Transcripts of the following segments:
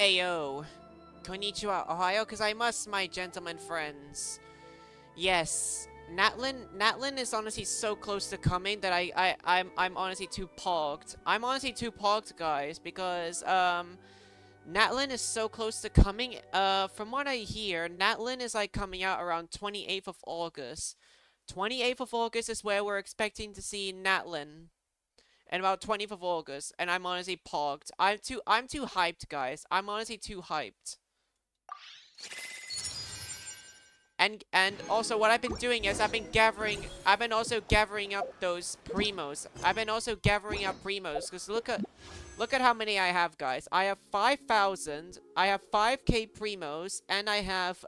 Ayo. Konnichiwa, Ohio, because I must, my gentlemen friends. Yes. Natlan is honestly so close to coming that I'm honestly too pogged. I'm honestly too pogged, guys, because, Natlan is so close to coming. From what I hear, Natlan is, like, coming out around 28th of August. 28th of August is where we're expecting to see Natlan. And about 20th of August, and I'm honestly pogged. I'm too hyped, guys. I'm honestly too hyped. And also what I've been doing is I've been also gathering up those primos. I've been also gathering up primos, because look at how many I have, guys. I have 5,000, I have 5k primos, and I have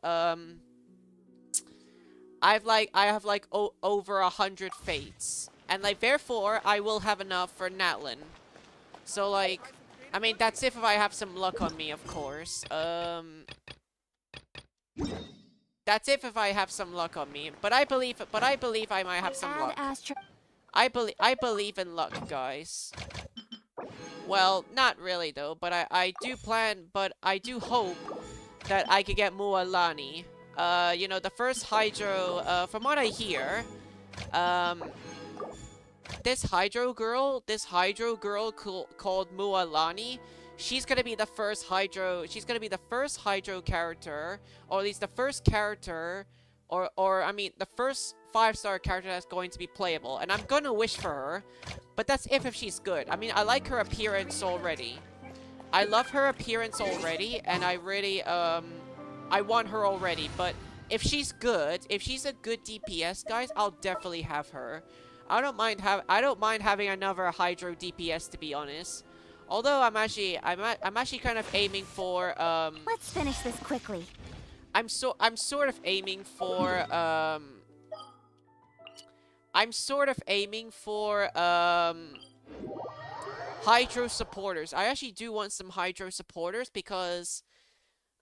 over 100 fates. And, like, therefore, I will have enough for Natlan. So, like, I mean, that's if I have some luck on me, of course. That's if I have some luck on me. But I believe I might have some luck. I believe in luck, guys. Well, not really, though. But I do hope that I could get Mualani. You know, the first Hydro, from what I hear, this Hydro girl called Mualani, she's gonna be the first Hydro character, or at least the first character, or I mean, the first 5-star character that's going to be playable, and I'm gonna wish for her, but that's if she's good. I mean, I like her appearance already. I love her appearance already, and I really, I want her already, but if she's good, if she's a good DPS, guys, I'll definitely have her. I don't mind having another Hydro DPS, to be honest. Although I'm actually kind of aiming for Let's finish this quickly. I'm sort of aiming for Hydro supporters. I actually do want some Hydro supporters because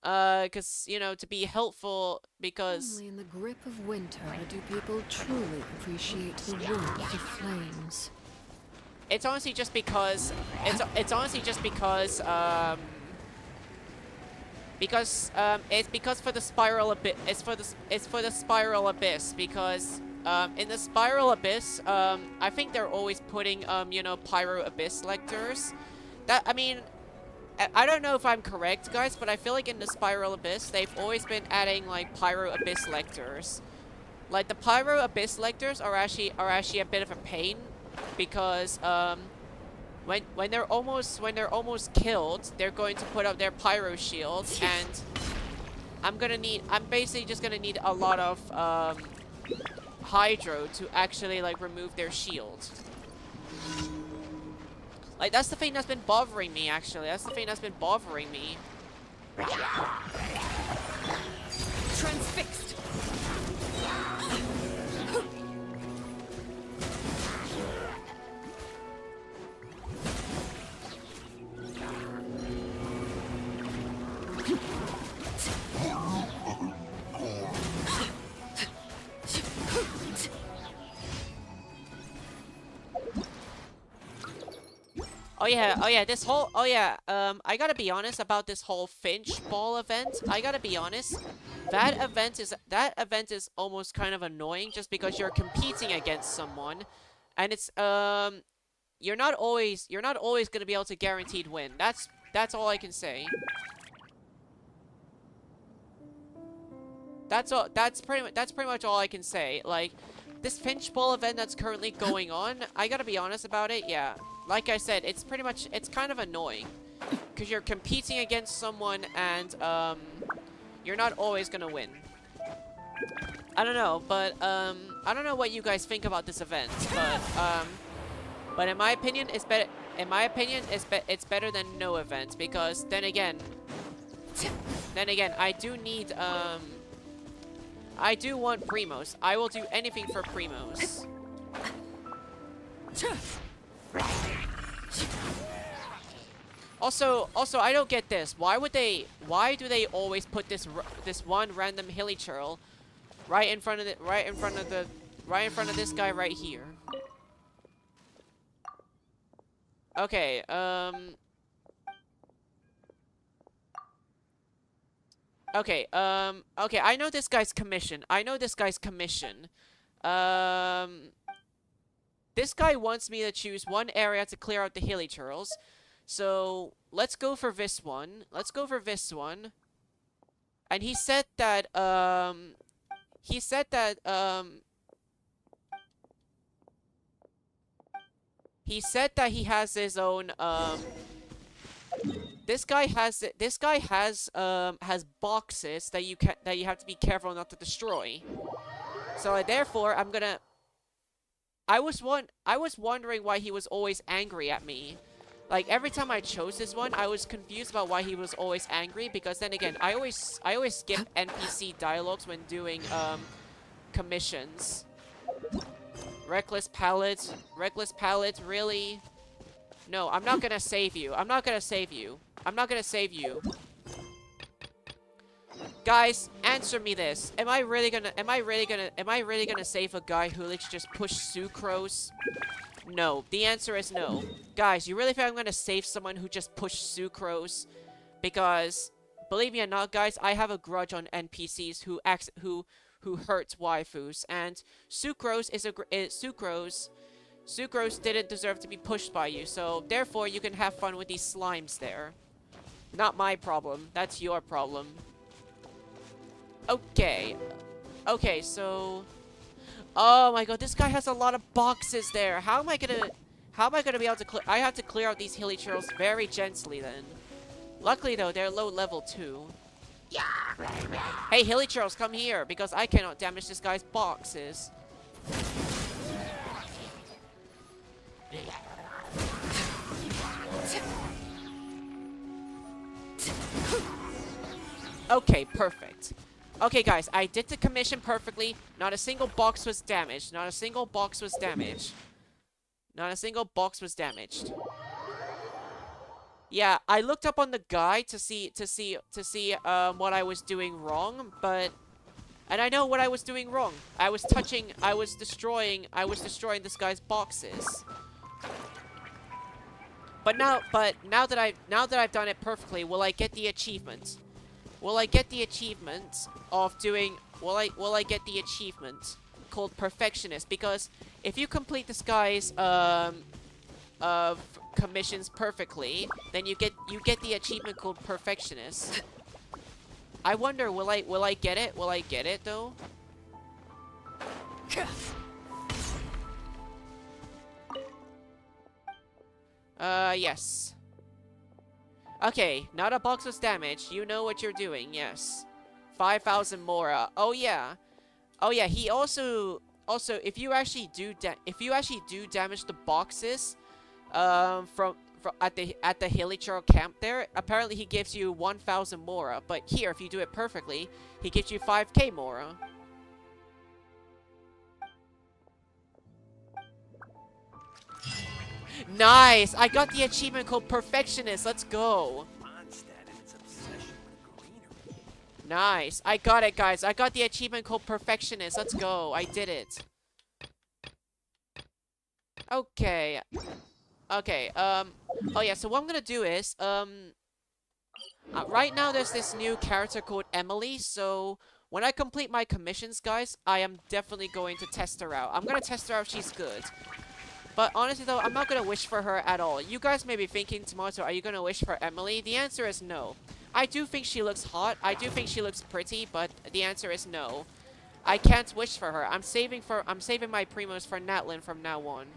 you know, to be helpful, because only in the grip of winter do people truly appreciate the warmth of flames. it's honestly just because it's for the spiral abyss. It's for the spiral abyss, because in the spiral abyss, I think they're always putting you know, pyro abyss lectors. That, I mean, I don't know if I'm correct, guys, but I feel like in the Spiral Abyss, they've always been adding, like, Pyro Abyss Lectors. Like, the Pyro Abyss Lectors are actually a bit of a pain, because, when they're almost killed, they're going to put up their Pyro Shield, and I'm basically just gonna need a lot of, Hydro to actually, like, remove their shield. Like, that's the thing that's been bothering me, actually. That's the thing that's been bothering me. Transfixed! Oh yeah, I gotta be honest about this whole Finchball event. I gotta be honest. That event is almost kind of annoying, just because you're competing against someone, and it's, you're not always gonna be able to guaranteed win. That's all I can say. That's pretty much all I can say. Like, this Finchball event that's currently going on, I gotta be honest about it, yeah. Like I said, it's kind of annoying, because you're competing against someone, and, you're not always gonna win. I don't know, but, I don't know what you guys think about this event, but in my opinion, it's better, it's better than no event, because then again, I do want Primos. I will do anything for Primos. Also, I don't get this. Why do they always put this one random hilly churl right in front of this guy right here? Okay, Okay, okay, I know this guy's commission. I know this guy's commission. This guy wants me to choose one area to clear out the hilly turtles. So, let's go for this one. Let's go for this one. And he said that, he said that, he said that he has his own, this guy has boxes that you have to be careful not to destroy. So therefore, I was wondering why he was always angry at me. Like every time I chose this one, I was confused about why he was always angry, because then again, I always skip NPC dialogues when doing commissions. Reckless palette, really? No, I'm not gonna save you. I'm not gonna save you. I'm not gonna save you. Guys, answer me this. Am I really gonna save a guy who literally just pushed sucrose? No. The answer is no. Guys, you really think I'm gonna save someone who just pushed sucrose? Because, believe me or not, guys, I have a grudge on NPCs who hurts waifus, and sucrose Sucrose didn't deserve to be pushed by you, so therefore you can have fun with these slimes there. Not my problem. That's your problem. Okay. Okay, so... Oh my god, this guy has a lot of boxes there. How am I gonna be able to clear... I have to clear out these hilly turtles very gently then. Luckily though, they're low level too. Hey, hilly turtles, come here, because I cannot damage this guy's boxes. Okay, perfect. Okay, guys, I did the commission perfectly. Not a single box was damaged. Not a single box was damaged. Not a single box was damaged. Yeah, I looked up on the guide to see what I was doing wrong, but... And I know what I was doing wrong. I was destroying this guy's boxes. But now that I've done it perfectly, will I get the achievement? Will I get the achievement of doing... Will I get the achievement called Perfectionist? Because if you complete this guy's commissions perfectly, then you get the achievement called Perfectionist. I wonder, will I get it? Will I get it though? Yes. Okay, not a box was damaged. You know what you're doing, yes. 5,000 Mora. Oh yeah. Oh yeah, he also if you actually do damage the boxes from at the hilly turtle camp there, apparently he gives you 1,000 Mora, but here if you do it perfectly, he gives you 5k Mora. Nice! I got the achievement called Perfectionist. Let's go. Nice. I got it, guys. I got the achievement called Perfectionist. Let's go. I did it. Okay. Okay, oh yeah, so what I'm gonna do is, right now there's this new character called Emilie, so when I complete my commissions, guys, I am definitely going to test her out. I'm gonna test her out if she's good. But honestly though, I'm not gonna wish for her at all. You guys may be thinking, Tomato, are you gonna wish for Emilie? The answer is no. I do think she looks hot, I do think she looks pretty, but the answer is no. I can't wish for her. I'm saving my primos for Natlan from now on.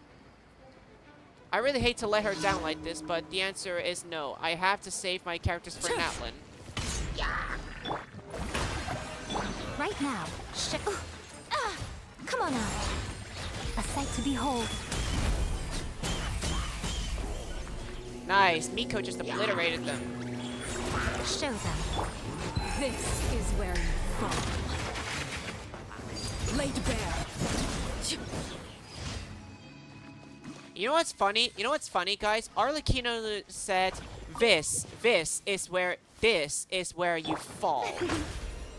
I really hate to let her down like this, but the answer is no. I have to save my characters for Natlan. Right now. Come on now. A sight to behold. Nice. Miko just obliterated them. Show them. This is where you fall. Laid bare. You know what's funny? You know what's funny, guys? Arlecchino said, this is where you fall.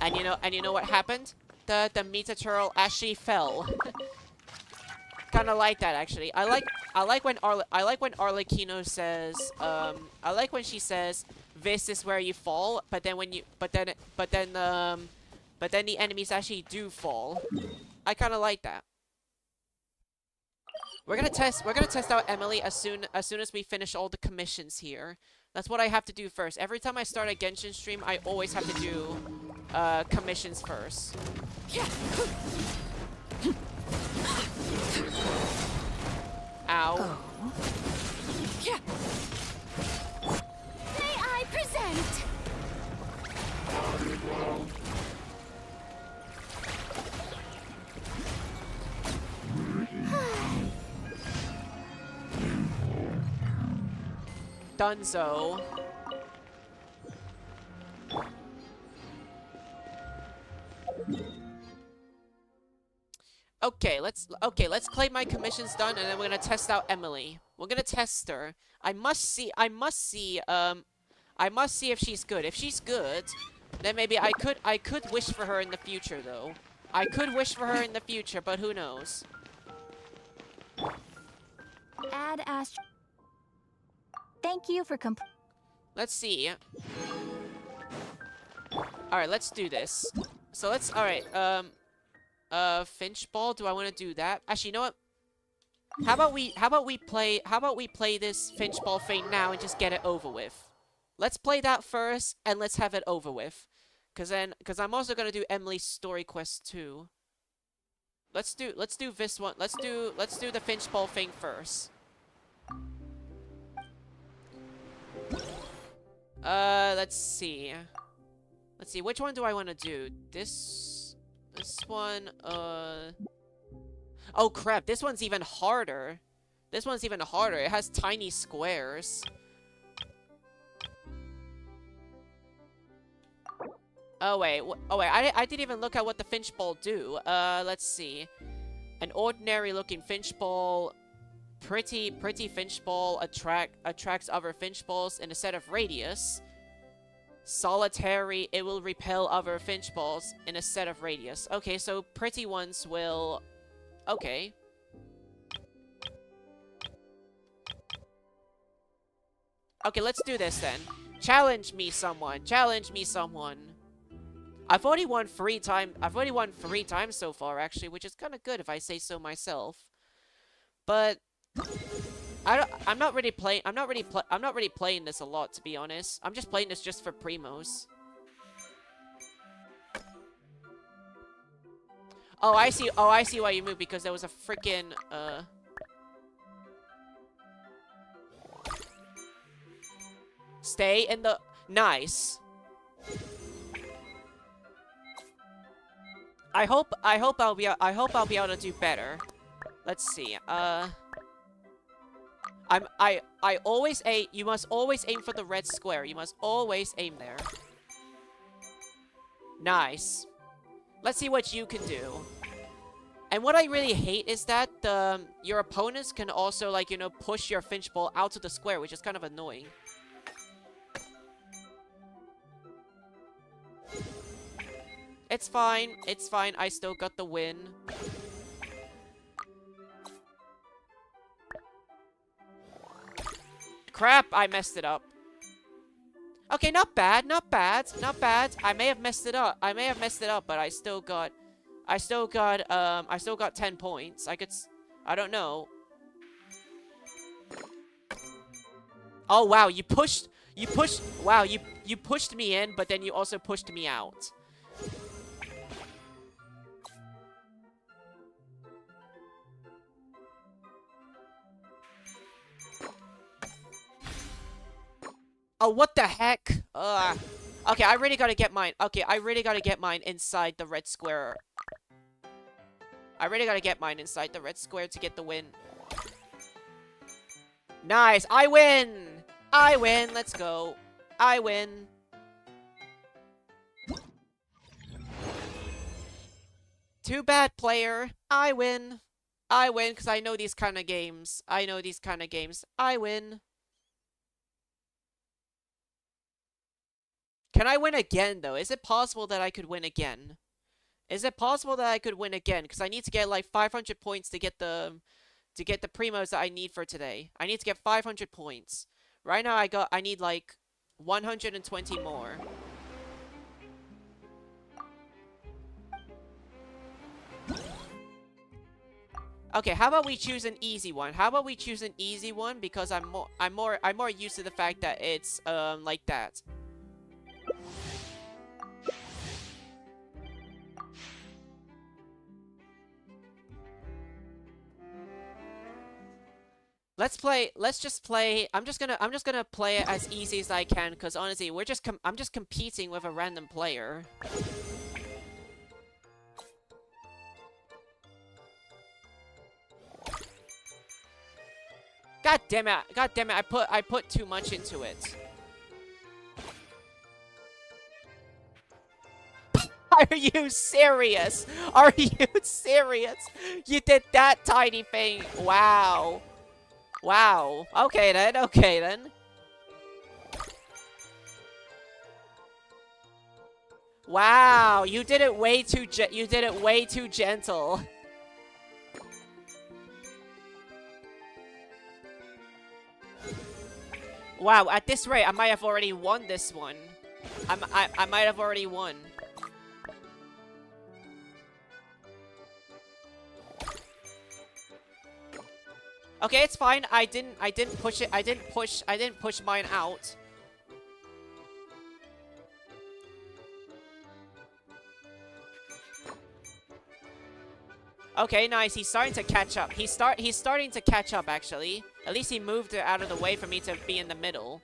And you know what happened? The Meta Turtle actually fell. Kinda like that, actually. I like when Arlecchino says, I like when she says, this is where you fall, but then when you but then the enemies actually do fall. I kind of like that. We're gonna test out Emilie as soon as we finish all the commissions here. That's what I have to do first. Every time I start a Genshin stream, I always have to do commissions first. Ow. Oh. May I present? Dunzo. Okay, let's claim my commissions done, and then we're gonna test out Emilie. We're gonna test her. I must see if she's good. If she's good, then maybe I could wish for her in the future, though. I could wish for her in the future, but who knows? Add Astro. Thank you for Let's see. Alright, let's do this. So let's, alright, Finchball, do I want to do that? Actually, you know what? How about we play this Finchball thing now and just get it over with? Let's play that first, and let's have it over with. Cause I'm also gonna do Emilie's story quest too. Let's do this one. Let's do the Finchball thing first. Let's see. Which one do I want to do? This one, oh crap, this one's even harder. It has tiny squares. Oh wait, I didn't even look at what the Finchball do. Let's see. An ordinary looking Finchball, pretty Finchball attracts other Finchballs in a set of radius. Solitary, it will repel other Finchballs in a set of radius. Okay, so pretty ones will... Okay. Okay, let's do this then. Challenge me, someone. I've already won 3 times so far, actually, which is kind of good if I say so myself. But I'm not really playing this a lot, to be honest. I'm just playing this just for primos. Oh, I see why you moved, because there was a freaking stay in the... Nice. I hope I'll be able to do better. Let's see. I always aim. You must always aim for the red square. You must always aim there. Nice. Let's see what you can do. And what I really hate is that your opponents can also, like, you know, push your Finchball out to the square, which is kind of annoying. It's fine. It's fine. I still got the win. Crap, I messed it up. Okay, not bad. I may have messed it up, but I still got 10 points. I don't know. Oh wow, you pushed me in, but then you also pushed me out. Oh, what the heck? Okay, I really gotta get mine. Okay, I really gotta get mine inside the red square. I really gotta get mine inside the red square to get the win. Nice! I win! I win! Let's go. I win. Too bad, player. I win. I win, because I know these kind of games. I win. Can I win again, though? Is it possible that I could win again? Because I need to get, like, 500 points to get the primos that I need for today. I need to get 500 points. Right now, I need, like, 120 more. Okay, how about we choose an easy one? How about we choose an easy one because I'm more used to the fact that it's like that. Let's just play. I'm just gonna play it as easy as I can because honestly, I'm just competing with a random player. God damn it! God damn it! I put too much into it. Are you serious? Are you serious? You did that tiny thing. Wow. Wow. Okay then. Okay then. Wow. You did it way too gentle. Wow, at this rate, I might have already won this one. I might have already won. Okay, it's fine. I didn't push it. I didn't push mine out. Okay, nice. He's starting to catch up. He's starting to catch up, actually. At least he moved it out of the way for me to be in the middle.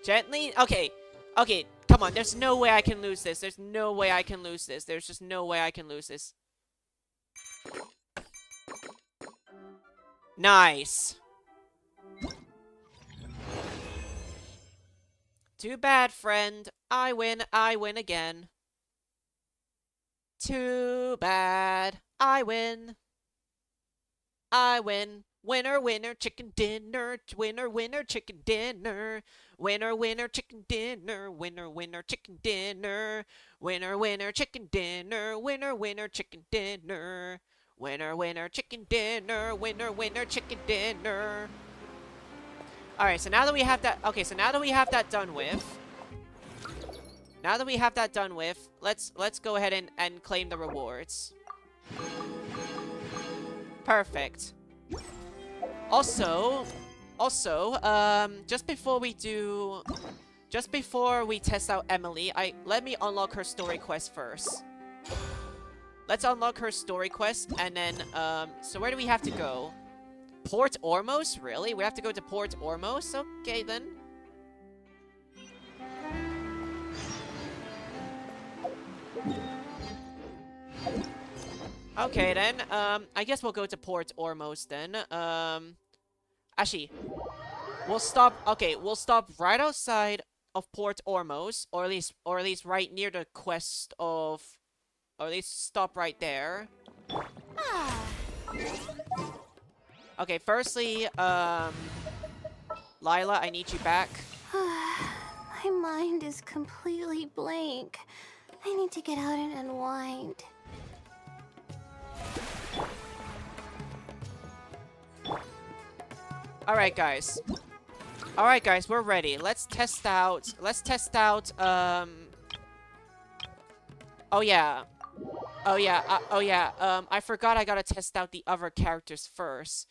Gently? Okay. Okay, come on. There's no way I can lose this. There's no way I can lose this. There's just no way I can lose this. Nice. Too bad, friend. I win again. Too bad. I win. Winner, winner, chicken dinner. Winner, winner, chicken dinner. Winner, winner, chicken dinner. Winner, winner, chicken dinner. Winner, winner, chicken dinner. Winner, winner, chicken dinner. Winner, winner, chicken dinner. Winner, winner, chicken dinner. Alright, so now that we have that... Okay, so now that we have that done with... let's go ahead and claim the rewards. Perfect. Also, just before we test out Emilie, let me unlock her story quest first. Let's unlock her story quest, and then, so where do we have to go? Port Ormos? Really? We have to go to Port Ormos? Okay, then. Okay, then. I guess we'll go to Port Ormos, then. Actually, we'll stop... Okay, we'll stop right outside of Port Ormos, or at least right near the quest of... Or at least stop right there. Okay, firstly, Lila, I need you back. My mind is completely blank. I need to get out and unwind. Alright, guys. Alright, guys, we're ready. Let's test out, oh yeah. I forgot I gotta test out the other characters first.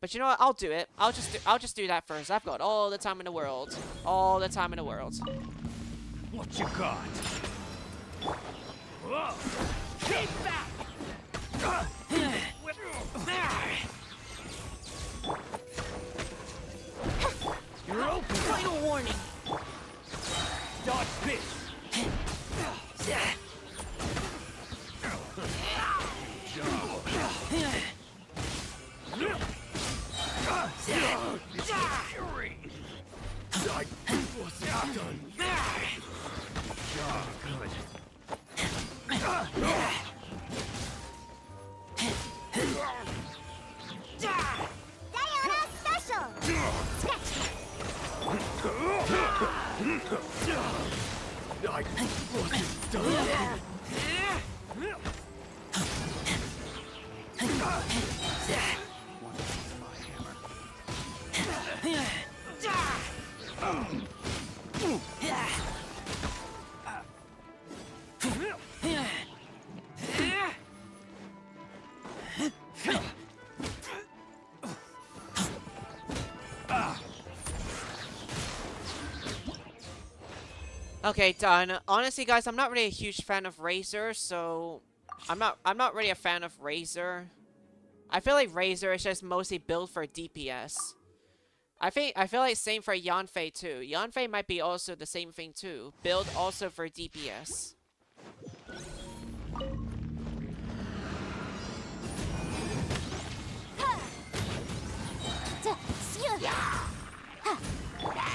But you know what? I'll do it. I'll just do that first. I've got all the time in the world. All the time in the world. What you got? Keep back! You're open. Final warning. Dodge this. Okay, done. Honestly, guys, I'm not really a huge fan of Razor, so I'm not really a fan of Razor. I feel like Razor is just mostly built for DPS. I feel like same for Yanfei too. Yanfei might be also the same thing too. Build also for DPS.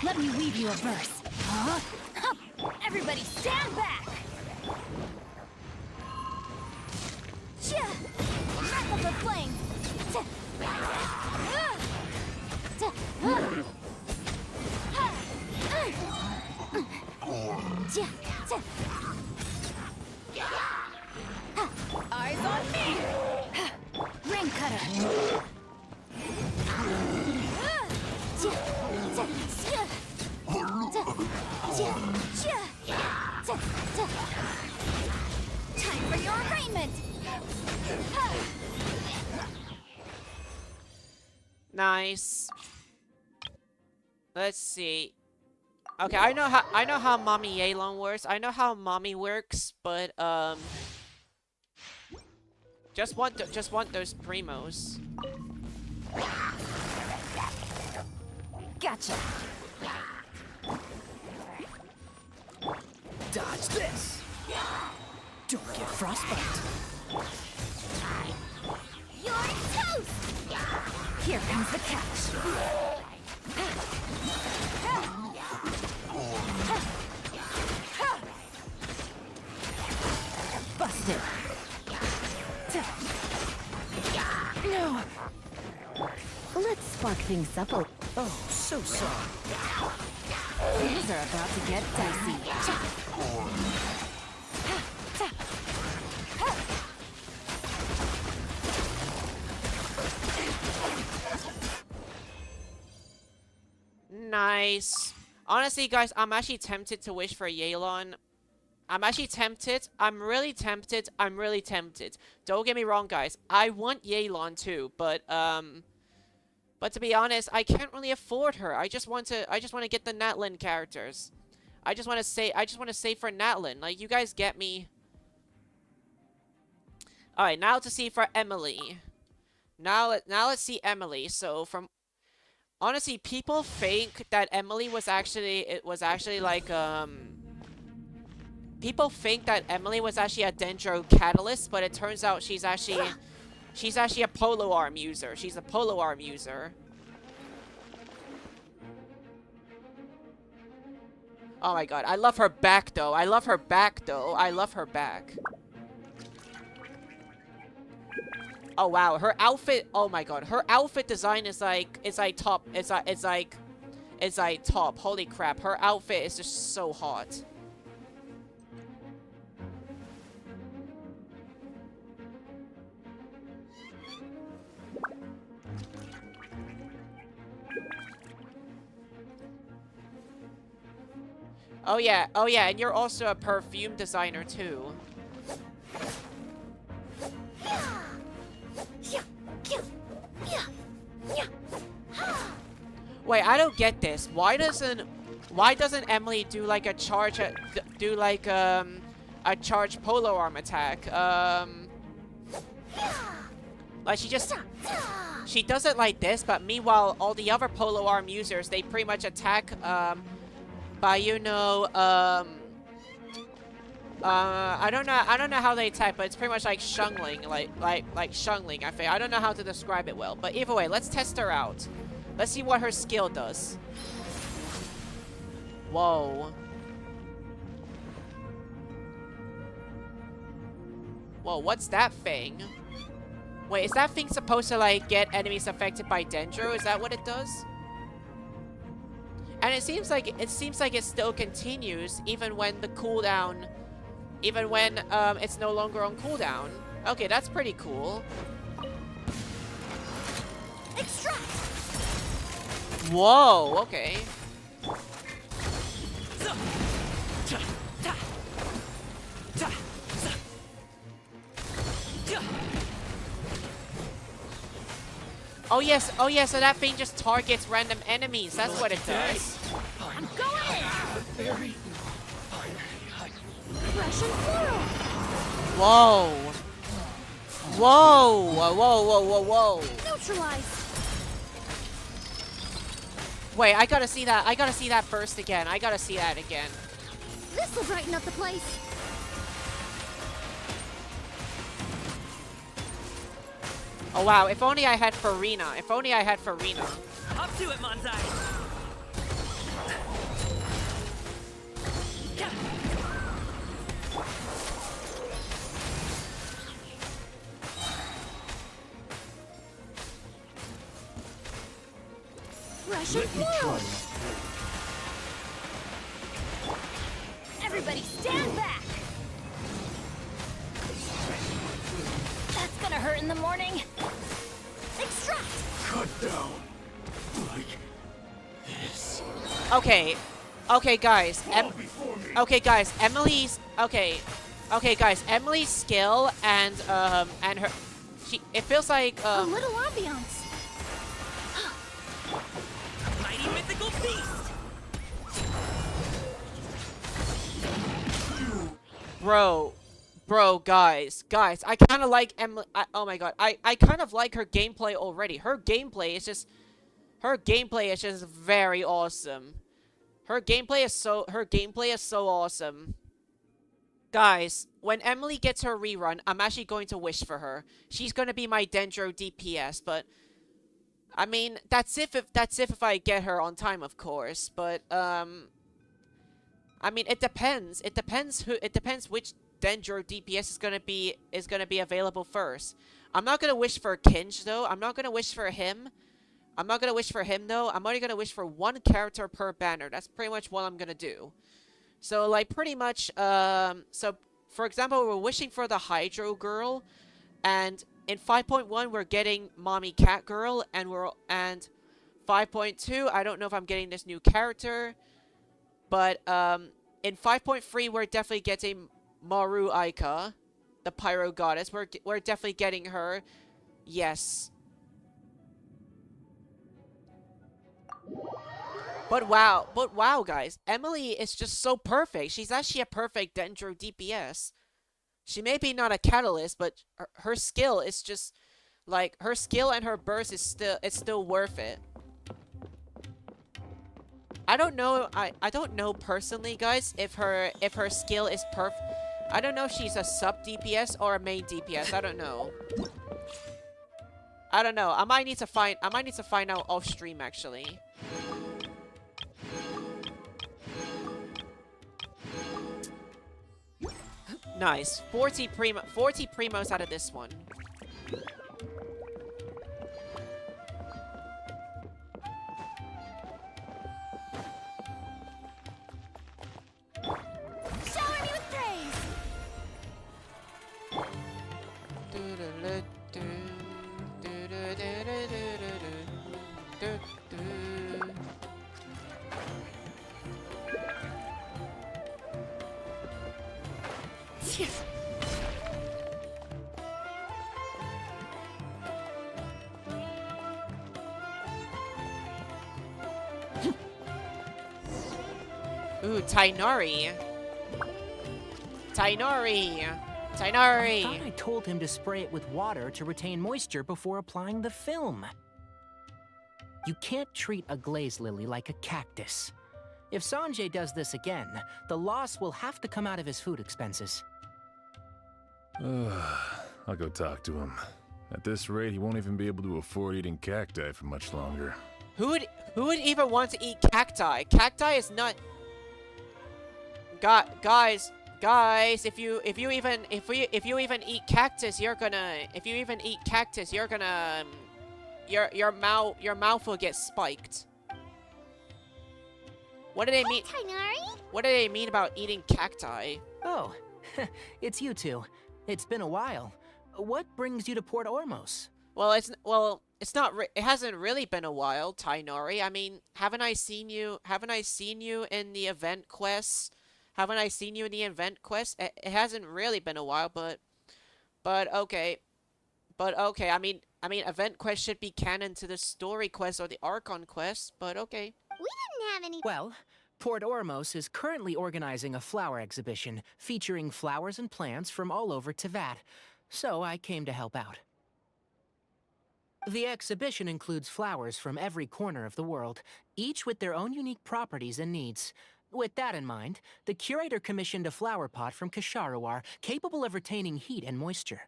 Let me weave you a verse. Huh? Everybody stand back! Wrap up the flame! Eyes on me! Ring cutter! Time for your arraignment! Nice. Let's see. Okay, I know how Mommy Yelan works. I know how Mommy works, but just want those primos. Gotcha! Dodge this! Don't get frostbite. You're toast! Here comes the catch. Busted. No. Let's spark things up a... Oh, so sorry. Things are about to get dicey. Nice. Honestly, guys, I'm actually tempted to wish for Yelan. I'm actually tempted. I'm really tempted. I'm really tempted. Don't get me wrong, guys. I want Yelan too, but to be honest, I can't really afford her. I just want to get the natlan characters. I just want to say for natlan. Like, you guys get me. All right, now to see for Emilie. Now let's see Emilie. So from honestly, people think that Emilie was actually like people think that Emilie was actually a dendro catalyst, but it turns out she's actually a polo arm user. She's a polo arm user. Oh my god, I love her back though. I love her back though. I love her back. Oh wow, her outfit. Oh my god, her outfit design is like top. It's like top. Holy crap, her outfit is just so hot. Oh yeah, and you're also a perfume designer too. Wait, I don't get this. Why doesn't Emilie do like a charge a charge polo arm attack? Like she does it like this, but meanwhile all the other polo arm users, they pretty much attack by, you know, I don't know how they attack, but it's pretty much like shungling, like shungling, I think. I don't know how to describe it well, but either way, let's test her out. Let's see what her skill does. Whoa. Whoa, what's that thing? Wait, is that thing supposed to like get enemies affected by dendro? Is that what it does? And it seems like it still continues even when the cooldown, even when it's no longer on cooldown. Okay, that's pretty cool. Extract. Whoa, okay. Oh yes, so that thing just targets random enemies. That's what it does. I'm going in! Fresh and floral! Whoa. Whoa, whoa, whoa, whoa, whoa. Neutralized! Wait, I gotta see that. I gotta see that burst again. I gotta see that again. This'll brighten up the place. Oh wow, if only I had Farina. If only I had Farina. Up to it, Manzai. Fresh and floral! Everybody stand back! That's gonna hurt in the morning. Extract! Cut down. Like this. Okay. Okay, guys. Fall before me. Okay, guys. Emily's... Okay. Okay, guys. Emily's skill and her... It feels like, A little ambiance. Mighty mythical beast. Bro, guys, I kind of like Emily. Oh my god, I kind of like her gameplay already. Her gameplay is just very awesome. Her gameplay is so awesome. Guys, when Emily gets her rerun, I'm actually going to wish for her. She's gonna be my dendro DPS, but I mean, that's if I get her on time, of course. But I mean, it depends. It depends which dendro DPS is gonna be available first. I'm not gonna wish for Kinge though. I'm not gonna wish for him. I'm not gonna wish for him though. I'm only gonna wish for one character per banner. That's pretty much what I'm gonna do. So like pretty much so for example, we're wishing for the Hydro girl, and in 5.1 we're getting Mommy Cat Girl, and 5.2 I don't know if I'm getting this new character, but in 5.3 we're definitely getting Maru Aika, the Pyro Goddess. We're definitely getting her. Yes. But wow, guys. Emilie is just so perfect. She's actually a perfect dendro DPS. She may be not a catalyst, but her skill is just like her skill and her burst is still worth it. I don't know. I don't know personally, guys, if her skill is perfect. I don't know if she's a sub DPS or a main DPS. I don't know. I don't know. I might need to find out off stream actually. Nice. 40 primos out of this one. Shower me with praise! Ooh, Tainari. Tainari. Tainari. I thought I told him to spray it with water to retain moisture before applying the film. You can't treat a glaze lily like a cactus. If Sanjay does this again, the loss will have to come out of his food expenses. I'll go talk to him. At this rate, he won't even be able to afford eating cacti for much longer. Who would even want to eat cacti? Cacti is not. Guys, if you even eat cactus, you're gonna. If you even eat cactus, you're gonna. Your mouth will get spiked. What do they mean? Tainari? What do they mean about eating cacti? Oh, it's you two. It's been a while. What brings you to Port Ormos? Well, it's not. It hasn't really been a while, Tainari. I mean, haven't I seen you in the event quests? Haven't I seen you in the event quest? It hasn't really been a while, but okay. I mean, I mean, event quest should be canon to the story quest or the Archon quest, but okay. We didn't have any. Well, Port Ormos is currently organizing a flower exhibition featuring flowers and plants from all over Teyvat, so I came to help out. The exhibition includes flowers from every corner of the world, each with their own unique properties and needs. With that in mind, the curator commissioned a flower pot from Kasharawar capable of retaining heat and moisture.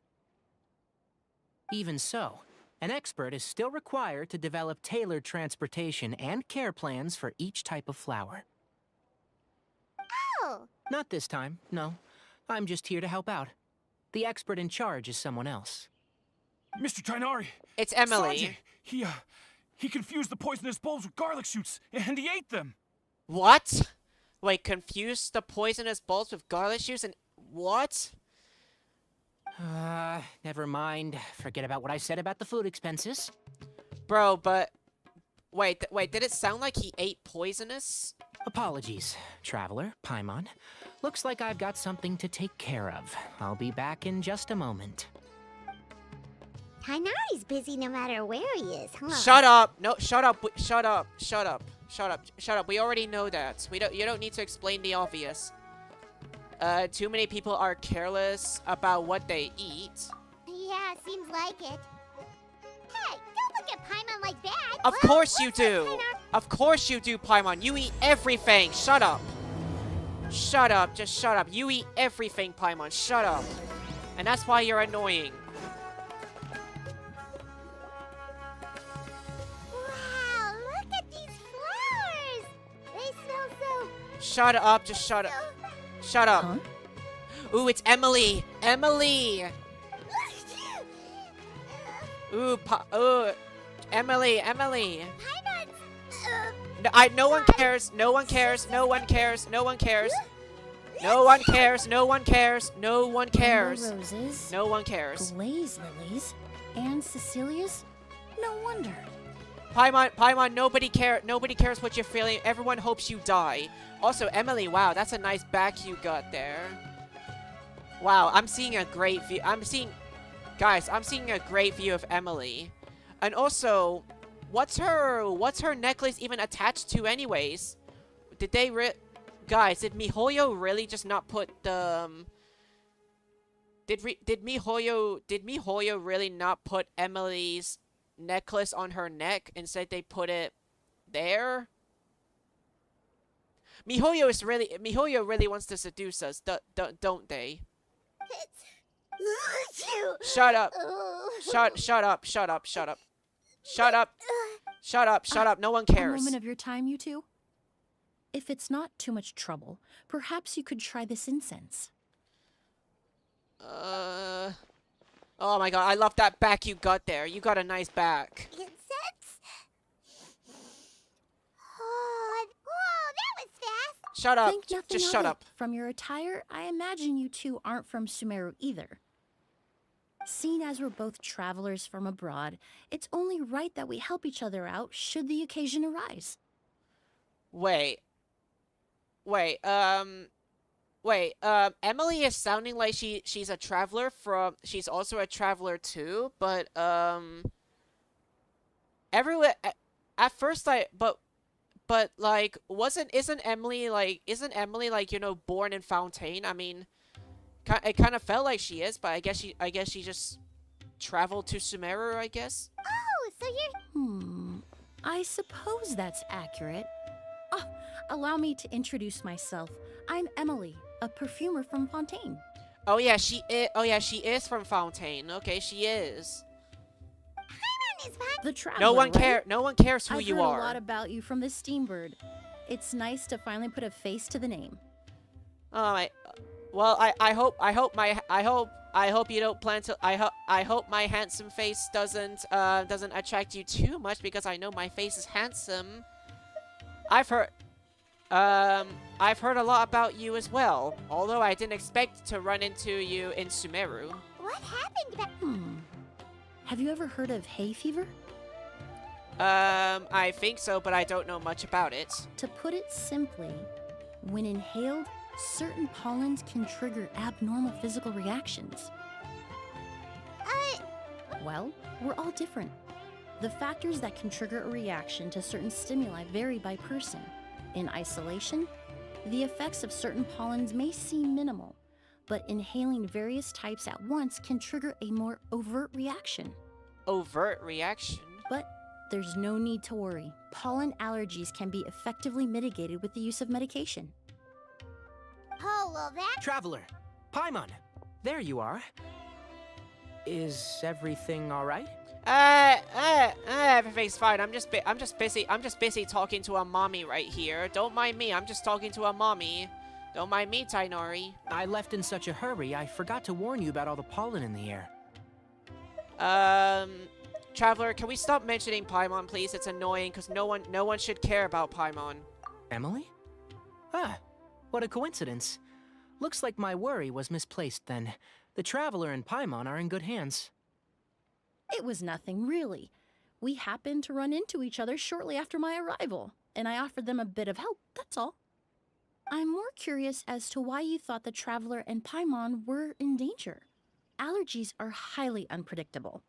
Even so, an expert is still required to develop tailored transportation and care plans for each type of flower. Oh, Not this time, no. I'm just here to help out. The expert in charge is someone else. Mr. Tainari! It's Emilie. Sanjay, he confused the poisonous bulbs with garlic shoots, and he ate them! What? Wait, confuse the poisonous bulbs with garlic shoots and what? Never mind. Forget about what I said about the food expenses. Bro, but wait, did it sound like he ate poisonous? Apologies, Traveler, Paimon. Looks like I've got something to take care of. I'll be back in just a moment. Tainari's busy no matter where he is, huh? Shut up! No, shut up! Shut up! Shut up! Shut up! Shut up! We already know that. You don't need to explain the obvious. Too many people are careless about what they eat. Yeah, seems like it. Hey, don't look at Paimon like that. Of Well, course you looks like do. Tainar- Of course you do, Paimon. You eat everything. Shut up. Shut up. Just shut up. You eat everything, Paimon. Shut up. And that's why you're annoying. Wow, look at these flowers. They smell so... Shut up. Just shut up. Shut up. Huh? Ooh, it's Emilie. Emilie. Ooh, Emilie. Paimon's... No one cares. No one cares. No one cares. No one cares. No one cares. No one cares. No one cares. Rainbow roses, No one cares. glaze lilies, and Cecilia's? No wonder. Paimon, nobody cares what you're feeling. Everyone hopes you die. Also, Emilie, wow, that's a nice back you got there. Wow, I'm seeing a great view. Guys, I'm seeing a great view of Emilie. And also, what's her necklace even attached to anyways? Did guys, did MiHoYo really just not put the did MiHoYo really not put Emilie's necklace on her neck? Instead they put it there? MiHoYo really wants to seduce us, don't they? Shut up. Shut up. No one A cares. moment of your time, you two? If it's not too much trouble, perhaps you could try this incense. Oh my god, I love that back you got there. You got a nice back. Incense? Oh, that was fast. Shut up. Think nothing Just of shut it. up. From your attire, I imagine you two aren't from Sumeru either. Seeing as we're both travelers from abroad, it's only right that we help each other out should the occasion arise. Wait, Emilie is sounding like she's a traveler she's also a traveler too, but, everywhere, at first but like, isn't Emilie like, you know, born in Fontaine? I mean, it kind of felt like she is, but I guess she just traveled to Sumeru, I guess? Oh, so you're... I suppose that's accurate. Ah, allow me to introduce myself. I'm Emilie, a perfumer from Fontaine. Oh yeah, she is from Fontaine. Okay, she is. Paimon is fine. The traveler, No one right? no one cares who I've you heard are. a lot about you from the Steambird. It's nice to finally put a face to the name. Alright. Well, I hope you don't plan to. I hope my handsome face doesn't attract you too much, because I know my face is handsome. I've heard a lot about you as well. Although I didn't expect to run into you in Sumeru. What happened back... Have you ever heard of hay fever? I think so, but I don't know much about it. To put it simply, when inhaled, certain pollens can trigger abnormal physical reactions. Well, we're all different. The factors that can trigger a reaction to certain stimuli vary by person. In isolation, the effects of certain pollens may seem minimal, but inhaling various types at once can trigger a more overt reaction. Overt reaction? But there's no need to worry. Pollen allergies can be effectively mitigated with the use of medication. Oh, well that... Traveler, Paimon, there you are. Is everything all right? Everything's fine. I'm just busy talking to a mommy right here. Don't mind me. I'm just talking to a mommy. Don't mind me, Tainori. I left in such a hurry, I forgot to warn you about all the pollen in the air. Traveler, can we stop mentioning Paimon, please? It's annoying, because no one should care about Paimon. Emilie? Ah, what a coincidence. Looks like my worry was misplaced then. The Traveler and Paimon are in good hands. It was nothing, really. We happened to run into each other shortly after my arrival, and I offered them a bit of help, that's all. I'm more curious as to why you thought the Traveler and Paimon were in danger. Allergies are highly unpredictable.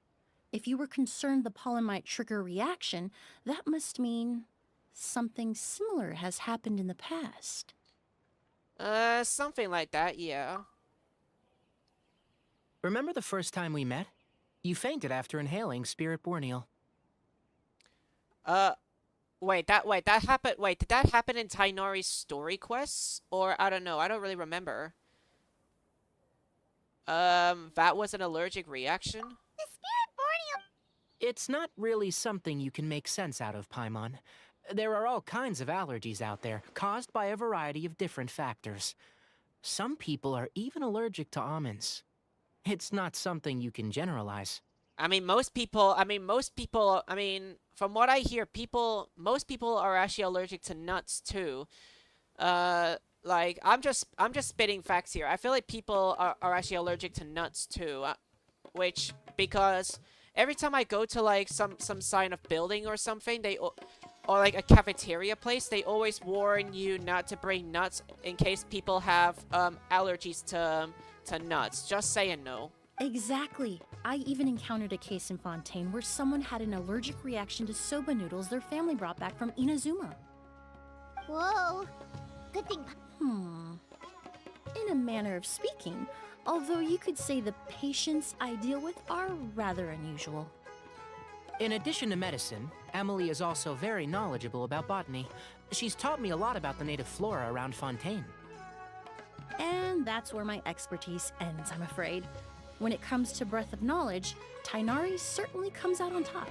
If you were concerned the pollen might trigger a reaction, that must mean something similar has happened in the past. Something like that, yeah. Remember the first time we met? You fainted after inhaling Spirit Borneal. Wait, that happened. Wait, did that happen in Tainori's story quests? Or, I don't know, I don't really remember. That was an allergic reaction? The Spirit Borneal... It's not really something you can make sense out of, Paimon. There are all kinds of allergies out there, caused by a variety of different factors. Some people are even allergic to almonds. It's not something you can generalize. from what I hear, most people are actually allergic to nuts too. Like, I'm just spitting facts here. I feel like people are actually allergic to nuts too, because every time I go to like some sign of building or something, or like a cafeteria place, they always warn you not to bring nuts in case people have allergies to nuts. Just saying, no. Exactly. I even encountered a case in Fontaine where someone had an allergic reaction to soba noodles their family brought back from Inazuma. Whoa. Good thing... In a manner of speaking, although you could say the patients I deal with are rather unusual. In addition to medicine, Emilie is also very knowledgeable about botany. She's taught me a lot about the native flora around Fontaine. And that's where my expertise ends, I'm afraid. When it comes to breadth of knowledge, Tainari certainly comes out on top.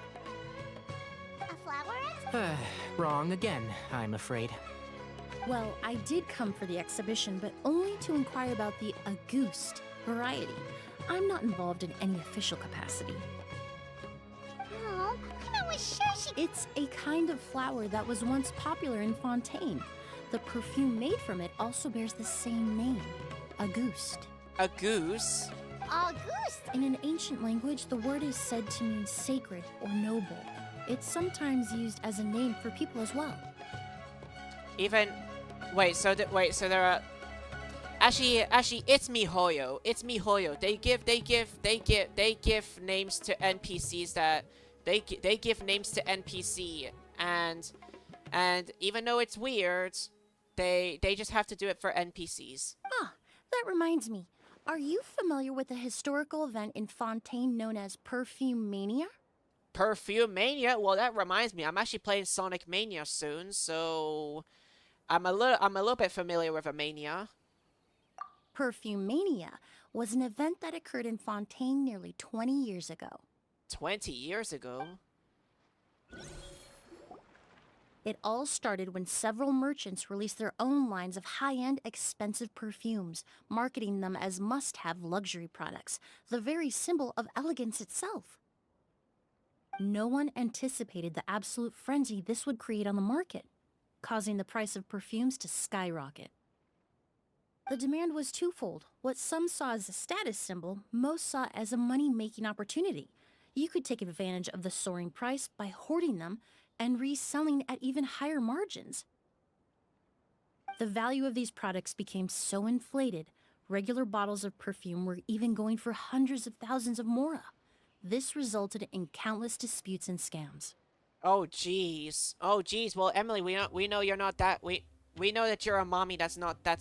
A flower expert? Wrong again, I'm afraid. Well, I did come for the exhibition, but only to inquire about the Auguste variety. I'm not involved in any official capacity. Oh, I was sure she... It's a kind of flower that was once popular in Fontaine. The perfume made from it also bears the same name, Auguste. A goose? Auguste! In an ancient language, the word is said to mean sacred or noble. It's sometimes used as a name for people as well. So there are... Actually, it's miHoYo. It's miHoYo. They give names to NPCs that... They give names to NPC, and even though it's weird, they just have to do it for NPCs. Ah, that reminds me. Are you familiar with a historical event in Fontaine known as Perfume Mania? Perfume Mania? Well, that reminds me. I'm actually playing Sonic Mania soon, so I'm a little bit familiar with a mania. Perfume Mania was an event that occurred in Fontaine nearly 20 years ago. 20 years ago? It all started when several merchants released their own lines of high-end, expensive perfumes, marketing them as must-have luxury products, the very symbol of elegance itself. No one anticipated the absolute frenzy this would create on the market, causing the price of perfumes to skyrocket. The demand was twofold. What some saw as a status symbol, most saw as a money-making opportunity. You could take advantage of the soaring price by hoarding them and reselling at even higher margins. The value of these products became so inflated, regular bottles of perfume were even going for hundreds of thousands of mora. This resulted in countless disputes and scams. Oh jeez. Oh jeez. Well, Emily, we know you're not that we know that you're a mommy that's not going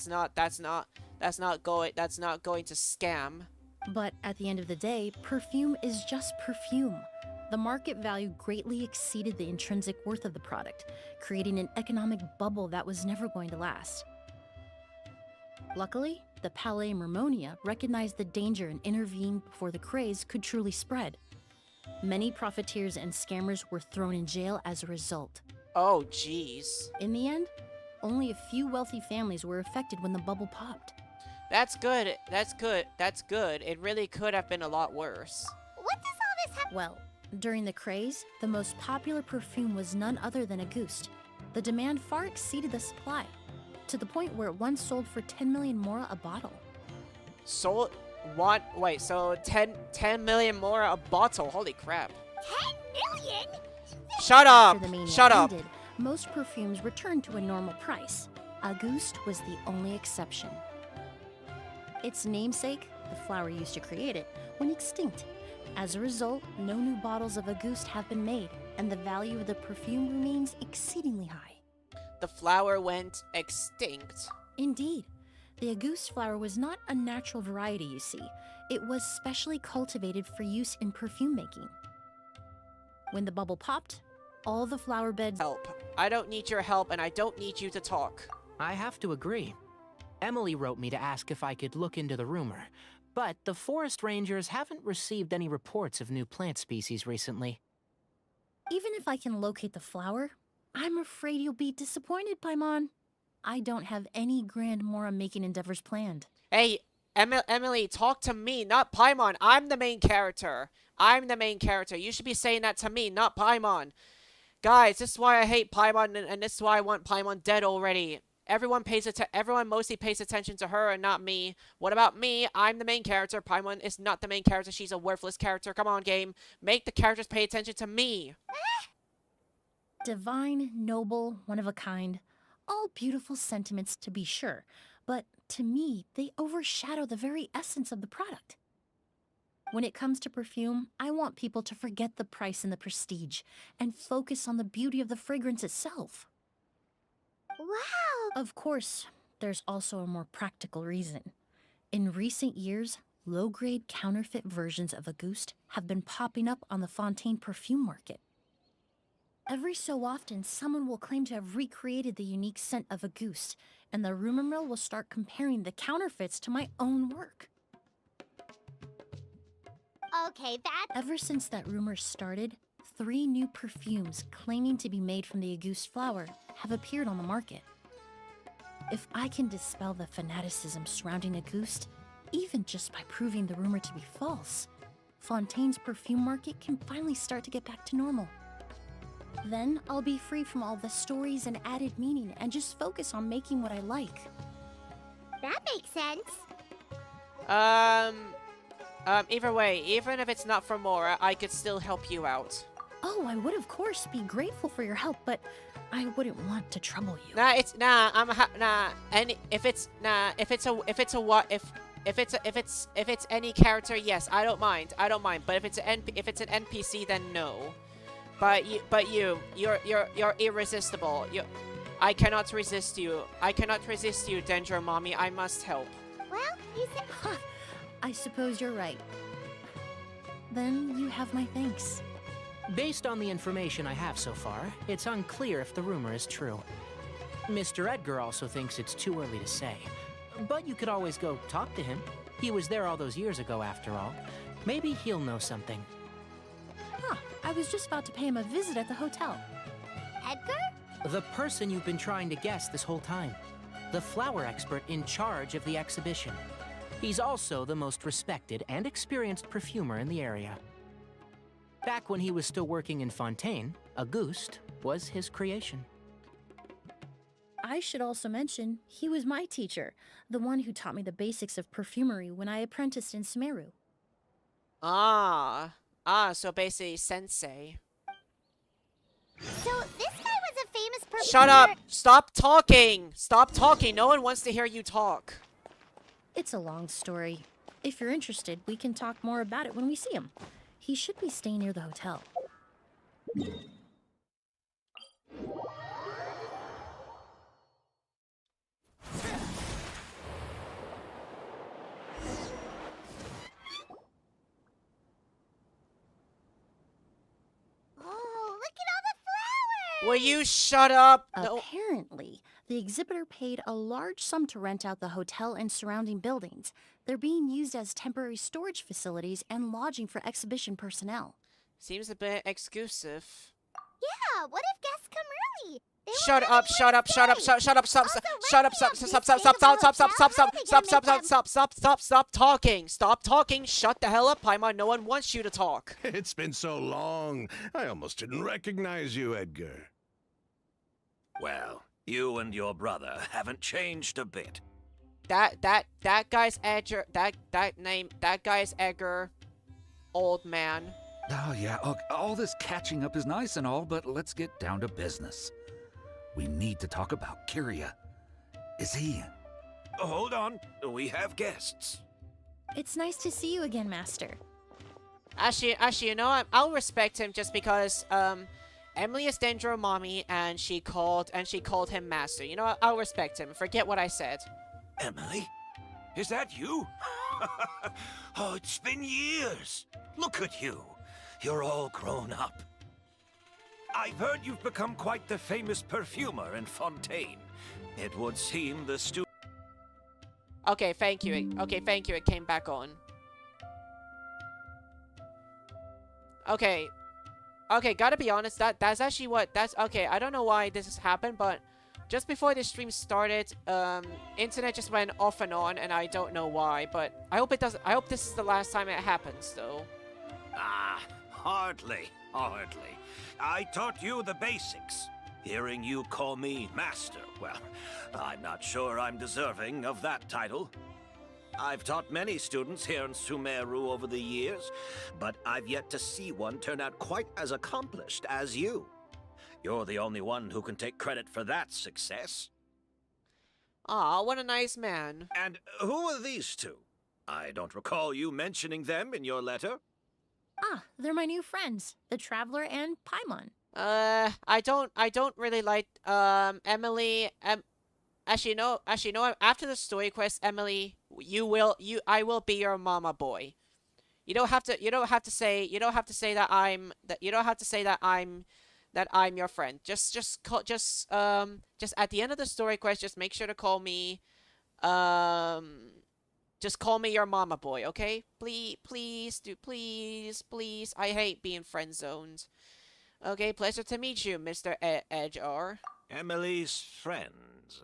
to scam. But at the end of the day, perfume is just perfume. The market value greatly exceeded the intrinsic worth of the product, creating an economic bubble that was never going to last. Luckily, the Palais Mermonia recognized the danger and intervened before the craze could truly spread. Many profiteers and scammers were thrown in jail as a result. Oh jeez. In the end, only a few wealthy families were affected when the bubble popped. That's good. That's good. That's good. It really could have been a lot worse. What does all this have? Well, during the craze, the most popular perfume was none other than Auguste. The demand far exceeded the supply, to the point where it once sold for 10 million more a bottle. Sold what? Wait, so 10 million more a bottle. Holy crap. 10 million? Shut up. After the mania Shut up. ended, most perfumes returned to a normal price. Auguste was the only exception. Its namesake, the flower used to create it, went extinct. As a result, no new bottles of Auguste have been made, and the value of the perfume remains exceedingly high. The flower went extinct. Indeed. The Auguste flower was not a natural variety, you see. It was specially cultivated for use in perfume making. When the bubble popped, all the flower beds... Help. I don't need your help, and I don't need you to talk. I have to agree. Emilie wrote me to ask if I could look into the rumor, but the forest rangers haven't received any reports of new plant species recently. Even if I can locate the flower, I'm afraid you'll be disappointed, Paimon. I don't have any grand Mora-making endeavors planned. Hey, Emily, talk to me, not Paimon. I'm the main character. I'm the main character. You should be saying that to me, not Paimon. Guys, this is why I hate Paimon, and this is why I want Paimon dead already. Everyone mostly pays attention to her and not me. What about me? I'm the main character. Paimon is not the main character. She's a worthless character. Come on, game. Make the characters pay attention to me. Divine, noble, one of a kind. All beautiful sentiments, to be sure. But to me, they overshadow the very essence of the product. When it comes to perfume, I want people to forget the price and the prestige and focus on the beauty of the fragrance itself. Wow! Of course, there's also a more practical reason. In recent years, low-grade counterfeit versions of Auguste have been popping up on the Fontaine perfume market. Every so often, someone will claim to have recreated the unique scent of Auguste, and the rumor mill will start comparing the counterfeits to my own work. Okay, that... Ever since that rumor started, 3 new perfumes claiming to be made from the Auguste flower have appeared on the market. If I can dispel the fanaticism surrounding Auguste, even just by proving the rumor to be false, Fontaine's perfume market can finally start to get back to normal. Then I'll be free from all the stories and added meaning and just focus on making what I like. That makes sense. Either way, even if it's not for Mora, I could still help you out. Oh, I would of course be grateful for your help, but I wouldn't want to trouble you. If it's any character, yes, I don't mind. But if it's an NPC, then no. But you're irresistible. I cannot resist you. Dendro mommy. I must help. Well, you said... Huh, I suppose you're right. Then you have my thanks. Based on the information I have so far, it's unclear if the rumor is true. Mr. Edgar also thinks it's too early to say. But you could always go talk to him. He was there all those years ago, after all. Maybe he'll know something. Huh, I was just about to pay him a visit at the hotel. Edgar? The person you've been trying to guess this whole time. The flower expert in charge of the exhibition. He's also the most respected and experienced perfumer in the area. Back when he was still working in Fontaine, Auguste was his creation. I should also mention, he was my teacher, the one who taught me the basics of perfumery when I apprenticed in Sumeru. So basically sensei. So this guy was a famous perfumer... Shut up! Stop talking! No one wants to hear you talk. It's a long story. If you're interested, we can talk more about it when we see him. He should be staying near the hotel. Oh, look at all the flowers! Will you shut up? No. Apparently, the exhibitor paid a large sum to rent out the hotel and surrounding buildings. They're being used as temporary storage facilities and lodging for exhibition personnel. Seems a bit exclusive. Yeah, what if guests come early? They won't Shut have up, anywhere shut to up, shut up, stay. shut up, stop, Also, shut up, renting stop, out stop, this stop, big of a stop, stop, hotel, stop, how are they gonna make them- stop talking. Stop talking. Shut the hell up, Paimon. No one wants you to talk. It's been so long. I almost didn't recognize you, Edgar. Well, you and your brother haven't changed a bit. That guy's Edgar. That guy's Edgar. Old man. Oh, yeah, all this catching up is nice and all, but let's get down to business. We need to talk about Kyria. Is he... Hold on, we have guests. It's nice to see you again, Master. Actually, you know what? I'll respect him just because Emilie is Dendro mommy, and she called him Master. You know what? I'll respect him. Forget what I said. Emilie? Is that you? Oh, it's been years. Look at you. You're all grown up. I've heard you've become quite the famous perfumer in Fontaine. It would seem the Okay, thank you. Okay, thank you. It came back on. Okay. Okay, gotta be honest, that's actually that's okay, I don't know why this has happened, but just before this stream started, internet just went off and on, and I don't know why, but I hope this is the last time it happens, though. Ah, hardly. I taught you the basics. Hearing you call me Master, well, I'm not sure I'm deserving of that title. I've taught many students here in Sumeru over the years, but I've yet to see one turn out quite as accomplished as you. You're the only one who can take credit for that success. Aw, what a nice man. And who are these two? I don't recall you mentioning them in your letter. Ah, they're my new friends, the Traveler and Paimon. I don't really like, Emilie, actually, no, after the story quest, Emilie, I will be your mama boy. You don't have to say that I'm your friend. Just at the end of the story quest, just make sure to call me, just call me your mama boy, okay? Please. I hate being friend zoned. Okay, pleasure to meet you, Mr. Edgar. Emilie's friends.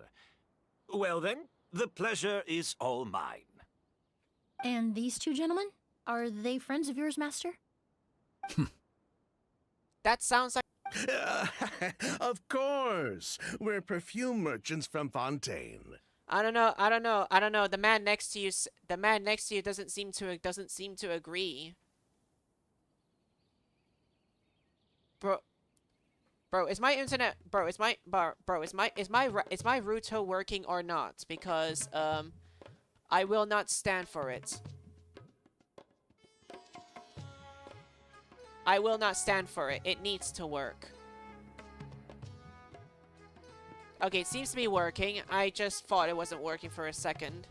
Well then, the pleasure is all mine. And these two gentlemen? Are they friends of yours, Master? That sounds like... Of course. We're perfume merchants from Fontaine. I don't know. The man next to you doesn't seem to agree. Bro, is my internet, is my router working or not? Because I will not stand for it. I will not stand for it. It needs to work. Okay, it seems to be working. I just thought it wasn't working for a second.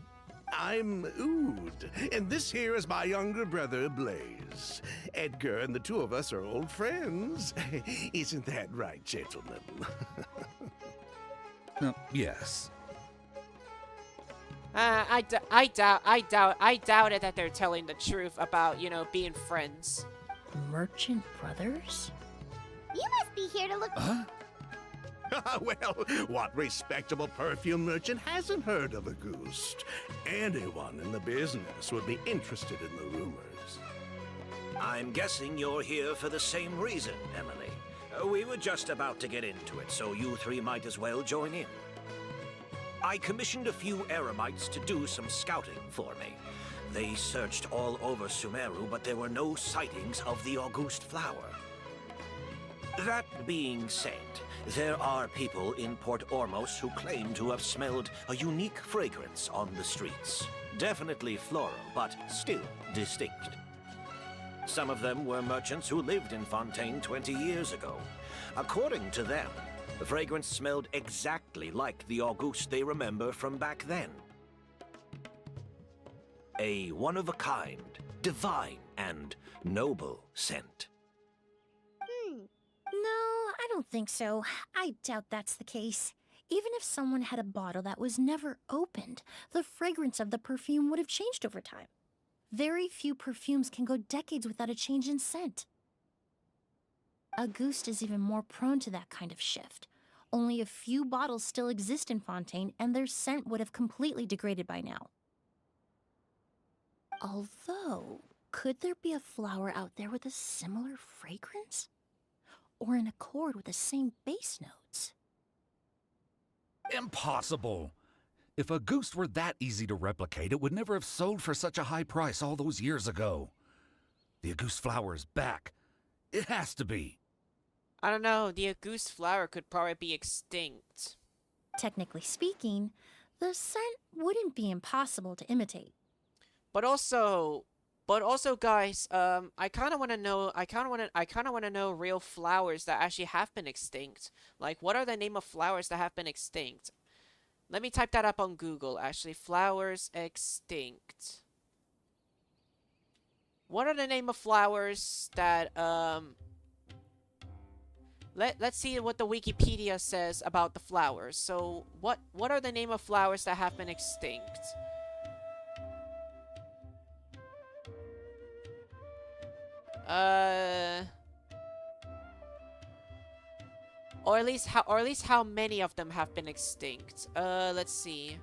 I'm Ood, and this here is my younger brother, Blaze. Edgar and the two of us are old friends. Isn't that right, gentlemen? Yes. I doubt it that they're telling the truth about, you know, being friends. Merchant brothers? You must be here to look. Well, what respectable perfume merchant hasn't heard of Auguste? Anyone in the business would be interested in the rumors. I'm guessing you're here for the same reason, Emilie. We were just about to get into it, so you three might as well join in. I commissioned a few eremites to do some scouting for me. They searched all over Sumeru, but there were no sightings of the Auguste flower. That being said, there are people in Port Ormos who claim to have smelled a unique fragrance on the streets. Definitely floral, but still distinct. Some of them were merchants who lived in Fontaine 20 years ago. According to them, the fragrance smelled exactly like the Auguste they remember from back then. A one-of-a-kind, divine, and noble scent. No, I don't think so. I doubt that's the case. Even if someone had a bottle that was never opened, the fragrance of the perfume would have changed over time. Very few perfumes can go decades without a change in scent. Auguste is even more prone to that kind of shift. Only a few bottles still exist in Fontaine, and their scent would have completely degraded by now. Although, could there be a flower out there with a similar fragrance? Or in accord with the same base notes? Impossible! If Auguste were that easy to replicate, it would never have sold for such a high price all those years ago. The Auguste flower is back. It has to be. I don't know, the Auguste flower could probably be extinct. Technically speaking, the scent wouldn't be impossible to imitate. But also, guys, I kind of want to know real flowers that actually have been extinct. Like, what are the name of flowers that have been extinct? Let me type that up on Google, actually. Flowers extinct. What are the name of flowers that, Let's see what the Wikipedia says about the flowers. So, what are the name of flowers that have been extinct? Or at least how many of them have been extinct. Let's see.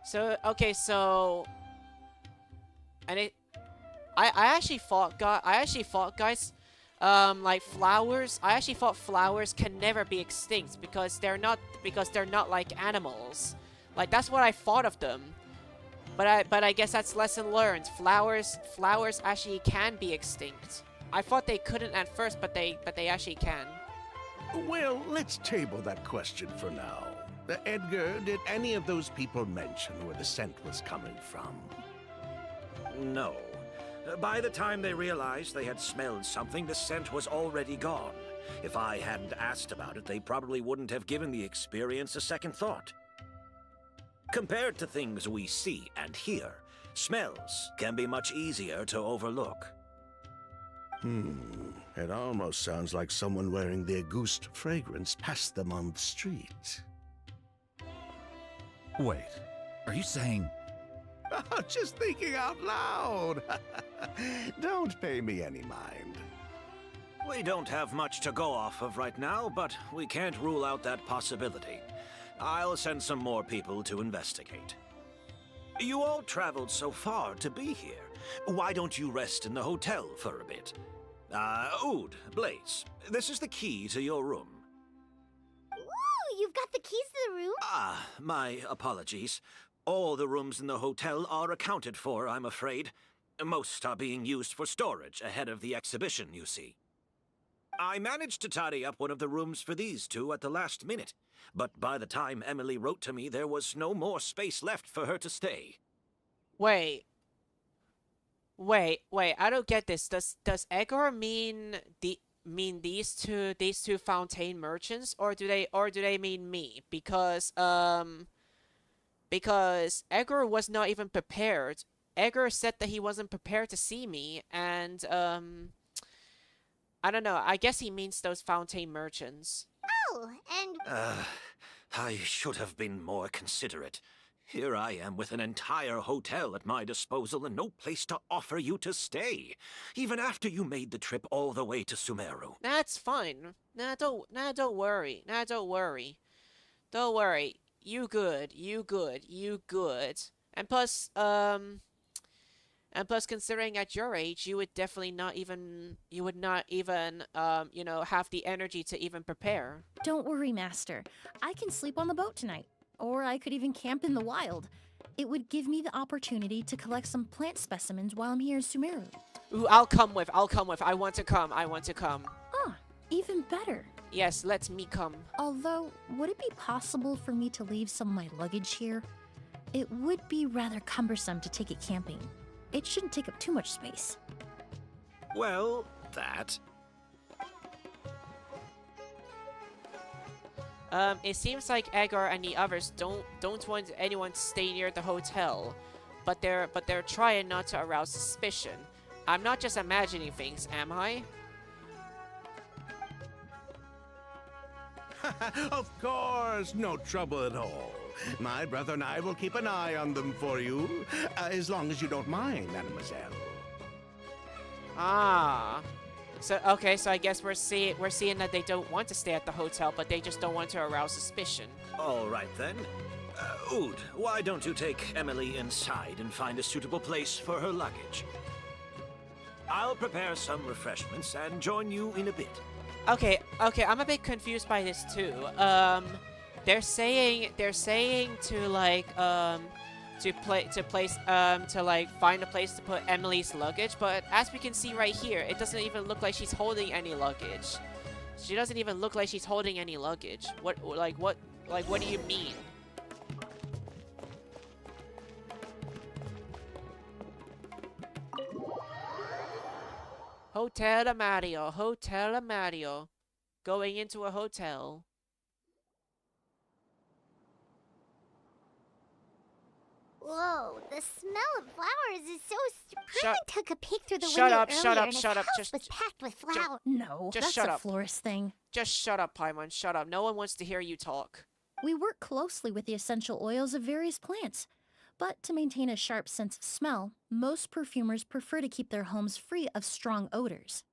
So, okay, so... And I actually thought, guys, like flowers, I actually thought flowers can never be extinct because they're not like animals. Like, that's what I thought of them. But I guess that's lesson learned. Flowers actually can be extinct. I thought they couldn't at first, but they actually can. Well, let's table that question for now. Edgar, did any of those people mention where the scent was coming from? No. By the time they realized they had smelled something, the scent was already gone. If I hadn't asked about it, they probably wouldn't have given the experience a second thought. Compared to things we see and hear, smells can be much easier to overlook. It almost sounds like someone wearing the Auguste fragrance passed them on the street. Wait, are you saying... Just thinking out loud. Don't pay me any mind. We don't have much to go off of right now, but we can't rule out that possibility. I'll send some more people to investigate. You all traveled so far to be here. Why don't you rest in the hotel for a bit? Oud, Blaze, this is the key to your room. Ooh, you've got the keys to the room? My apologies. All the rooms in the hotel are accounted for, I'm afraid. Most are being used for storage ahead of the exhibition, you see. I managed to tidy up one of the rooms for these two at the last minute, but by the time Emilie wrote to me, there was no more space left for her to stay. Wait, I don't get this. Does Edgar mean these two Fontaine merchants, or do they mean me? Because Edgar was not even prepared. Edgar said that he wasn't prepared to see me, and I don't know. I guess he means those Fontaine merchants. Oh, and... I should have been more considerate. Here I am with an entire hotel at my disposal and no place to offer you to stay, even after you made the trip all the way to Sumeru. That's fine. Don't worry. Don't worry. You good. And plus, considering at your age, you would definitely not even, you know, have the energy to even prepare. Don't worry, Master. I can sleep on the boat tonight. Or I could even camp in the wild. It would give me the opportunity to collect some plant specimens while I'm here in Sumeru. Ooh, I'll come with. I want to come. Ah, even better. Yes, let me come. Although, would it be possible for me to leave some of my luggage here? It would be rather cumbersome to take it camping. It shouldn't take up too much space. Well, that. It seems like Edgar and the others don't want anyone to stay near the hotel, but they're trying not to arouse suspicion. I'm not just imagining things, am I? Of course, no trouble at all. My brother and I will keep an eye on them for you, as long as you don't mind, mademoiselle. Ah. So okay, so I guess we're seeing that they don't want to stay at the hotel, but they just don't want to arouse suspicion. All right then. Oud, why don't you take Emilie inside and find a suitable place for her luggage? I'll prepare some refreshments and join you in a bit. Okay, I'm a bit confused by this too. They're saying to like find a place to put Emily's luggage, but as we can see right here, it doesn't even look like she's holding any luggage. She doesn't even look like she's holding any luggage. What do you mean? Hotel Amadio. Going into a hotel. Whoa, the smell of flowers is so I took a peek through the window Shut up, earlier, shut up, and shut up. His house was packed with flowers. No, just that's shut a up. florist thing. Just shut up, Paimon. Shut up. No one wants to hear you talk. We work closely with the essential oils of various plants. But to maintain a sharp sense of smell, most perfumers prefer to keep their homes free of strong odors.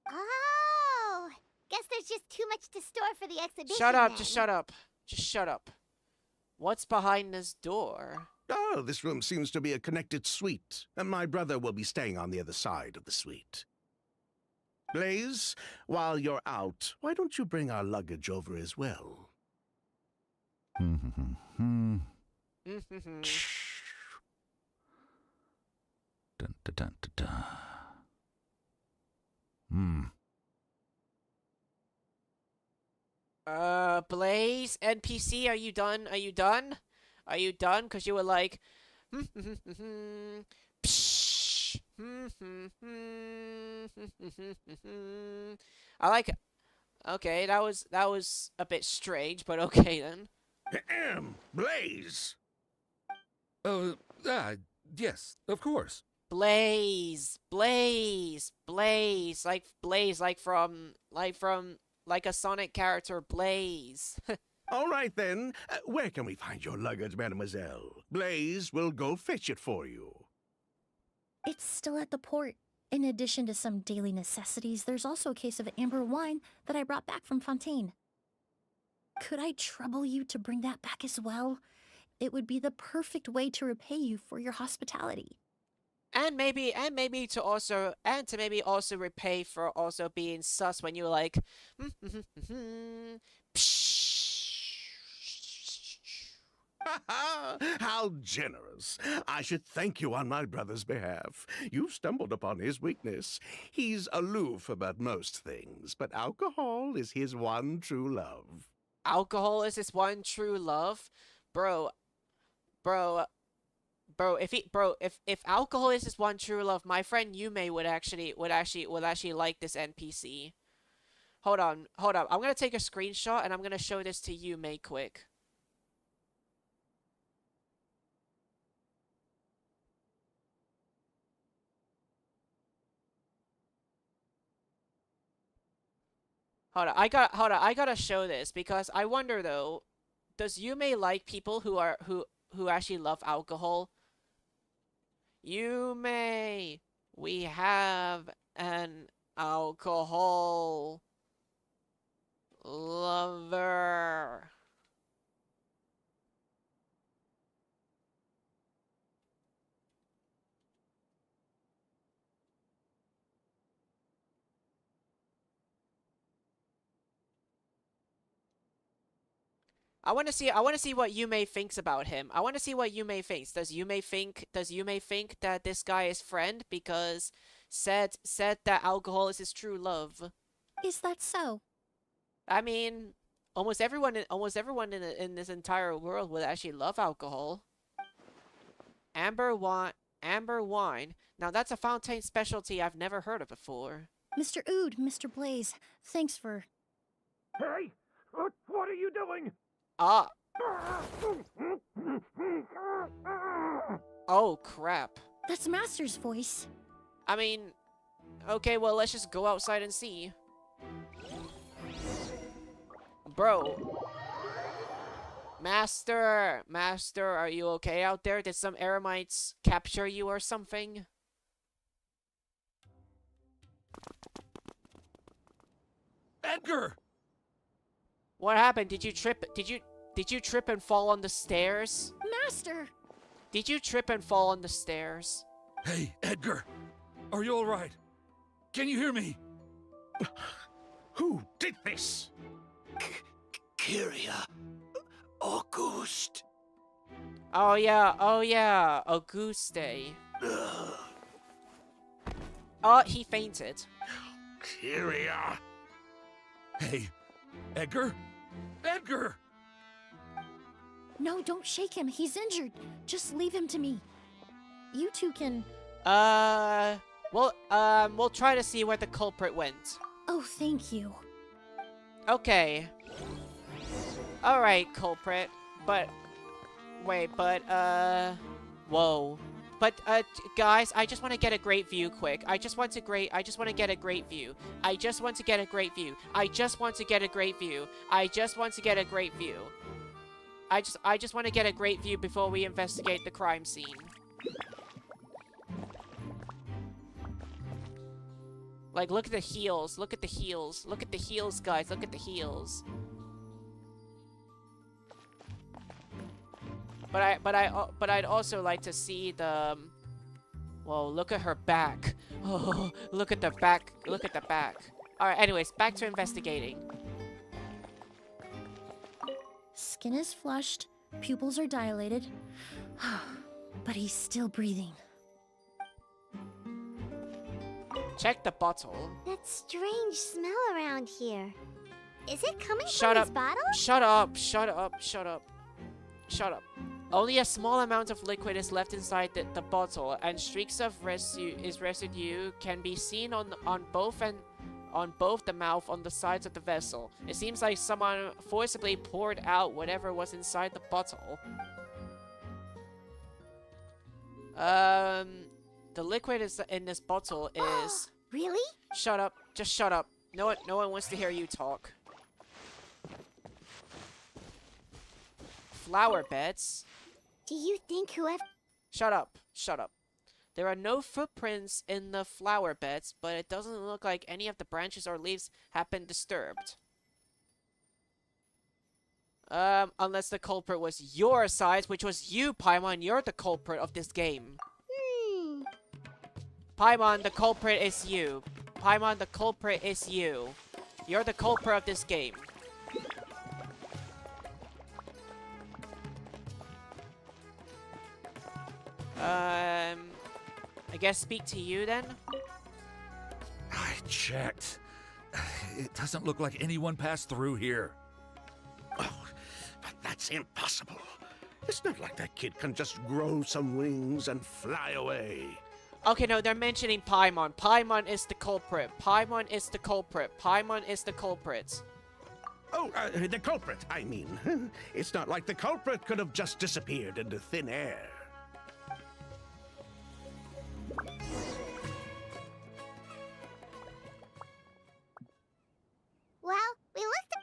Oh, guess there's just too much to store for the exhibition. Shut up, then. just shut up. Just shut up. What's behind this door? Oh, this room seems to be a connected suite, and my brother will be staying on the other side of the suite. Blaze, while you're out, why don't you bring our luggage over as well? Dun, dun, dun, dun, dun. Blaze, NPC, are you done? Are you done? Are you done? Because you were like, psh, I like it. Okay, that was a bit strange, but okay then. Blaze! Yes, of course. Blaze, Blaze, Blaze, like from a Sonic character, Blaze. All right, then. Where can we find your luggage, mademoiselle? Blaze will go fetch it for you. It's still at the port. In addition to some daily necessities, there's also a case of amber wine that I brought back from Fontaine. Could I trouble you to bring that back as well? It would be the perfect way to repay you for your hospitality. And maybe to also repay for also being sus when you're like, How generous. I should thank you on my brother's behalf. You've stumbled upon his weakness. He's aloof about most things, but alcohol is his one true love. Alcohol is his one true love? Bro, if alcohol is his one true love, my friend Yume would actually like this NPC. Hold on. I'm gonna take a screenshot and I'm gonna show this to Yume quick. Hold on, I gotta show this because I wonder though, does Yume like people who actually love alcohol? Yume, we have an alcohol lover. I want to see what Yume thinks about him. I want to see what Yume thinks. Does Yume think that this guy is friend because said that alcohol is his true love? Is that so? I mean, almost everyone in this entire world would actually love alcohol. Amber wine. Now that's a Fontaine specialty I've never heard of before. Mr. Ood, Mr. Blaze, thanks for... Hey! What are you doing? Ah. Oh, crap. That's Master's voice. I mean, okay, well, let's just go outside and see. Bro. Master, are you okay out there? Did some eremites capture you or something? Edgar! What happened? Did you trip and fall on the stairs? Master! Did you trip and fall on the stairs? Hey, Edgar! Are you alright? Can you hear me? Who did this? Kyria. Auguste. Oh yeah, Auguste. Oh, he fainted. Kyria. Hey, Edgar? Edgar! No, don't shake him. He's injured. Just leave him to me. You two can... We'll try to see where the culprit went. Oh, thank you. Okay. Alright, culprit. But... Wait, but, whoa. But, guys, I just want to get a great view quick. I just want to get a great view. I just want to get a great view. I just want to get a great view. I just want to get a great view before we investigate the crime scene. Like, look at the heels. Look at the heels. Look at the heels, guys. Look at the heels. But I'd also like to see the... Whoa, look at her back. Oh, look at the back. Look at the back. Alright, anyways, back to investigating. Skin is flushed, pupils are dilated, but he's still breathing. Check the bottle. That strange smell around here. Is it coming Shut from up. this bottle? Shut up. Shut up. Shut up. Shut up. Only a small amount of liquid is left inside the bottle, and streaks of residue can be seen on both the mouth on the sides of the vessel. It seems like someone forcibly poured out whatever was inside the bottle. The liquid in this bottle is... Really? Shut up. Just shut up. No one wants to hear you talk. Flower beds? Do you think whoever... Shut up. Shut up. There are no footprints in the flower beds, but it doesn't look like any of the branches or leaves have been disturbed. Unless the culprit was your size, which was you, Paimon. You're the culprit of this game. Paimon, the culprit is you. Paimon, the culprit is you. You're the culprit of this game. I guess speak to you then? I checked. It doesn't look like anyone passed through here. Oh, but that's impossible. It's not like that kid can just grow some wings and fly away. Okay, no, they're mentioning Paimon. Paimon is the culprit. Paimon is the culprit. Paimon is the culprit. Oh, the culprit, I mean. It's not like the culprit could have just disappeared into thin air. Well, we looked...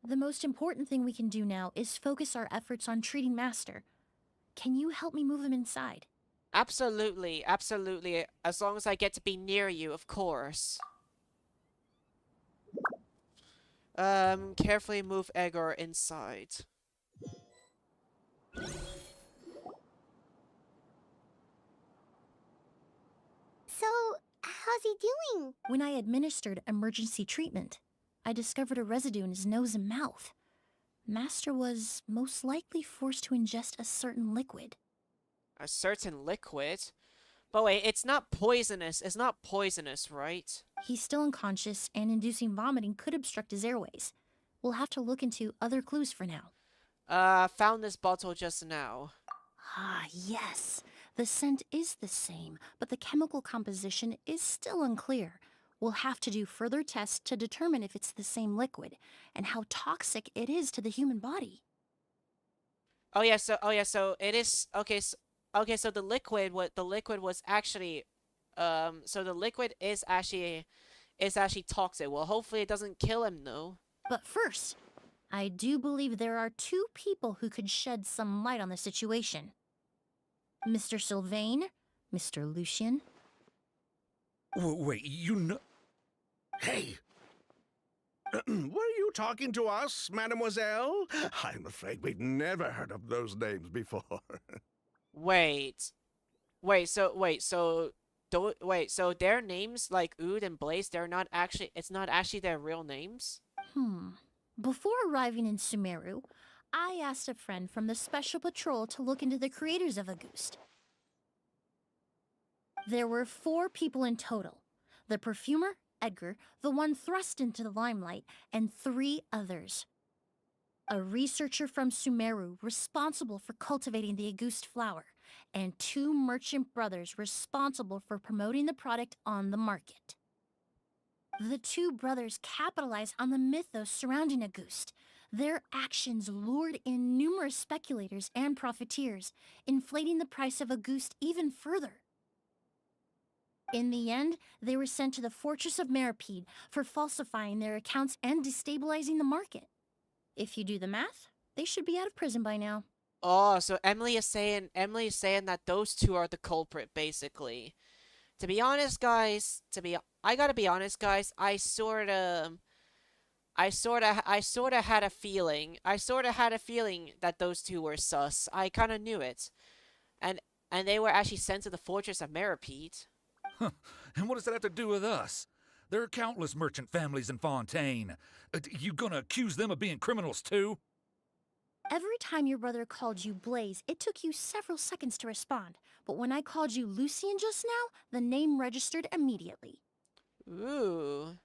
The most important thing we can do now is focus our efforts on treating Master. Can you help me move him inside? Absolutely, absolutely. As long as I get to be near you, of course. Carefully move Edgar inside. So, how's he doing? When I administered emergency treatment, I discovered a residue in his nose and mouth. Master was most likely forced to ingest a certain liquid. A certain liquid? But wait, it's not poisonous. It's not poisonous, right? He's still unconscious, and inducing vomiting could obstruct his airways. We'll have to look into other clues for now. Found this bottle just now. Ah, yes. The scent is the same, but the chemical composition is still unclear. We'll have to do further tests to determine if it's the same liquid, and how toxic it is to the human body. So it is so the liquid was actually so the liquid is actually toxic. Well, hopefully it doesn't kill him though. But first, I do believe there are two people who could shed some light on the situation. Mr. Sylvain, Mr. Lucien. Wait, you know... Hey! Were you talking to us, mademoiselle? I'm afraid we've never heard of those names before. So their names like Oud and Blaze, it's not actually their real names? Before arriving in Sumeru, I asked a friend from the Special Patrol to look into the creators of Auguste. There were 4 people in total. The perfumer, Edgar, the one thrust into the limelight, and 3 others. A researcher from Sumeru responsible for cultivating the Auguste flower, and 2 merchant brothers responsible for promoting the product on the market. The 2 brothers capitalized on the mythos surrounding Auguste. Their actions lured in numerous speculators and profiteers, inflating the price of Auguste even further. In the end, they were sent to the Fortress of Meripede for falsifying their accounts and destabilizing the market. If you do the math, they should be out of prison by now. Oh, so Emilie is saying that those 2 are the culprit, basically. To be honest, guys, I gotta be honest, guys, I sorta had a feeling. I sorta had a feeling that those 2 were sus. I kinda knew it. And they were actually sent to the Fortress of Meripede. And what does that have to do with us? There are countless merchant families in Fontaine. You gonna accuse them of being criminals too? Every time your brother called you Blaze, it took you several seconds to respond. But when I called you Lucien just now, the name registered immediately. Ooh.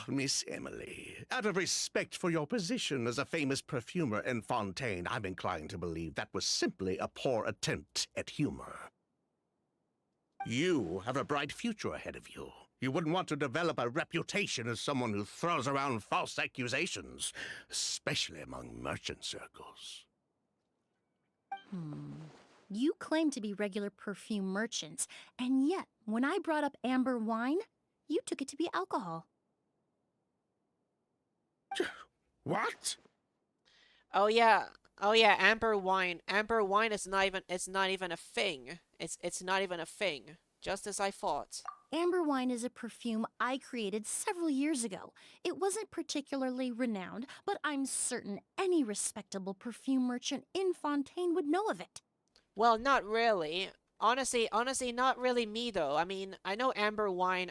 Miss Emilie, out of respect for your position as a famous perfumer in Fontaine, I'm inclined to believe that was simply a poor attempt at humor. You have a bright future ahead of you. You wouldn't want to develop a reputation as someone who throws around false accusations, especially among merchant circles. You claim to be regular perfume merchants, and yet, when I brought up amber wine, you took it to be alcohol. What? Oh yeah, amber wine. Amber wine is not even a thing. It's not even a thing. Just as I thought. Amber wine is a perfume I created several years ago. It wasn't particularly renowned, but I'm certain any respectable perfume merchant in Fontaine would know of it. Well, not really. Honestly, not really me though. I mean, I know amber wine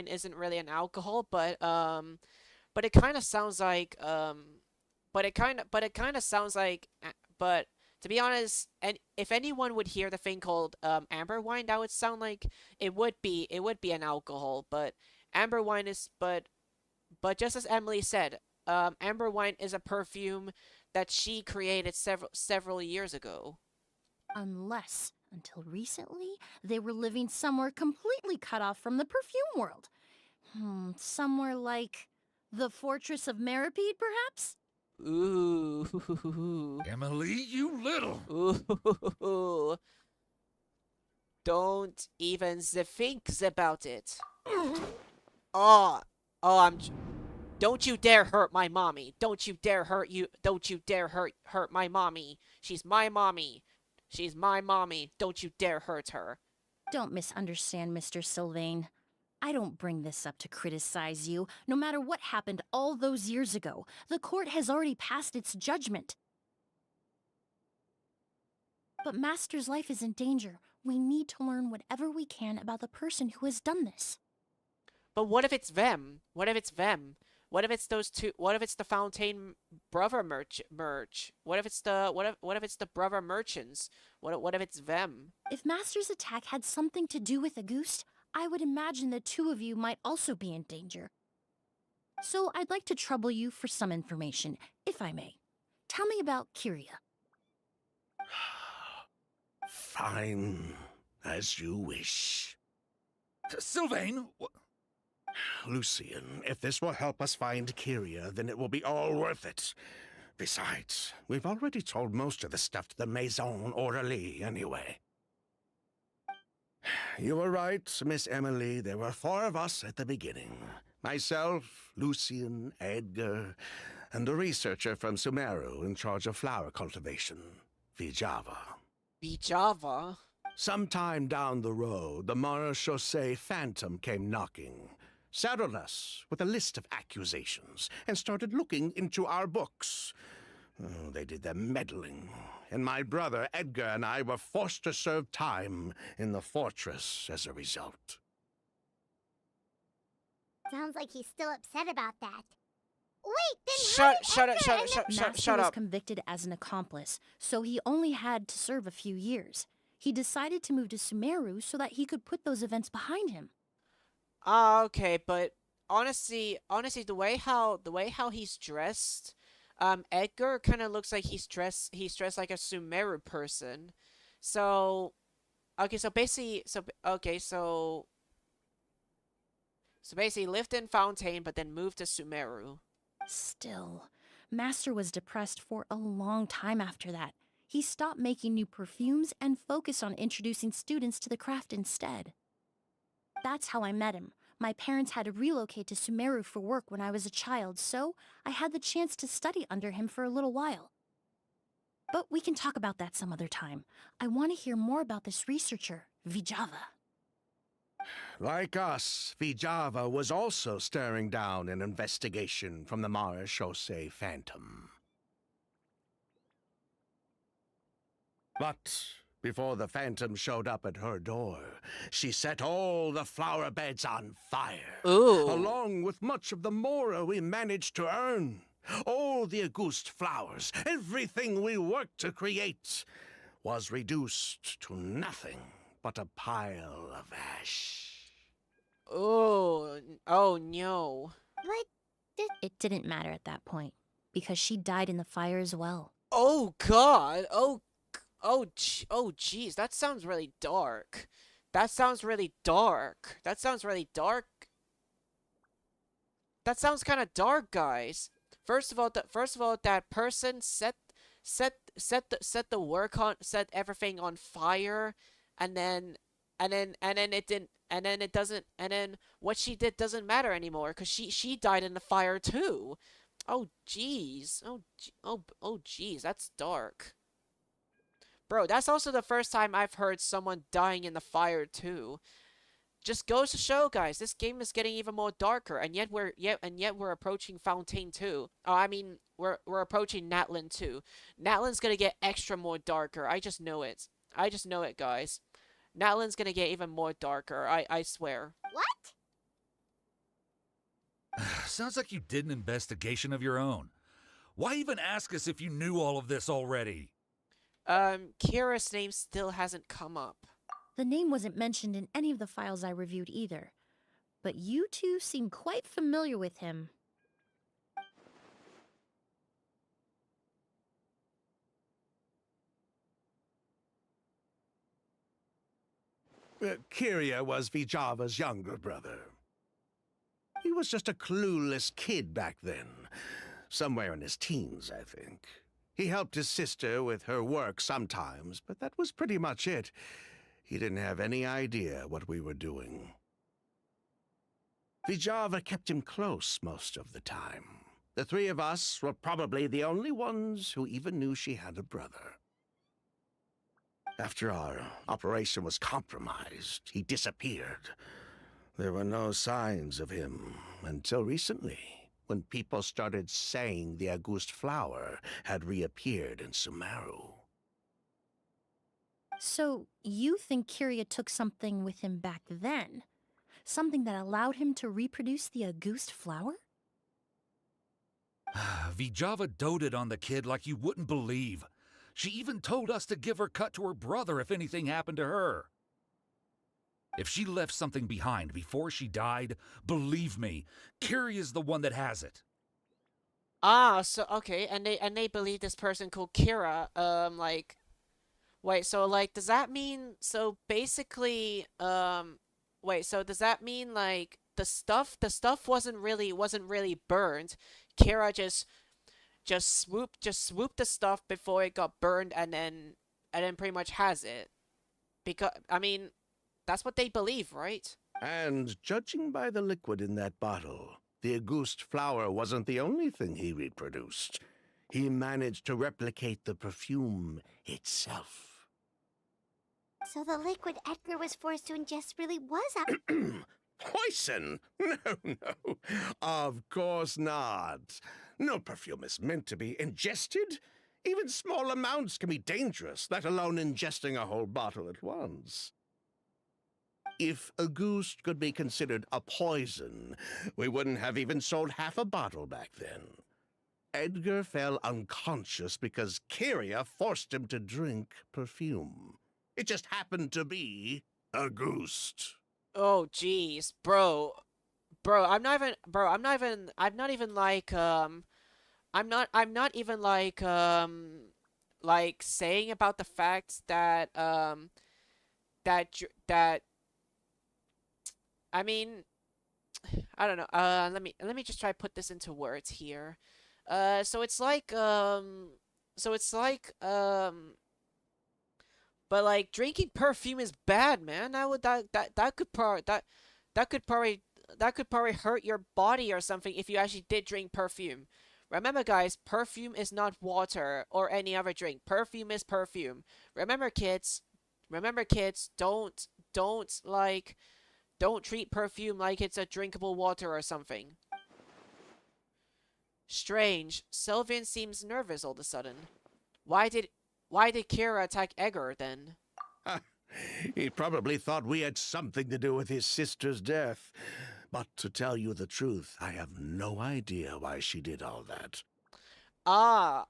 isn't really an alcohol, but it kind of sounds like but to be honest, and if anyone would hear the thing called amber wine, that would sound like it would be an alcohol, but amber wine is but just as Emilie said, amber wine is a perfume that she created several years ago. Unless, until recently, they were living somewhere completely cut off from the perfume world. Somewhere like the Fortress of Meripede, perhaps? Ooh. Emilie, you little. Ooh. Don't even think about it. Don't you dare hurt my mommy. Don't you dare hurt my mommy. She's my mommy. She's my mommy. Don't you dare hurt her. Don't misunderstand, Mr. Sylvain. I don't bring this up to criticize you. No matter what happened all those years ago, the court has already passed its judgment. But Master's life is in danger. We need to learn whatever we can about the person who has done this. But what if it's them? What if it's them? What if it's those two? What if it's the Fontaine brother merch? What if it's the what if it's the brother merchants? What if it's them? If Master's attack had something to do with Auguste, I would imagine the two of you might also be in danger. So I'd like to trouble you for some information, if I may. Tell me about Kyria. Fine, as you wish. Sylvain, Lucien, if this will help us find Kyria, then it will be all worth it. Besides, we've already told most of the stuff to the Maison orderly anyway. You were right, Miss Emilie. There were 4 of us at the beginning. Myself, Lucien, Edgar, and the researcher from Sumeru in charge of flower cultivation, Vijava. Vijava? Sometime down the road, the Marechaussee Phantom came knocking, saddled us with a list of accusations, and started looking into our books. Oh, they did their meddling, and my brother Edgar and I were forced to serve time in the fortress as a result. Sounds like he's still upset about that. Wait, then Shut Master was up. convicted as an accomplice, so he only had to serve a few years. He decided to move to Sumeru so that he could put those events behind him. Ah, okay, but honestly, the way how he's dressed, Edgar kind of looks like he's dressed like a Sumeru person. So, okay, so basically, so basically lived in Fontaine, but then moved to Sumeru. Still, Master was depressed for a long time after that. He stopped making new perfumes and focused on introducing students to the craft instead. That's how I met him. My parents had to relocate to Sumeru for work when I was a child, so I had the chance to study under him for a little while. But we can talk about that some other time. I want to hear more about this researcher, Vijava. Like us, Vijava was also staring down an investigation from the Marechaussee Phantom. But before the Phantom showed up at her door, she set all the flower beds on fire. Ooh. Along with much of the mora we managed to earn. All the Auguste flowers, everything we worked to create, was reduced to nothing but a pile of ash. Oh no. It didn't matter at that point, because she died in the fire as well. Oh god. Oh jeez, that sounds really dark. That sounds kind of dark, guys. First of all, that person set everything on fire, and then what she did doesn't matter anymore because she died in the fire too. Oh jeez. Oh jeez, that's dark. Bro, that's also the first time I've heard someone dying in the fire too. Just goes to show, guys, this game is getting even more darker, and yet we're approaching Fontaine too. Oh, I mean, we're approaching Natlan too. Natlan's gonna get extra more darker. I just know it. Guys. Natlan's gonna get even more darker. I swear. What? Sounds like you did an investigation of your own. Why even ask us if you knew all of this already? Kira's name still hasn't come up. The name wasn't mentioned in any of the files I reviewed either. But you two seem quite familiar with him. Kyria was Vijava's younger brother. He was just a clueless kid back then. Somewhere in his teens, I think. He helped his sister with her work sometimes, but that was pretty much it. He didn't have any idea what we were doing. Vijava kept him close most of the time. The 3 of us were probably the only ones who even knew she had a brother. After our operation was compromised, he disappeared. There were no signs of him until recently, when people started saying the Auguste flower had reappeared in Sumeru. So, you think Kyria took something with him back then? Something that allowed him to reproduce the Auguste flower? Vijava doted on the kid like you wouldn't believe. She even told us to give her cut to her brother if anything happened to her. If she left something behind before she died, believe me, Kiria's the one that has it. Ah, so okay, and they believe this person called Kira, like, wait, so like, does that mean, so basically, wait, so does that mean like the stuff wasn't really burned? Kira just swooped the stuff before it got burned, and then pretty much has it. Because I mean, that's what they believe, right? And judging by the liquid in that bottle, the Auguste flower wasn't the only thing he reproduced. He managed to replicate the perfume itself. So the liquid Edgar was forced to ingest really was a... Poison? No. Of course not. No perfume is meant to be ingested. Even small amounts can be dangerous, let alone ingesting a whole bottle at once. If Auguste could be considered a poison, we wouldn't have even sold half a bottle back then. Edgar fell unconscious because Kiria forced him to drink perfume. It just happened to be Auguste. Oh, jeez, bro, I'm not even like saying about the fact that I mean, I don't know. Let me just try to put this into words here. So it's like but like drinking perfume is bad, man. That could probably hurt your body or something if you actually did drink perfume. Remember, guys, perfume is not water or any other drink. Perfume is perfume. Remember, kids. Don't treat perfume like it's a drinkable water or something. Strange. Sylvian seems nervous all of a sudden. Why did Kira attack Edgar then? He probably thought we had something to do with his sister's death. But to tell you the truth, I have no idea why she did all that. Ah.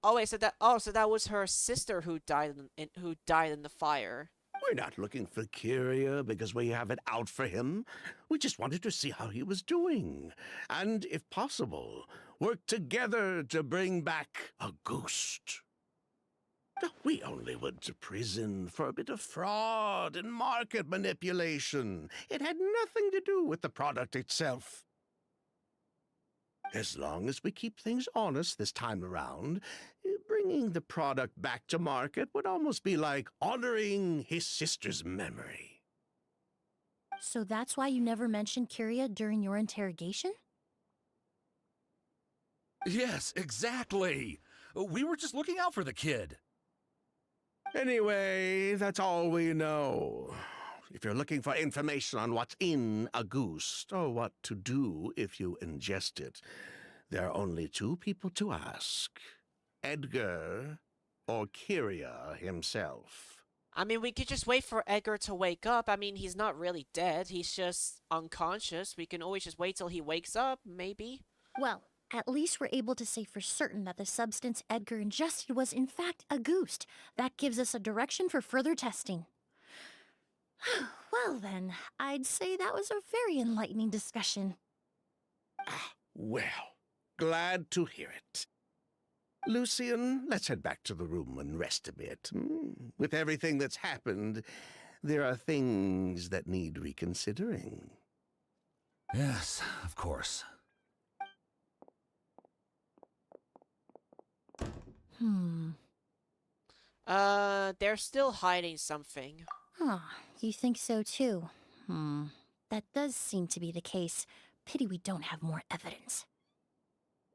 Oh wait, so that was her sister who died in the fire. We're not looking for Kiria because we have it out for him. We just wanted to see how he was doing. And, if possible, work together to bring back Auguste. We only went to prison for a bit of fraud and market manipulation. It had nothing to do with the product itself. As long as we keep things honest this time around, bringing the product back to market would almost be like honoring his sister's memory. So that's why you never mentioned Kiria during your interrogation? Yes, exactly. We were just looking out for the kid. Anyway, that's all we know. If you're looking for information on what's in Auguste, or what to do if you ingest it, there are only two people to ask. Edgar or Kiria himself. I mean, we could just wait for Edgar to wake up. I mean, he's not really dead. He's just unconscious. We can always just wait till he wakes up, maybe. Well, at least we're able to say for certain that the substance Edgar ingested was in fact Auguste. That gives us a direction for further testing. Well then, I'd say that was a very enlightening discussion. Well, glad to hear it. Lucian, let's head back to the room and rest a bit. With everything that's happened, there are things that need reconsidering. Yes, of course. They're still hiding something. Huh, you think so too? That does seem to be the case. Pity we don't have more evidence.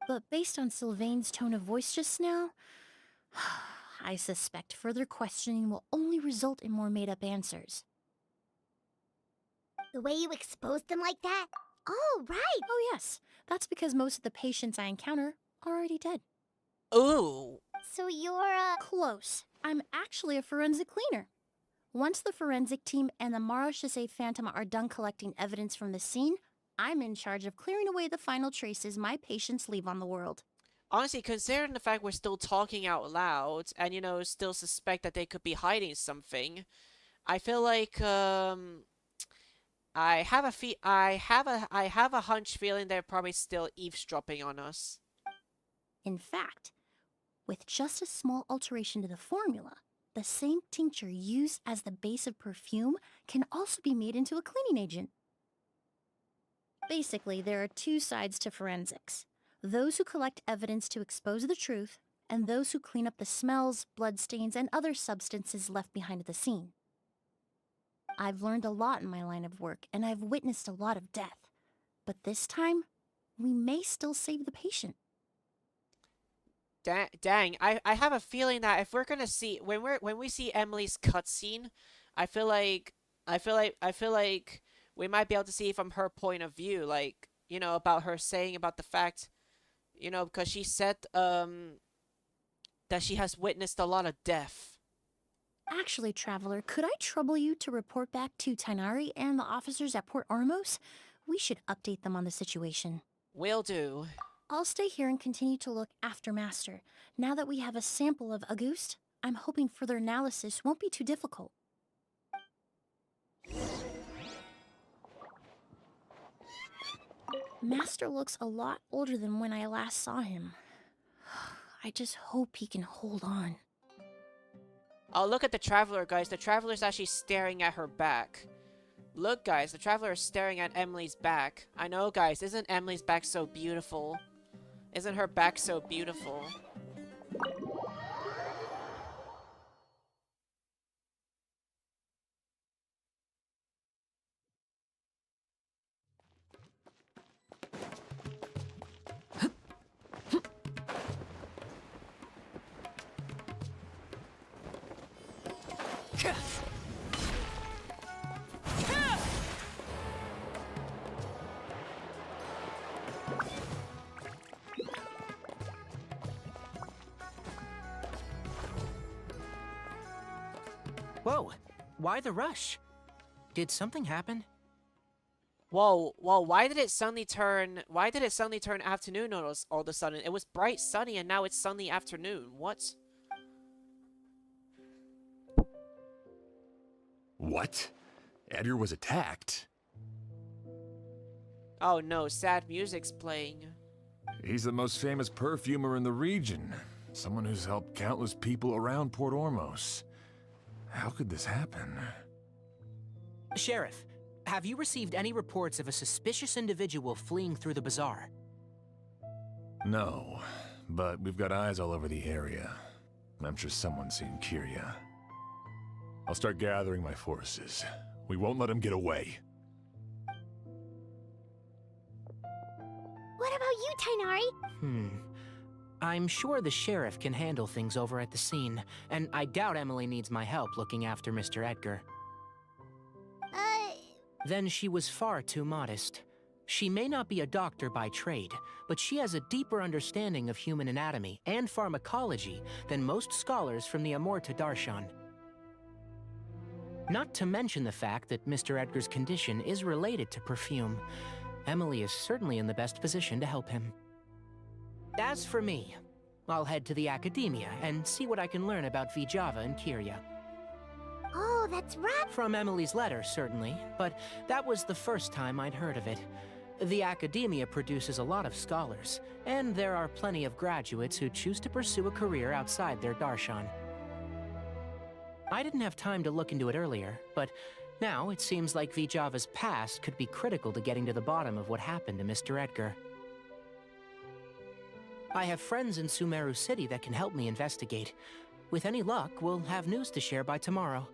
But based on Sylvain's tone of voice just now, I suspect further questioning will only result in more made-up answers. The way you exposed them like that? Oh, right! Oh yes, that's because most of the patients I encounter are already dead. Ooh. So you're Close. I'm actually a forensic cleaner. Once the forensic team and the Marachese Phantom are done collecting evidence from the scene, I'm in charge of clearing away the final traces my patients leave on the world. Honestly, considering the fact we're still talking out loud and, you know, still suspect that they could be hiding something, I feel like, I have a hunch feeling they're probably still eavesdropping on us. In fact, with just a small alteration to the formula, the same tincture used as the base of perfume can also be made into a cleaning agent. Basically, there are two sides to forensics. Those who collect evidence to expose the truth, and those who clean up the smells, bloodstains, and other substances left behind at the scene. I've learned a lot in my line of work, and I've witnessed a lot of death. But this time, we may still save the patient. Dang, I have a feeling that if we're gonna see when we see Emilie's cutscene, I feel like we might be able to see from her point of view, like, you know, about her saying about the fact, you know, because she said that she has witnessed a lot of death. Actually, Traveler, could I trouble you to report back to Tighnari and the officers at Port Ormos? We should update them on the situation. Will do. I'll stay here and continue to look after Master. Now that we have a sample of Auguste, I'm hoping further analysis won't be too difficult. Master looks a lot older than when I last saw him. I just hope he can hold on. Oh, look at the Traveler, guys. The Traveler's actually staring at her back. Look, guys, the Traveler is staring at Emily's back. I know, guys, isn't Emily's back so beautiful? Isn't her back so beautiful? Whoa, why the rush? Did something happen? Whoa, why did it suddenly turn afternoon all of a sudden? It was bright sunny and now it's suddenly afternoon. What? What? Edgar was attacked. Oh no, sad music's playing. He's the most famous perfumer in the region. Someone who's helped countless people around Port Ormos. How could this happen? Sheriff, have you received any reports of a suspicious individual fleeing through the bazaar? No, but we've got eyes all over the area. I'm sure someone's seen Kiria. I'll start gathering my forces. We won't let him get away. What about you, Tighnari? I'm sure the sheriff can handle things over at the scene, and I doubt Emilie needs my help looking after Mr. Edgar. Then she was far too modest. She may not be a doctor by trade, but she has a deeper understanding of human anatomy and pharmacology than most scholars from the Amorta Darshan. Not to mention the fact that Mr. Edgar's condition is related to perfume. Emilie is certainly in the best position to help him. As for me, I'll head to the academia and see what I can learn about Vijava and Kiria. Oh, that's right. From Emilie's letter, certainly, but that was the first time I'd heard of it. The academia produces a lot of scholars, and there are plenty of graduates who choose to pursue a career outside their darshan. I didn't have time to look into it earlier, but now it seems like Vijava's past could be critical to getting to the bottom of what happened to Mr. Edgar. I have friends in Sumeru City that can help me investigate. With any luck, we'll have news to share by tomorrow.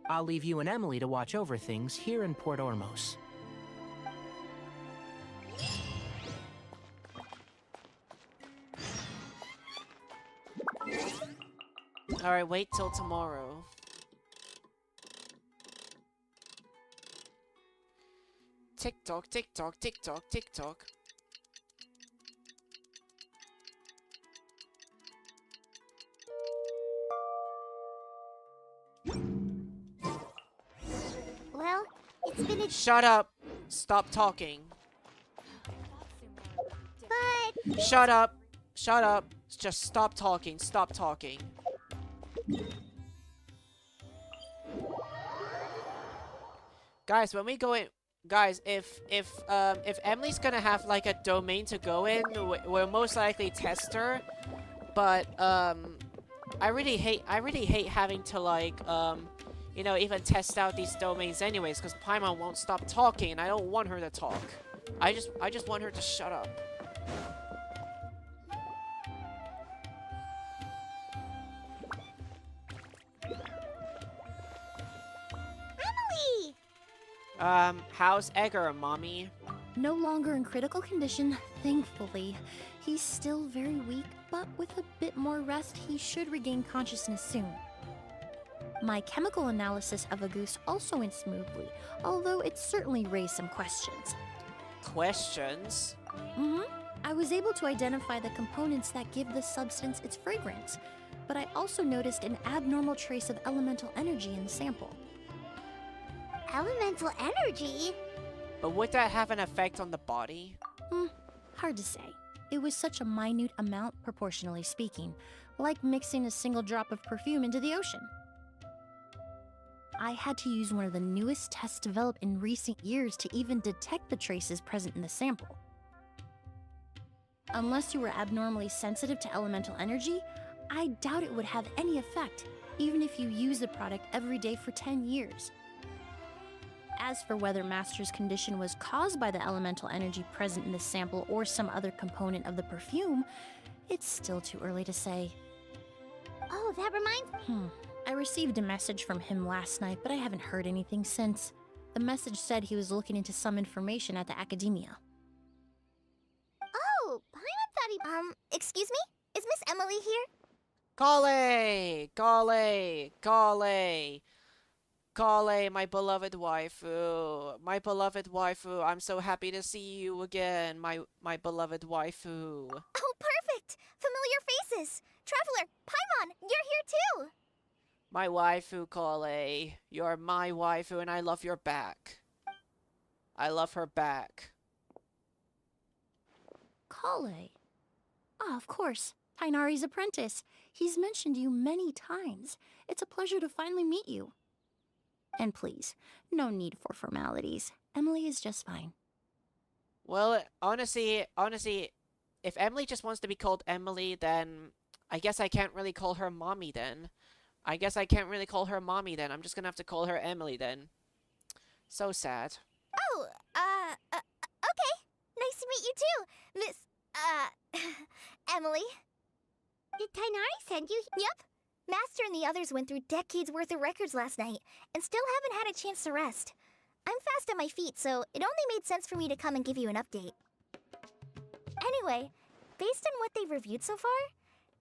I'll leave you and Emilie to watch over things here in Port Ormos. Alright, wait till tomorrow. Tick tock, tick tock, tick tock, tick tock. Well, it's been a... Shut up! Stop talking. Shut up. Shut up. Just stop talking. Stop talking. Guys, when we go in, guys, if Emilie's gonna have like a domain to go in, we'll most likely test her. But I really hate having to like you know, even test out these domains anyways, because Paimon won't stop talking, and I don't want her to talk. I just want her to shut up. Emilie! How's Edgar, mommy? No longer in critical condition, thankfully. He's still very weak, but with a bit more rest, he should regain consciousness soon. My chemical analysis of Auguste also went smoothly, although it certainly raised some questions. Questions? I was able to identify the components that give the substance its fragrance, but I also noticed an abnormal trace of elemental energy in the sample. Elemental energy? But would that have an effect on the body? Hard to say. It was such a minute amount, proportionally speaking, like mixing a single drop of perfume into the ocean. I had to use one of the newest tests developed in recent years to even detect the traces present in the sample. Unless you were abnormally sensitive to elemental energy, I doubt it would have any effect, even if you use the product every day for 10 years. As for whether Master's condition was caused by the elemental energy present in the sample or some other component of the perfume, it's still too early to say. Oh, that reminds... I received a message from him last night, but I haven't heard anything since. The message said he was looking into some information at the academia. Oh, Paimon thought he... excuse me? Is Miss Emilie here? Gale! Gale! Gale! Gale, my beloved waifu. My beloved waifu. I'm so happy to see you again, my beloved waifu. Oh, perfect! Familiar faces! Traveler, Paimon, you're here too! My waifu, Gale. You're my waifu and I love your back. I love her back. Kale? Ah, of course. Tighnari's apprentice. He's mentioned you many times. It's a pleasure to finally meet you. And please, no need for formalities. Emilie is just fine. Well, honestly, if Emilie just wants to be called Emilie, then I guess I can't really call her mommy then. I'm just gonna have to call her Emilie then. So sad. Oh, okay. Nice to meet you too, Miss, Emilie. Did Tighnari send you? Yep. Master and the others went through decades worth of records last night, and still haven't had a chance to rest. I'm fast on my feet, so it only made sense for me to come and give you an update. Anyway, based on what they've reviewed so far,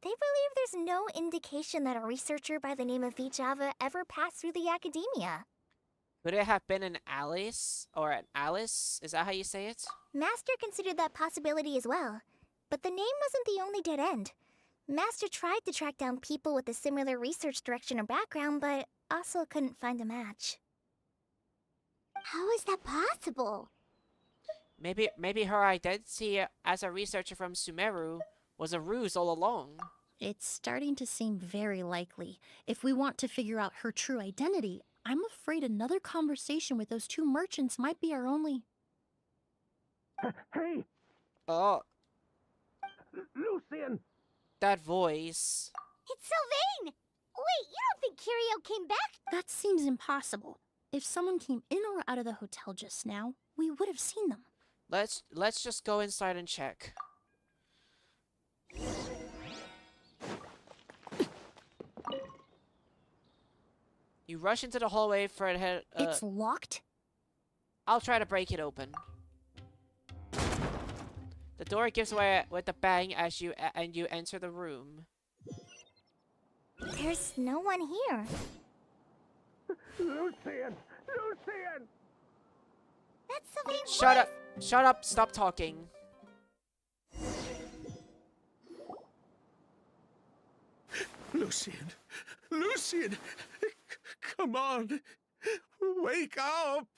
they believe there's no indication that a researcher by the name of Vtubers ever passed through the academia. Could it have been an Alice? Or an Alice? Is that how you say it? Master considered that possibility as well, but the name wasn't the only dead end. Master tried to track down people with a similar research direction or background, but also couldn't find a match. How is that possible? Maybe her identity as a researcher from Sumeru was a ruse all along. It's starting to seem very likely. If we want to figure out her true identity, I'm afraid another conversation with those two merchants might be our only... Hey! Oh. Lucian! That voice. It's Sylvain! Wait, you don't think Curio came back? That seems impossible. If someone came in or out of the hotel just now, we would have seen them. Let's just go inside and check. You rush into the hallway for a head. It's locked? I'll try to break it open. The door gives way with a bang as you enter the room. There's no one here. Lucian! Lucian! That's Sylvain's Shut voice. up! Shut up! Stop talking. Lucian! Lucian! Come on! Wake up!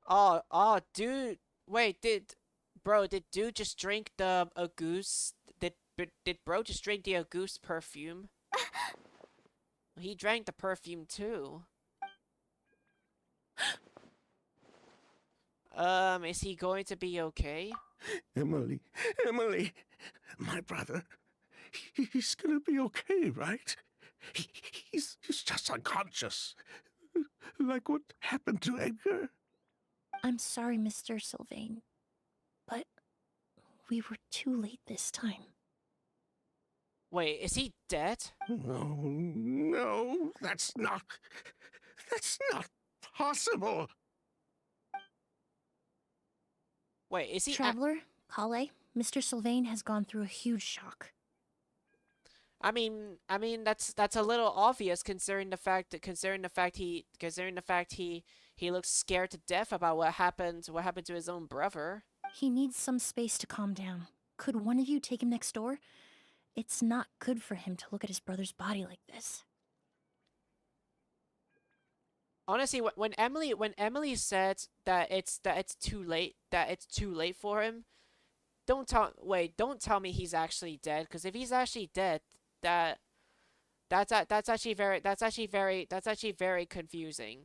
Oh, dude. Wait, Bro, did dude just drink the Auguste? Did bro just drink the Auguste perfume? He drank the perfume too. Is he going to be okay? Emilie, my brother, he's gonna be okay, right? He's just unconscious. Like what happened to Edgar. I'm sorry, Mr. Sylvain, but we were too late this time. Wait, is he dead? No, that's not possible. Wait, is he? Traveler, Kale, Mr. Sylvain has gone through a huge shock. I mean that's a little obvious considering the fact he looks scared to death about what happened to his own brother. He needs some space to calm down. Could one of you take him next door? It's not good for him to look at his brother's body like this. Honestly, when Emilie said that it's too late for him, don't tell me he's actually dead, because if he's actually dead, that's actually very confusing.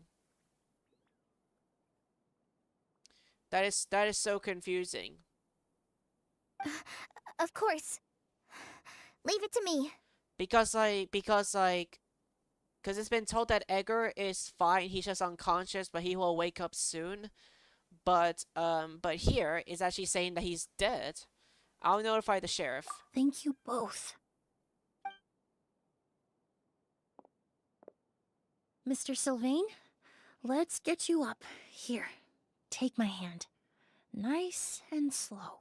That is so confusing. Of course. Leave it to me. Because it's been told that Edgar is fine, he's just unconscious, but he will wake up soon. But here is actually saying that he's dead. I'll notify the sheriff. Thank you both. Mr. Sylvain, let's get you up. Here, take my hand. Nice and slow.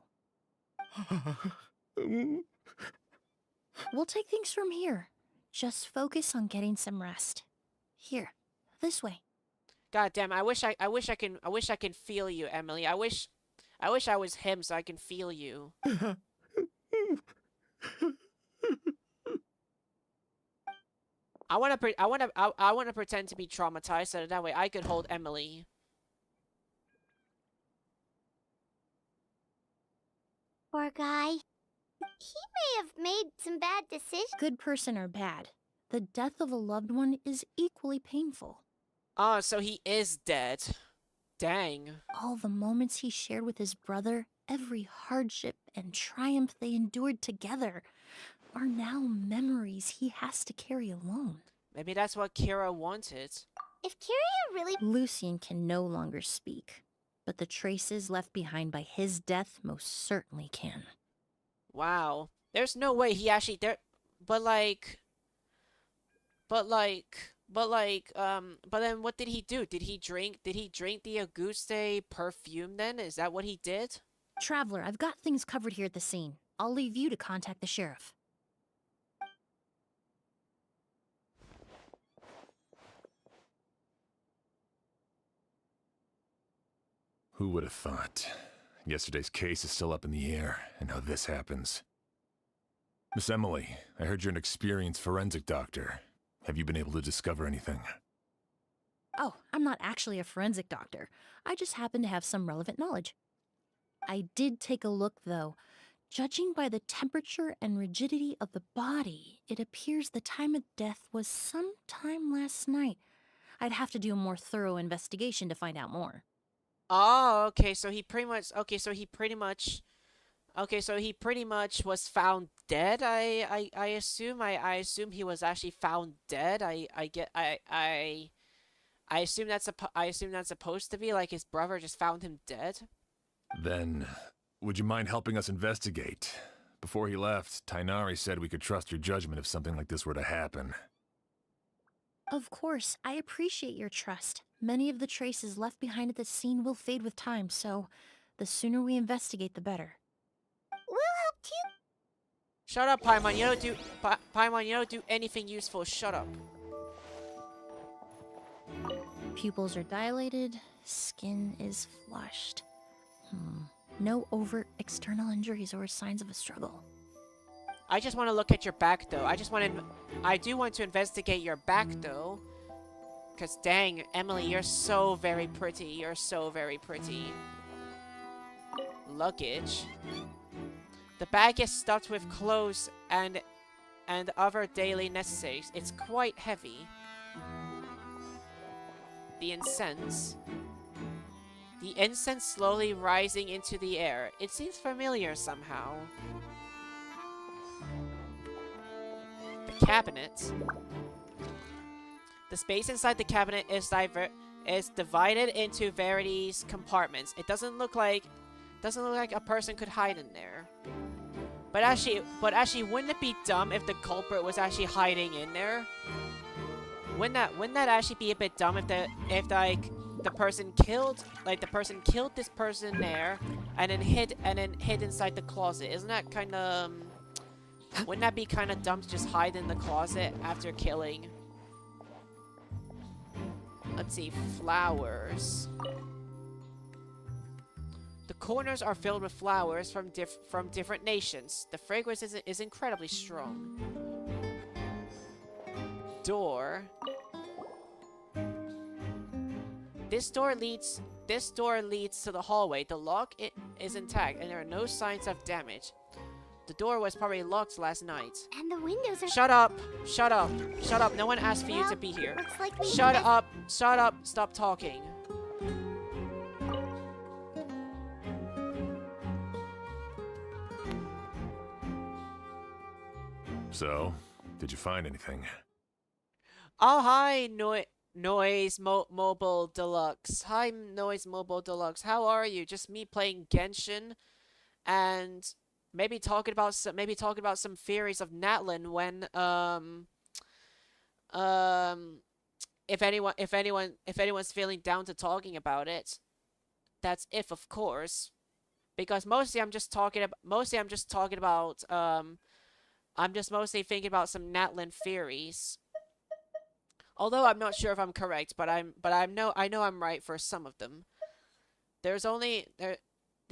We'll take things from here. Just focus on getting some rest. Here, this way. God damn! I wish I can feel you, Emilie. I wish I was him so I can feel you. I wanna pretend to be traumatized so that way I could hold Emilie. Poor guy. He may have made some bad decisions. Good person or bad, the death of a loved one is equally painful. Oh, so he is dead. Dang. All the moments he shared with his brother, every hardship and triumph they endured together, are now memories he has to carry alone. Maybe that's what Kira wanted. If Kira really... Lucian can no longer speak, but the traces left behind by his death most certainly can. Wow. There's no way he actually... But then what did he do? Did he drink the Auguste perfume then? Is that what he did? Traveler, I've got things covered here at the scene. I'll leave you to contact the sheriff. Who would have thought? Yesterday's case is still up in the air, and now this happens. Miss Emilie, I heard you're an experienced forensic doctor. Have you been able to discover anything? Oh, I'm not actually a forensic doctor. I just happen to have some relevant knowledge. I did take a look, though. Judging by the temperature and rigidity of the body, it appears the time of death was sometime last night. I'd have to do a more thorough investigation to find out more. Oh, okay, so he pretty much was found dead. I assume he was actually found dead. I assume that's supposed to be like his brother just found him dead. Then, would you mind helping us investigate? Before he left, Tighnari said we could trust your judgment if something like this were to happen. Of course, I appreciate your trust. Many of the traces left behind at the scene will fade with time, so the sooner we investigate, the better. We'll help too. Shut up, Paimon. You don't do anything useful. Shut up. Pupils are dilated, skin is flushed. No overt external injuries or signs of a struggle. I just want to look at your back, though. I do want to investigate your back, though. Because, dang, Emilie, you're so very pretty. You're so very pretty. luggage. The bag is stuffed with clothes and other daily necessities. It's quite heavy. The incense. The incense slowly rising into the air. It seems familiar somehow. The cabinet. The space inside the cabinet is divided into various compartments. It doesn't look like a person could hide in there. But actually, wouldn't it be dumb if the culprit was actually hiding in there? Wouldn't that actually be a bit dumb if the person killed this person there and then hid inside the closet? Isn't that kind of wouldn't that be kind of dumb to just hide in the closet after killing? Let's see, flowers. The corners are filled with flowers from different nations. The fragrance is incredibly strong. Door. This door leads to the hallway. The lock is intact and there are no signs of damage. The door was probably locked last night. And the windows are... Shut up! Shut up! Shut up! No one asked for you to be here. Looks like we Shut up! Shut up! Stop talking. So, did you find anything? Oh, hi, Noise Mobile Deluxe. Hi, Noise Mobile Deluxe. How are you? Just me playing Genshin, and maybe talking about some theories of natlan when if anyone's feeling down to talking about it. That's if, of course, because mostly I'm just mostly thinking about some natlan theories. Although I'm not sure if I'm correct, but I know I'm right for some of them. The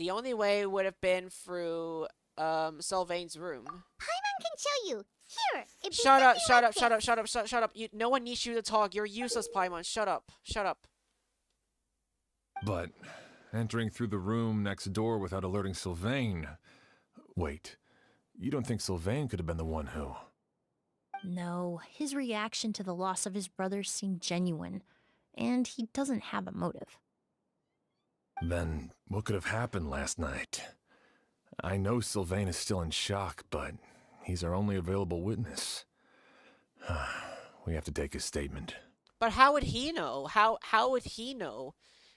only way would have been through Sylvain's room. Paimon can show you. Here. Shut up. No one needs you to talk. You're useless, Paimon. Shut up. But entering through the room next door without alerting Sylvain. Wait, you don't think Sylvain could have been the one who? No, his reaction to the loss of his brother seemed genuine, and he doesn't have a motive. Then what could have happened last night? I know Sylvain is still in shock, but he's our only available witness. We have to take his statement. But how would he know? How would he know?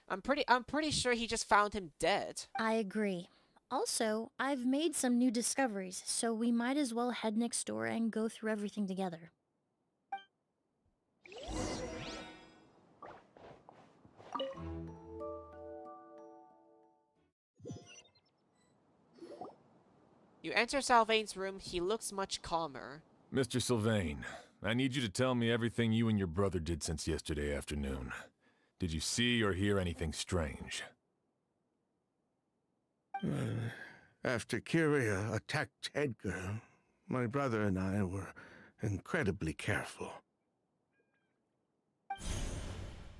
I'm pretty sure he just found him dead. I agree. Also, I've made some new discoveries, so we might as well head next door and go through everything together. You enter Sylvain's room, he looks much calmer. Mr. Sylvain, I need you to tell me everything you and your brother did since yesterday afternoon. Did you see or hear anything strange? After Kyria attacked Edgar, my brother and I were incredibly careful.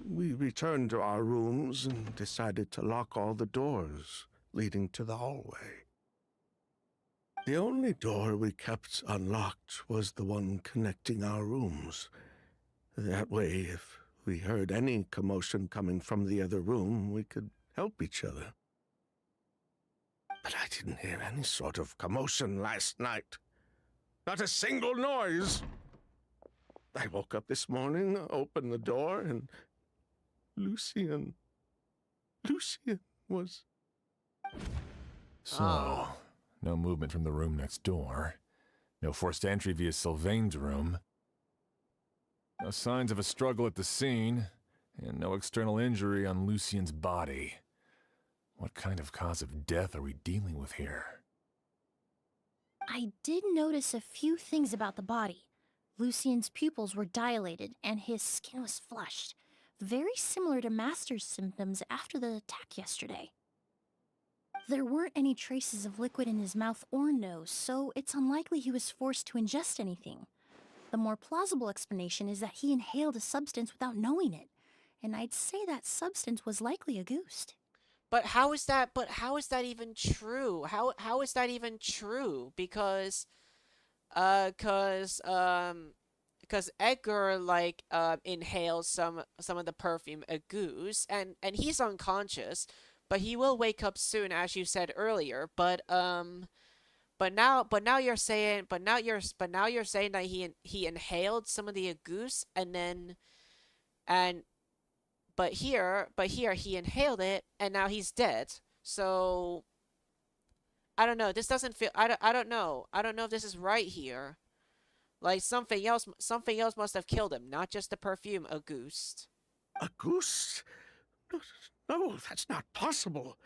We returned to our rooms and decided to lock all the doors leading to the hallway. The only door we kept unlocked was the one connecting our rooms. That way, if we heard any commotion coming from the other room, we could help each other. But I didn't hear any sort of commotion last night. Not a single noise. I woke up this morning, opened the door, and Lucian was... So, no movement from the room next door. No forced entry via Sylvain's room. No signs of a struggle at the scene, and no external injury on Lucian's body. What kind of cause of death are we dealing with here? I did notice a few things about the body. Lucian's pupils were dilated, and his skin was flushed. Very similar to Master's symptoms after the attack yesterday. There weren't any traces of liquid in his mouth or nose, so it's unlikely he was forced to ingest anything. The more plausible explanation is that he inhaled a substance without knowing it, and I'd say that substance was likely Auguste. But how is that? But how is that even true? How is that even true? Because because Edgar like inhales some of the perfume Auguste, and he's unconscious, but he will wake up soon, as you said earlier. But now you're saying that he inhaled some of the Auguste, and then and but here he inhaled it, and now he's dead. So I don't know. This doesn't feel. I don't know. I don't know if this is right here. Like something else must have killed him, not just the perfume, Auguste. Auguste? No, that's not possible.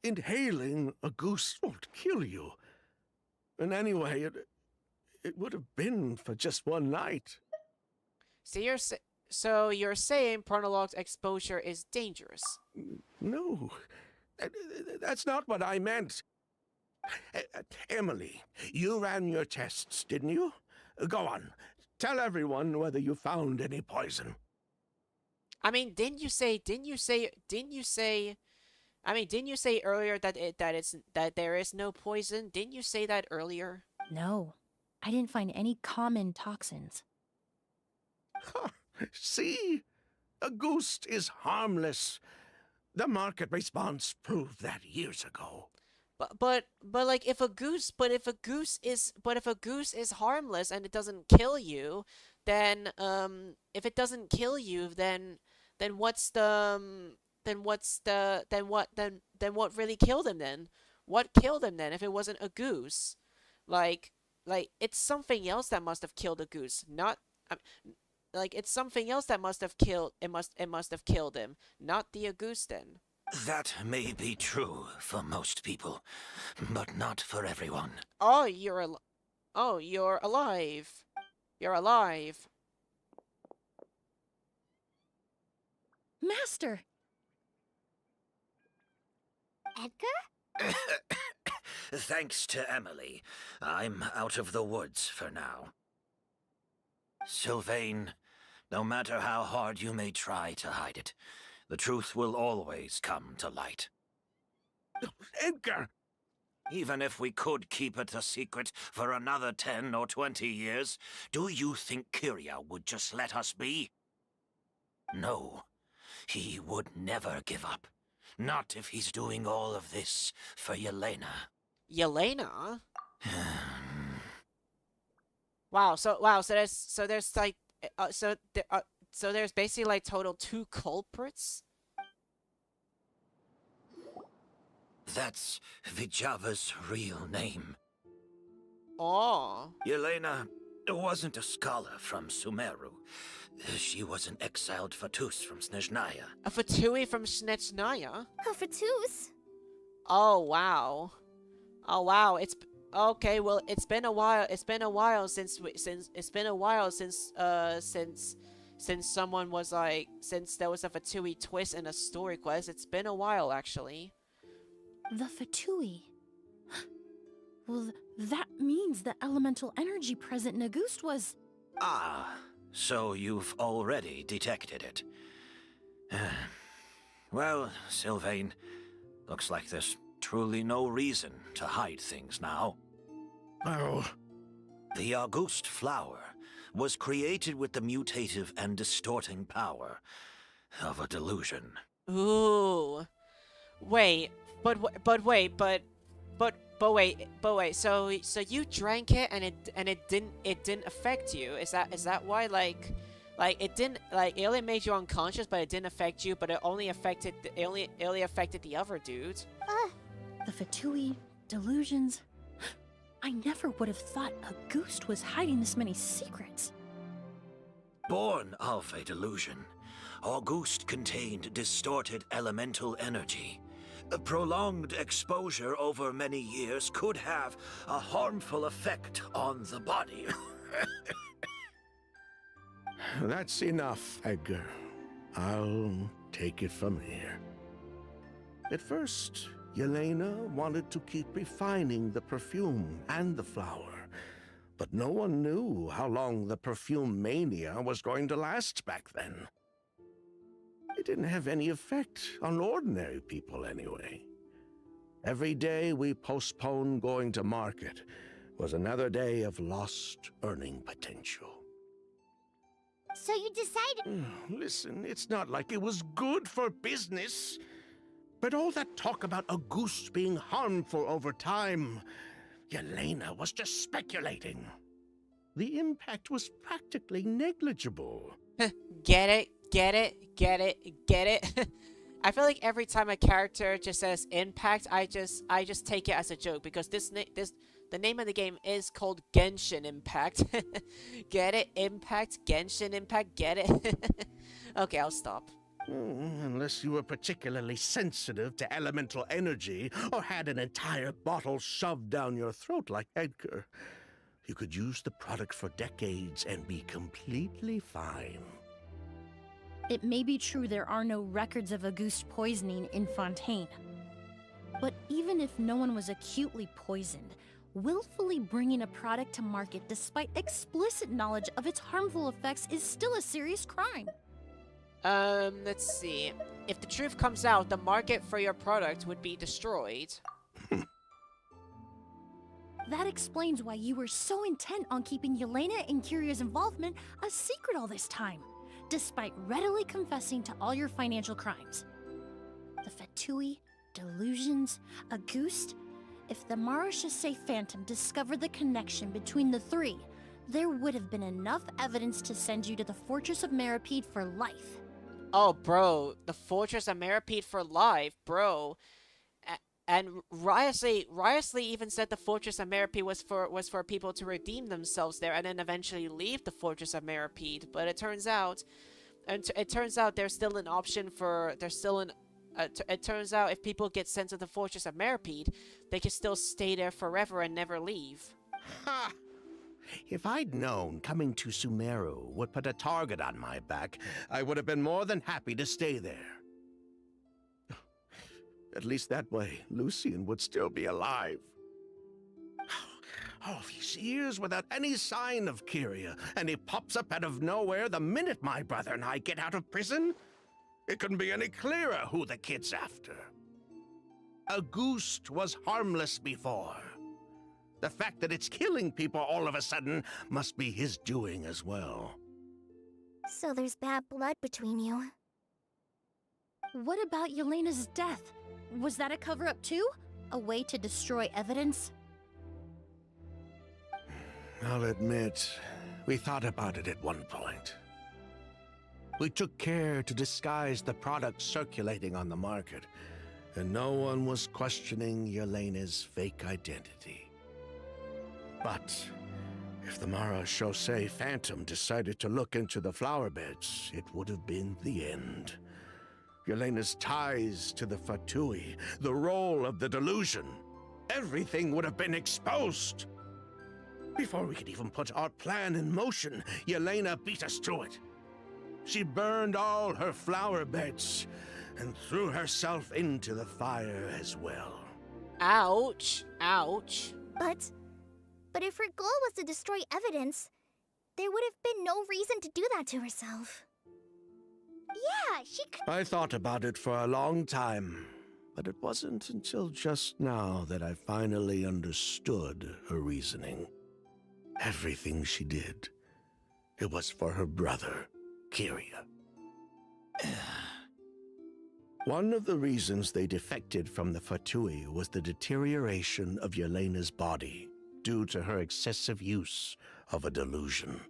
Inhaling Auguste won't kill you. And anyway, it would have been for just one night. So you're saying Pronologue's exposure is dangerous? No, that's not what I meant. Emilie, you ran your tests, didn't you? Go on. Tell everyone whether you found any poison. I mean, didn't you say earlier that there is no poison? Didn't you say that earlier? No, I didn't find any common toxins. Huh. See? Auguste is harmless. The market response proved that years ago. But like if a goose is harmless and it doesn't kill you, then if it doesn't kill you, then what really killed him then? What killed him then if it wasn't a goose? Like it's something else that must have killed a goose, not like it's something else that must have killed it must have killed him, not the Auguste then. That may be true for most people, but not for everyone. Oh, you're alive. You're alive. Master! Edgar? Thanks to Emilie, I'm out of the woods for now. Sylvain, no matter how hard you may try to hide it, the truth will always come to light. Edgar! Even if we could keep it a secret for another 10 or 20 years, do you think Kyria would just let us be? No, he would never give up. Not if he's doing all of this for Yelena. Yelena? So there's like so there's basically like total 2 culprits? That's Vijava's real name. Oh. Yelena wasn't a scholar from Sumeru. She was an exiled Fatus from Snezhnaya. A Fatui from Snezhnaya? A Fatus? Oh wow. Oh wow. It's okay. Well, it's been a while. It's been a while since someone was like, since there was a Fatui twist in a story quest. It's been a while actually. The Fatui. Well, that means the elemental energy present in Auguste was... Ah, so you've already detected it. Well, Sylvain, looks like there's truly no reason to hide things now. Oh. The Auguste flower was created with the mutative and distorting power of a delusion. Ooh. Wait. But wait. So you drank it and it didn't affect you. Is that why like it only made you unconscious, but it didn't affect you, but it only affected the other dude. The Fatui, delusions. I never would have thought Auguste was hiding this many secrets. Born of a delusion, Auguste contained distorted elemental energy. A prolonged exposure over many years could have a harmful effect on the body. That's enough, Edgar. I'll take it from here. At first, Yelena wanted to keep refining the perfume and the flower, but no one knew how long the perfume mania was going to last back then. It didn't have any effect on ordinary people anyway. Every day we postponed going to market was another day of lost earning potential. So you decided... Listen, it's not like it was good for business. But all that talk about Auguste being harmful over time, Yelena was just speculating. The impact was practically negligible. Get it? Get it? Get it? Get it? I feel like every time a character just says impact, I just take it as a joke because the name of the game is called Genshin Impact. Get it? Impact? Genshin Impact? Get it? Okay, I'll stop. Unless you were particularly sensitive to elemental energy or had an entire bottle shoved down your throat like Edgar, you could use the product for decades and be completely fine. It may be true there are no records of Auguste poisoning in Fontaine. But even if no one was acutely poisoned, willfully bringing a product to market despite explicit knowledge of its harmful effects is still a serious crime. Let's see. If the truth comes out, the market for your product would be destroyed. That explains why you were so intent on keeping Yelena and Kiria's involvement a secret all this time, despite readily confessing to all your financial crimes. The Fatui, delusions, Auguste. If the Marechaussee Phantom discovered the connection between the three, there would have been enough evidence to send you to the Fortress of Meripede for life. Oh, bro, the Fortress of Meripede for life, bro. And Riosley even said the Fortress of Meripede was for people to redeem themselves there and then eventually leave the Fortress of Meripede. But it turns out, there's still an option for it turns out if people get sent to the Fortress of Meripede, they can still stay there forever and never leave. Ha! If I'd known coming to Sumeru would put a target on my back, I would have been more than happy to stay there. At least that way, Lucien would still be alive. All these years without any sign of Kyria, and he pops up out of nowhere the minute my brother and I get out of prison? It couldn't be any clearer who the kid's after. Auguste was harmless before. The fact that it's killing people all of a sudden must be his doing as well. So there's bad blood between you. What about Yelena's death? Was that a cover-up too? A way to destroy evidence? I'll admit, we thought about it at one point. We took care to disguise the product circulating on the market, and no one was questioning Yelena's fake identity. But if the Marechaussee Phantom decided to look into the flower beds, it would have been the end. Yelena's ties to the Fatui, the role of the delusion, everything would have been exposed. Before we could even put our plan in motion, Yelena beat us to it. She burned all her flower beds and threw herself into the fire as well. Ouch. Ouch. But if her goal was to destroy evidence, there would have been no reason to do that to herself. Yeah, she could... I thought about it for a long time, but it wasn't until just now that I finally understood her reasoning. Everything she did, it was for her brother, Kyria. One of the reasons they defected from the Fatui was the deterioration of Yelena's body due to her excessive use of a delusion.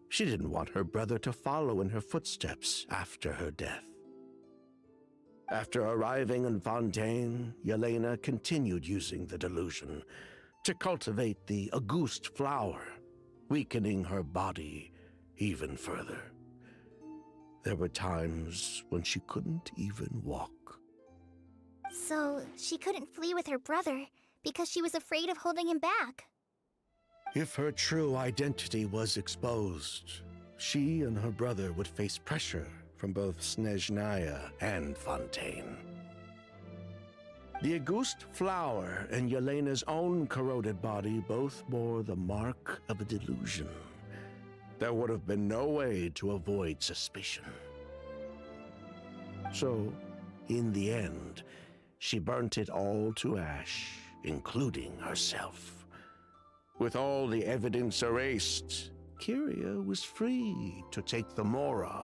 She didn't want her brother to follow in her footsteps after her death. After arriving in Fontaine, Yelena continued using the delusion to cultivate the Auguste flower, weakening her body even further. There were times when she couldn't even walk. So she couldn't flee with her brother because she was afraid of holding him back. If her true identity was exposed, she and her brother would face pressure from both Snezhnaya and Fontaine. The Auguste flower and Yelena's own corroded body both bore the mark of a delusion. There would have been no way to avoid suspicion. So, in the end, she burnt it all to ash, including herself. With all the evidence erased, Kyria was free to take the Mora.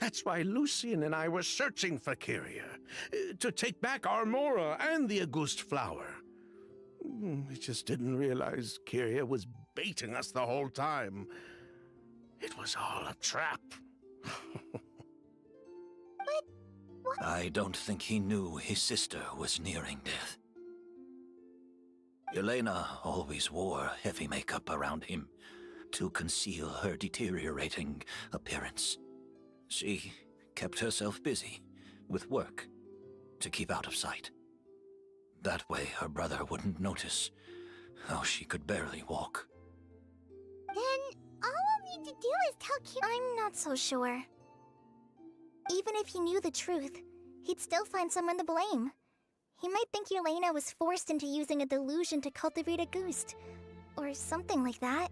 That's why Lucian and I were searching for Kyria, to take back our Mora and the Auguste flower. We just didn't realize Kyria was baiting us the whole time. It was all a trap. I don't think he knew his sister was nearing death. Yelena always wore heavy makeup around him to conceal her deteriorating appearance. She kept herself busy with work to keep out of sight. That way her brother wouldn't notice how she could barely walk. Then all I'll need to do is tell I'm not so sure. Even if he knew the truth, he'd still find someone to blame. He might think Yelena was forced into using a delusion to cultivate Auguste, or something like that.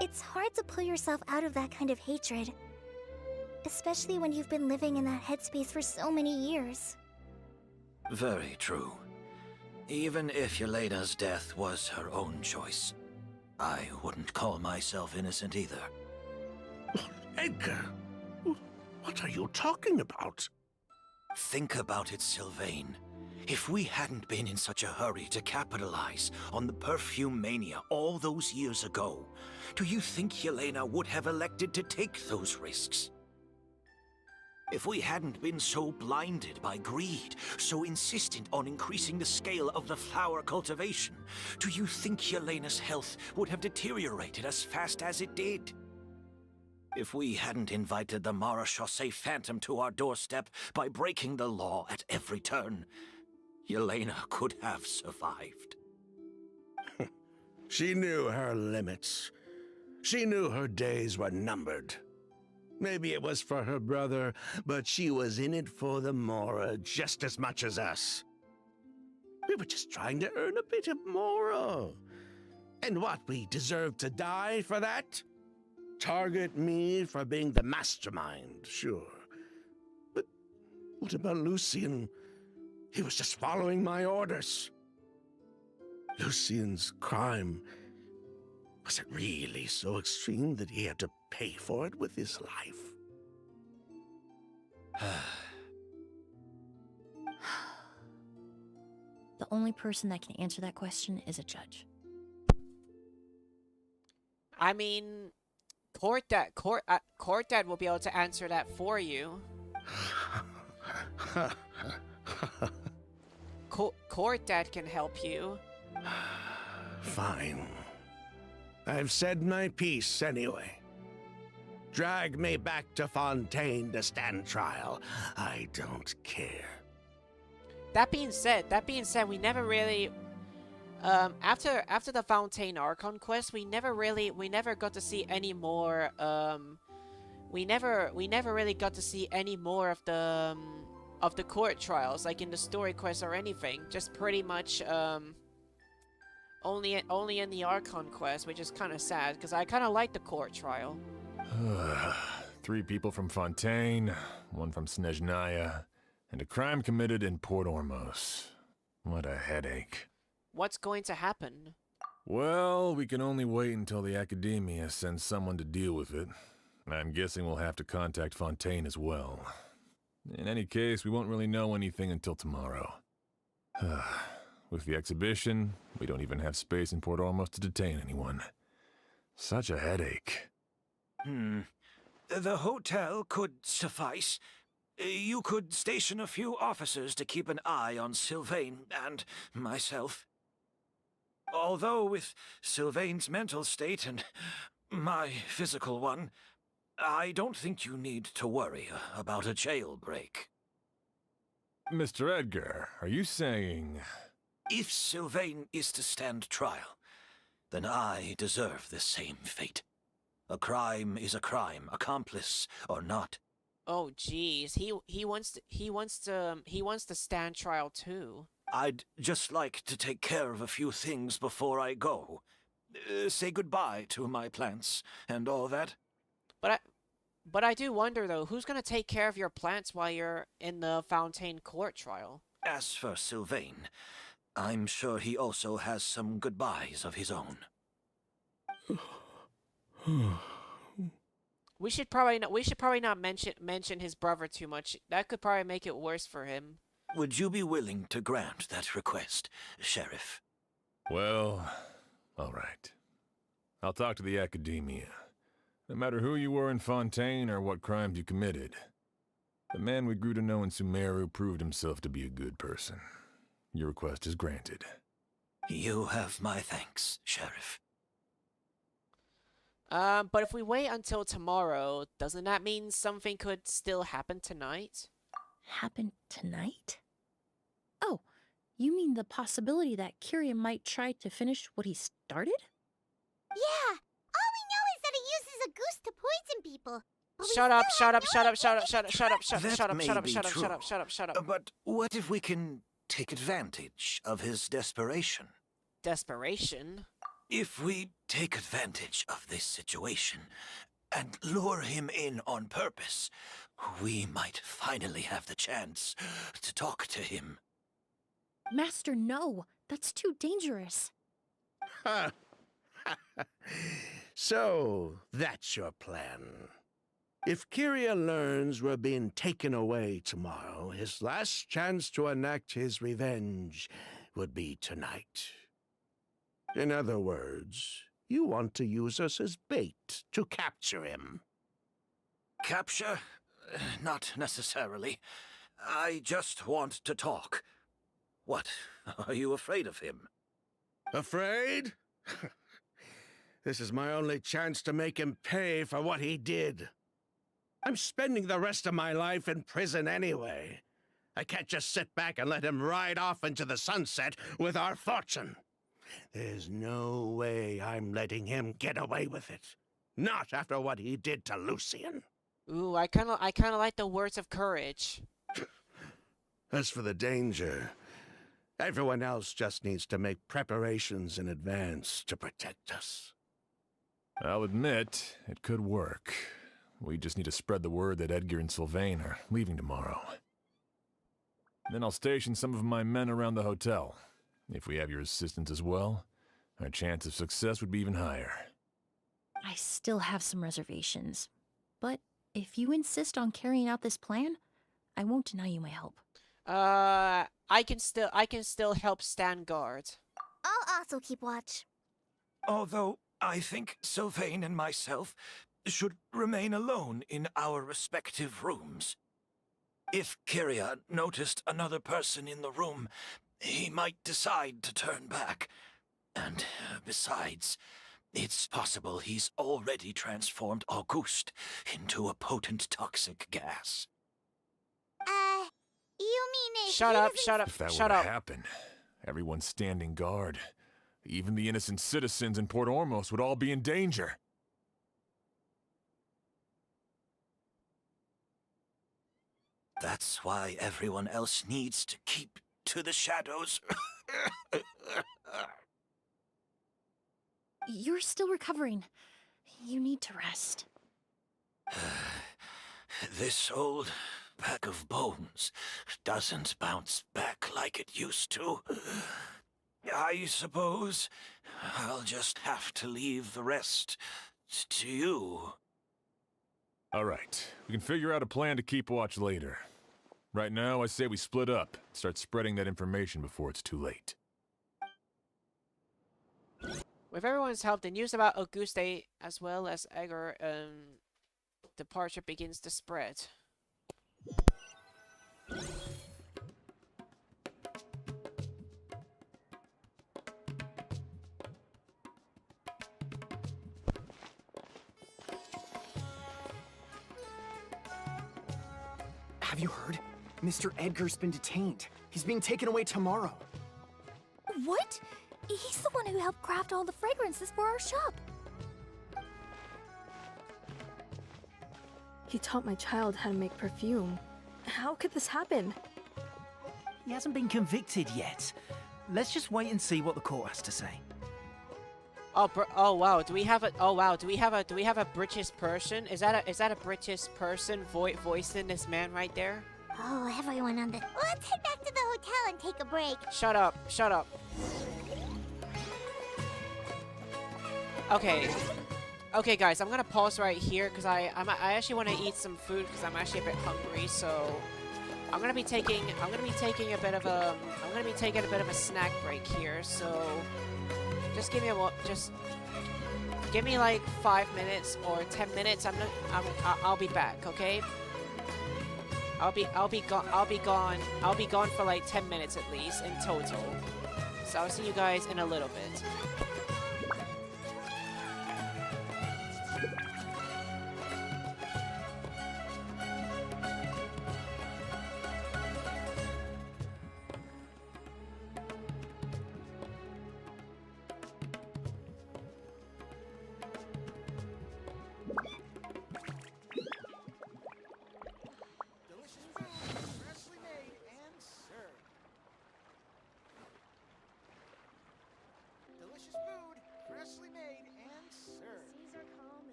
It's hard to pull yourself out of that kind of hatred, especially when you've been living in that headspace for so many years. Very true. Even if Yelena's death was her own choice, I wouldn't call myself innocent either. Edgar, what are you talking about? Think about it, Sylvain. If we hadn't been in such a hurry to capitalize on the perfume mania all those years ago, do you think Yelena would have elected to take those risks? If we hadn't been so blinded by greed, so insistent on increasing the scale of the flower cultivation, do you think Yelena's health would have deteriorated as fast as it did? If we hadn't invited the Marechaussee Phantom to our doorstep by breaking the law at every turn, Yelena could have survived. She knew her limits. She knew her days were numbered. Maybe it was for her brother, but she was in it for the Mora just as much as us. We were just trying to earn a bit of Mora. And what, we deserve to die for that? Target me for being the mastermind, sure. But what about Lucian? He was just following my orders. Lucian's crime, was it really so extreme that he had to pay for it with his life? The only person that can answer that question is a judge. I mean, court dad will be able to answer that for you. Court dad can help you. Fine. I've said my piece anyway. Drag me back to Fontaine to stand trial. I don't care. That being said, we never really, after the Fontaine Archon quest, we never got to see any more. We never really got to see any more of the court trials, like in the story quest or anything. Just pretty much only in the Archon quest, which is kind of sad because I kind of like the court trial. 3 people from Fontaine, 1 from Snezhnaya, and a crime committed in Port Ormos. What a headache. What's going to happen? Well, we can only wait until the Academia sends someone to deal with it. I'm guessing we'll have to contact Fontaine as well. In any case, we won't really know anything until tomorrow. With the exhibition, we don't even have space in Port Ormos to detain anyone. Such a headache. The hotel could suffice. You could station a few officers to keep an eye on Sylvain and myself. Although with Sylvain's mental state and my physical one, I don't think you need to worry about a jailbreak. Mr. Edgar, are you saying... If Sylvain is to stand trial, then I deserve the same fate. A crime is a crime, accomplice or not. Oh, jeez, he wants to stand trial too. I'd just like to take care of a few things before I go. Say goodbye to my plants and all that. But I do wonder, though, who's gonna take care of your plants while you're in the Fontaine court trial? As for Sylvain, I'm sure he also has some goodbyes of his own. We should probably not mention his brother too much. That could probably make it worse for him. Would you be willing to grant that request, Sheriff? Well, all right. I'll talk to the Academia. No matter who you were in Fontaine or what crimes you committed, the man we grew to know in Sumeru proved himself to be a good person. Your request is granted. You have my thanks, Sheriff. But if we wait until tomorrow, doesn't that mean something could still happen tonight? Happen tonight? Oh, you mean the possibility that Kiria might try to finish what he started? Yeah, all we know is that he uses Auguste to poison people. But we Shut up, still shut have up, no shut up, idea shut up, what shut up, shut up, shut up, That shut up, may shut up, be shut up, true. shut up, shut up, shut up. But what if we can take advantage of his desperation? Desperation? If we take advantage of this situation and lure him in on purpose, we might finally have the chance to talk to him. Master, no. That's too dangerous. So, that's your plan. If Kiria learns we're being taken away tomorrow, his last chance to enact his revenge would be tonight. In other words, you want to use us as bait to capture him. Capture? Not necessarily. I just want to talk. What? Are you afraid of him? Afraid? This is my only chance to make him pay for what he did. I'm spending the rest of my life in prison anyway. I can't just sit back and let him ride off into the sunset with our fortune. There's no way I'm letting him get away with it. Not after what he did to Lucian. Ooh, I kinda like the words of courage. As for the danger, everyone else just needs to make preparations in advance to protect us. I'll admit, it could work. We just need to spread the word that Edgar and Sylvain are leaving tomorrow. Then I'll station some of my men around the hotel. If we have your assistance as well, our chance of success would be even higher. I still have some reservations. But if you insist on carrying out this plan, I won't deny you my help. I can still help stand guard. I'll also keep watch. Although I think Sylvain and myself should remain alone in our respective rooms. If Kiria noticed another person in the room, he might decide to turn back. And besides, it's possible he's already transformed Auguste into a potent toxic gas. You mean if Shut he up, doesn't- shut up, If that were shut to up. happen, everyone's standing guard. Even the innocent citizens in Port Ormos would all be in danger. That's why everyone else needs to keep to the shadows. You're still recovering. You need to rest. This old pack of bones doesn't bounce back like it used to. I suppose I'll just have to leave the rest to you. All right, we can figure out a plan to keep watch later. Right now, I say we split up, start spreading that information before it's too late. With everyone's help, the news about Auguste as well as Edgar departure begins to spread. Have you heard? Mr. Edgar's been detained. He's being taken away tomorrow. What? He's the one who helped craft all the fragrances for our shop. He taught my child how to make perfume. How could this happen? He hasn't been convicted yet. Let's just wait and see what the court has to say. Oh wow, do we have a British person? Is that a British person voicing this man right there? Oh, everyone on the... Let's head back to the hotel and take a break. Shut up, shut up. Okay. Okay guys, I'm gonna pause right here because I actually want to eat some food because I'm actually a bit hungry, so I'm gonna be taking a bit of a snack break here, so just give me give me like 5 minutes or 10 minutes. I'll be back, okay? I'll be gone for like 10 minutes at least in total. So I'll see you guys in a little bit.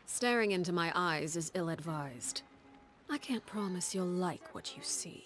Staring into my eyes is ill-advised. I can't promise you'll like what you see.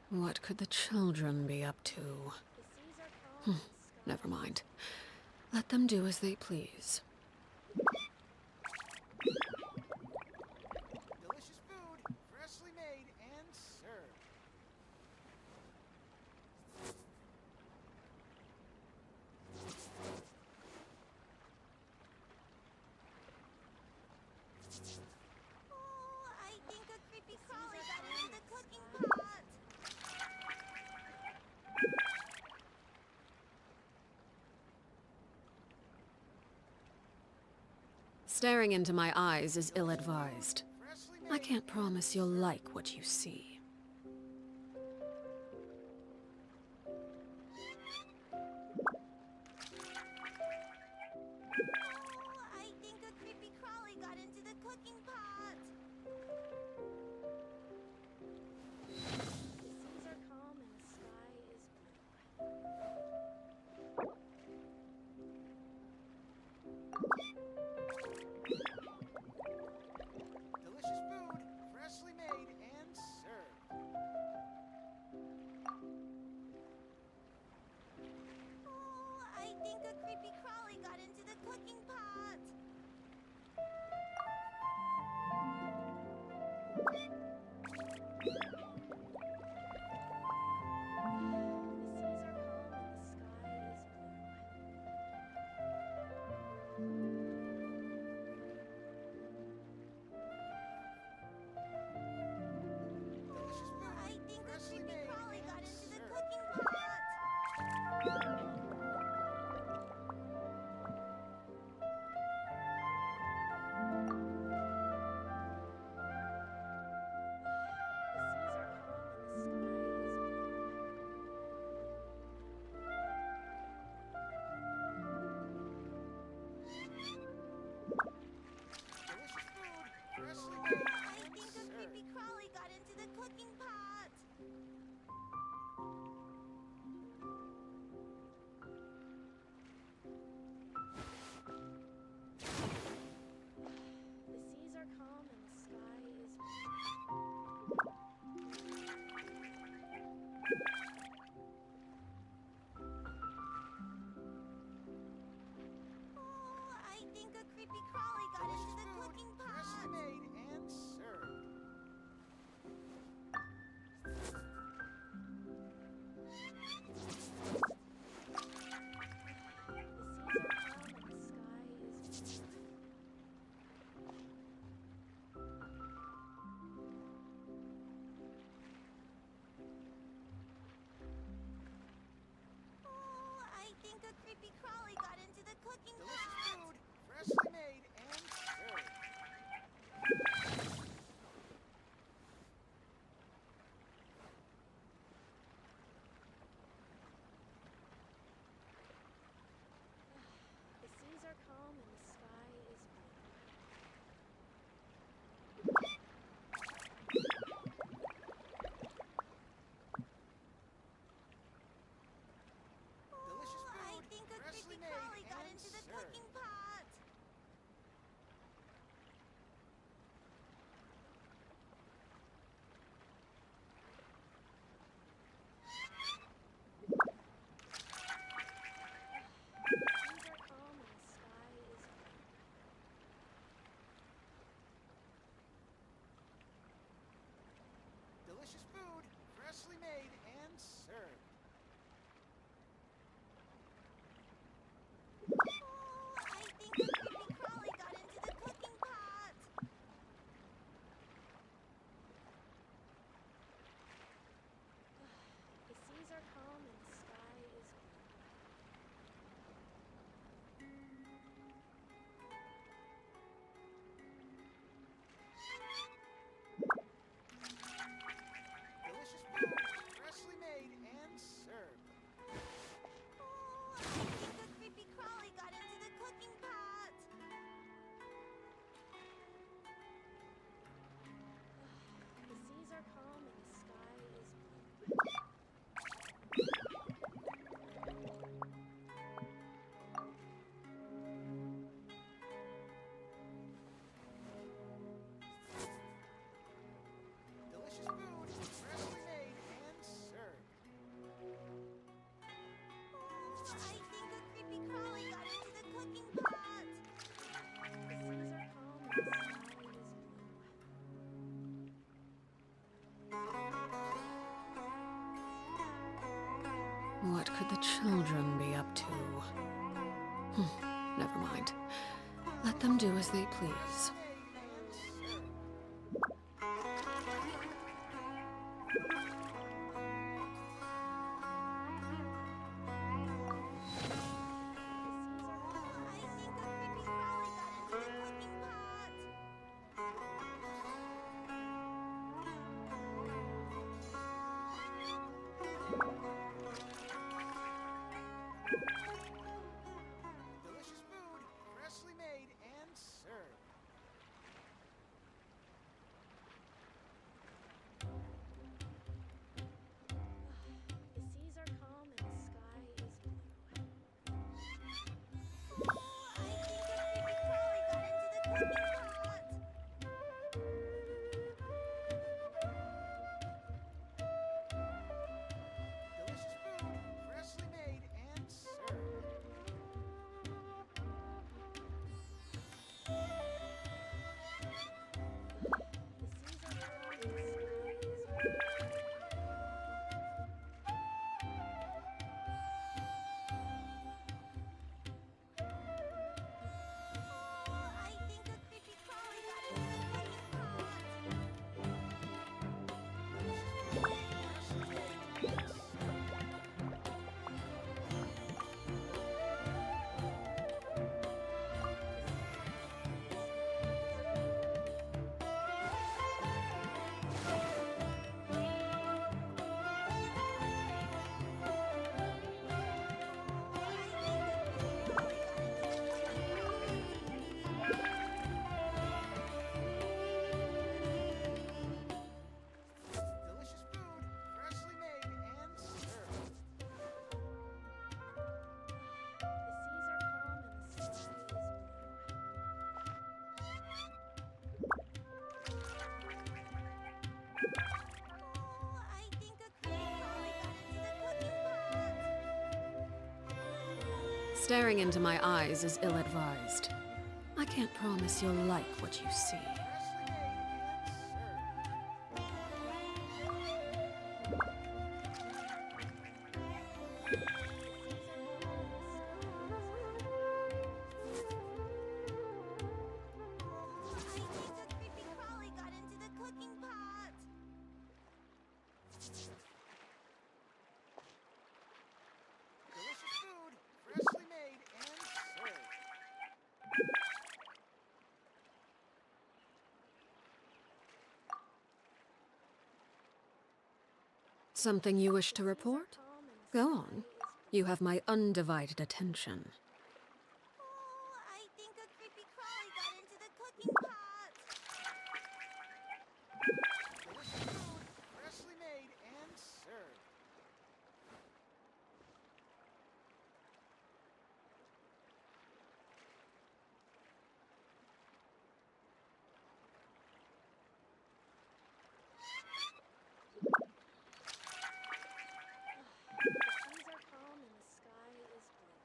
What could the children be up to? Never mind. Let them do as they please. Delicious food, freshly made and served. Oh, I think a creepy crawly got into the cooking pot. Staring into my eyes is ill-advised. I can't promise you'll like what you see. Oh, I think a creepy crawly got into the cooking pot. The seas are calm and the sky is blue. Delicious food, freshly made and served. Oh, I think a creepy crawly got into the cooking pot. The seas are calm and the sky is Delicious Oh, food, I think a freshly creepy made crawly got and into the served. cooking pot. The seas are calm and the sky is Delicious food, freshly Oh, made I and think a served. creepy crawly got into the cooking pot. The seas are calm and the sky is Oh, I think a creepy crawly got into the Delicious cooking food, freshly pot. made and served. The seas are calm and the sky is Oh, I think a creepy crawly got into the cooking Delicious pot. food, freshly made and served. What could the children be up to? Never mind. Let them do as they please. Delicious food, freshly made and served. The seas are calm and the sky is blue. I think a creepy crawly got into the cooking pot. Delicious food, freshly made and served. The seas are calm and the sky is blue. I think a creepy crawly got into the cooking pot. Delicious food, freshly made and served. The seas are calm and the sky is blue. I think a creepy crawly got into the cooking pot. Staring into my eyes is ill-advised. I can't promise you'll like what you see. Freshly made and served. I think a creepy crawly got into the cooking pot. Delicious food, freshly made and served. Something you wish to report? Go on. You have my undivided attention. I think a creepy crawly got into the cooking pot. Delicious food, freshly made and served. The seas are calm and the sky is blue.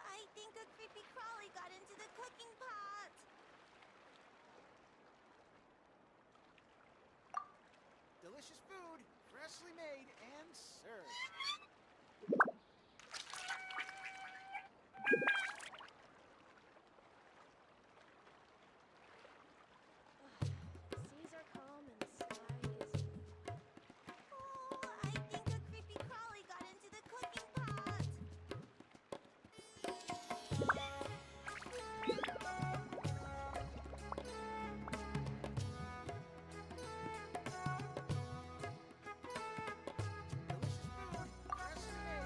I think a creepy crawly got into the cooking pot. Delicious food, freshly made and served. The seas are calm and the sky is blue. I think a creepy crawly got into the cooking pot. Delicious food, freshly made and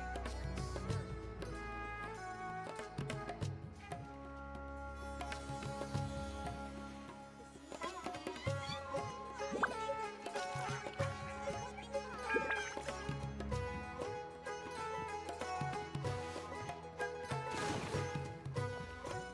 served.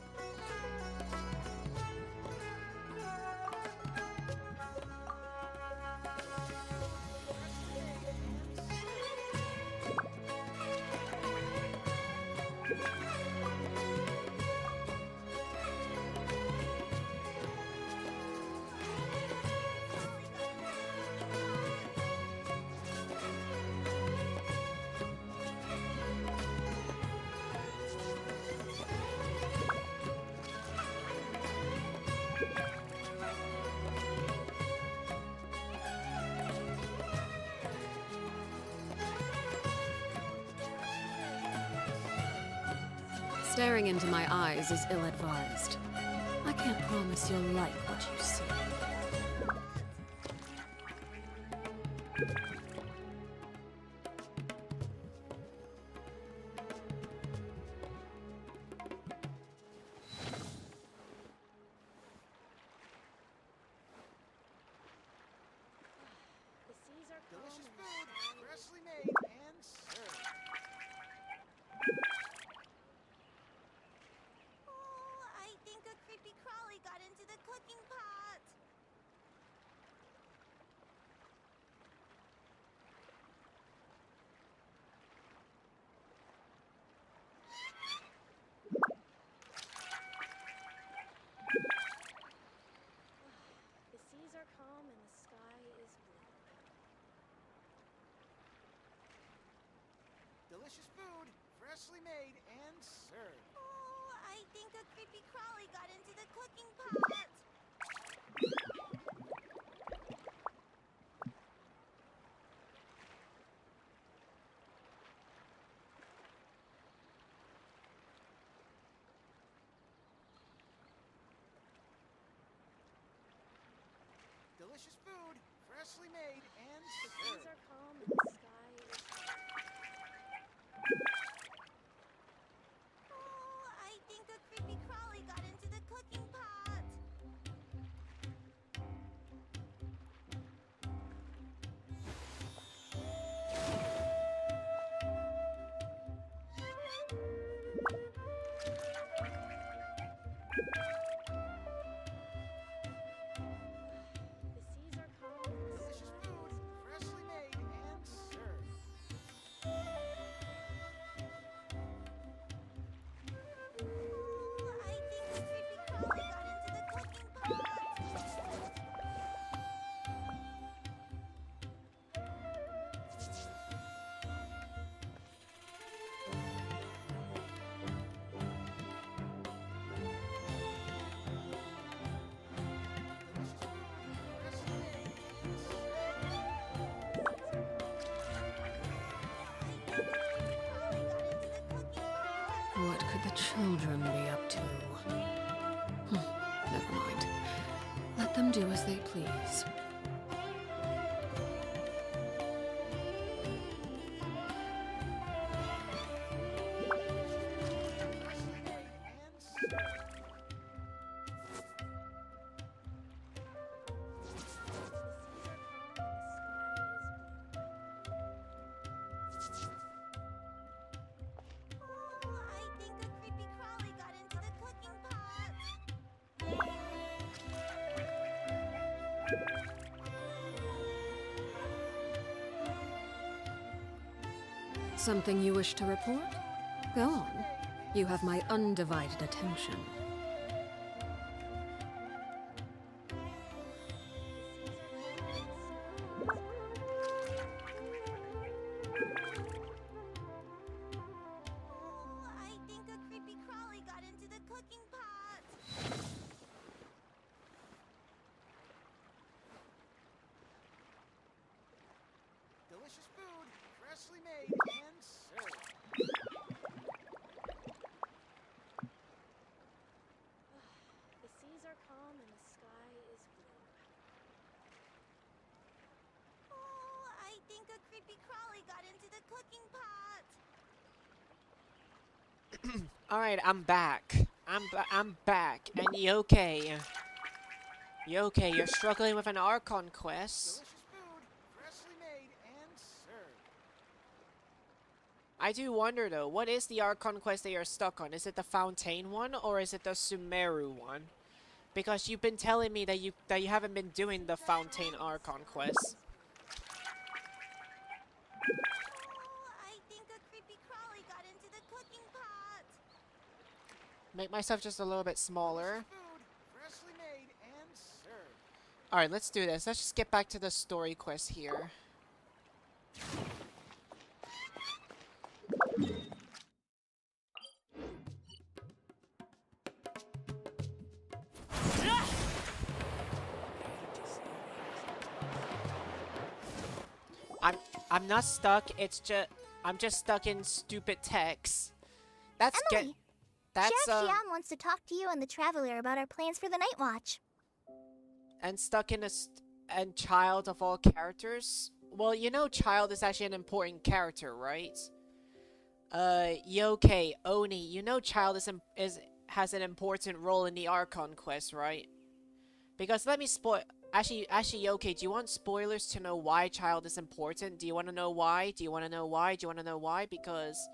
Staring into my eyes is ill-advised. I can't promise you'll like what you see. The seas are calm Delicious and the food, sky is freshly made and served. Oh, I think a creepy crawly got into the cooking pot. The seas are calm and the sky is blue. Delicious food, freshly made and served. Oh, I think a creepy crawly got into the cooking pot. Delicious food, freshly made and The seas served. are calm and the sky is blue. Oh, I think a creepy crawly got into the cooking pot. The seas are calm and the Delicious sky food, is blue. freshly made and served. Oh, I think a creepy crawly got into the cooking pot. What could the children be up to? Never mind. Let them do as they please. Oh, I think a creepy crawly got into the cooking pot. Something you wish to report? Go on. You have my undivided attention. Oh, I think a creepy crawly got into the cooking pot. Delicious food, freshly made and served. The seas are calm and the sky is blue. Oh, I think a creepy crawly got into the cooking pot. Alright, I'm back. I'm back. And you okay? You okay? You're struggling with an Archon quest. Delicious food, freshly made and served. I do wonder though, what is the Archon quest that you're stuck on? Is it the Fontaine one or is it the Sumeru one? Because you've been telling me that you haven't been doing the Fontaine Archon quest. Oh, I think a creepy crawly got into the cooking pot. Make myself just a little bit smaller. Food, freshly made and served. Alright, let's do this. Let's just get back to the story quest here. I'm not stuck. It's just I'm just stuck in stupid text. That's Emily! That's Chef Xian wants to talk to you and the Traveler about our plans for the Night Watch. and stuck in a and Child of all characters. Well, you know, Child is actually an important character, right? Yoke, Oni, you know, Child has an important role in the Archon quest, right? Because let me spoil. Actually, Yoke, do you want spoilers to know why Child is important? Do you want to know why? Do you want to know why? Do you want to know why? Because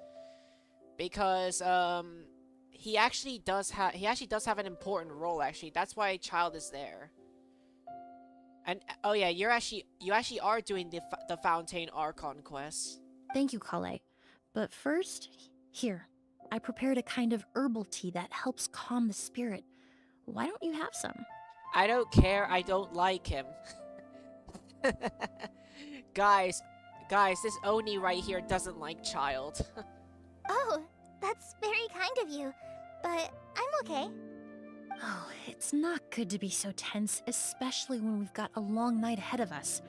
he actually does have an important role. Actually, that's why Child is there. And oh yeah, you actually are doing the Fountain Archon quest. Thank you, Kale. But first, here, I prepared a kind of herbal tea that helps calm the spirit. Why don't you have some? I don't care. I don't like him. Guys, this Oni right here doesn't like Child. Oh, that's very kind of you, but I'm okay. Oh, it's not good to be so tense, especially when we've got a long night ahead of us.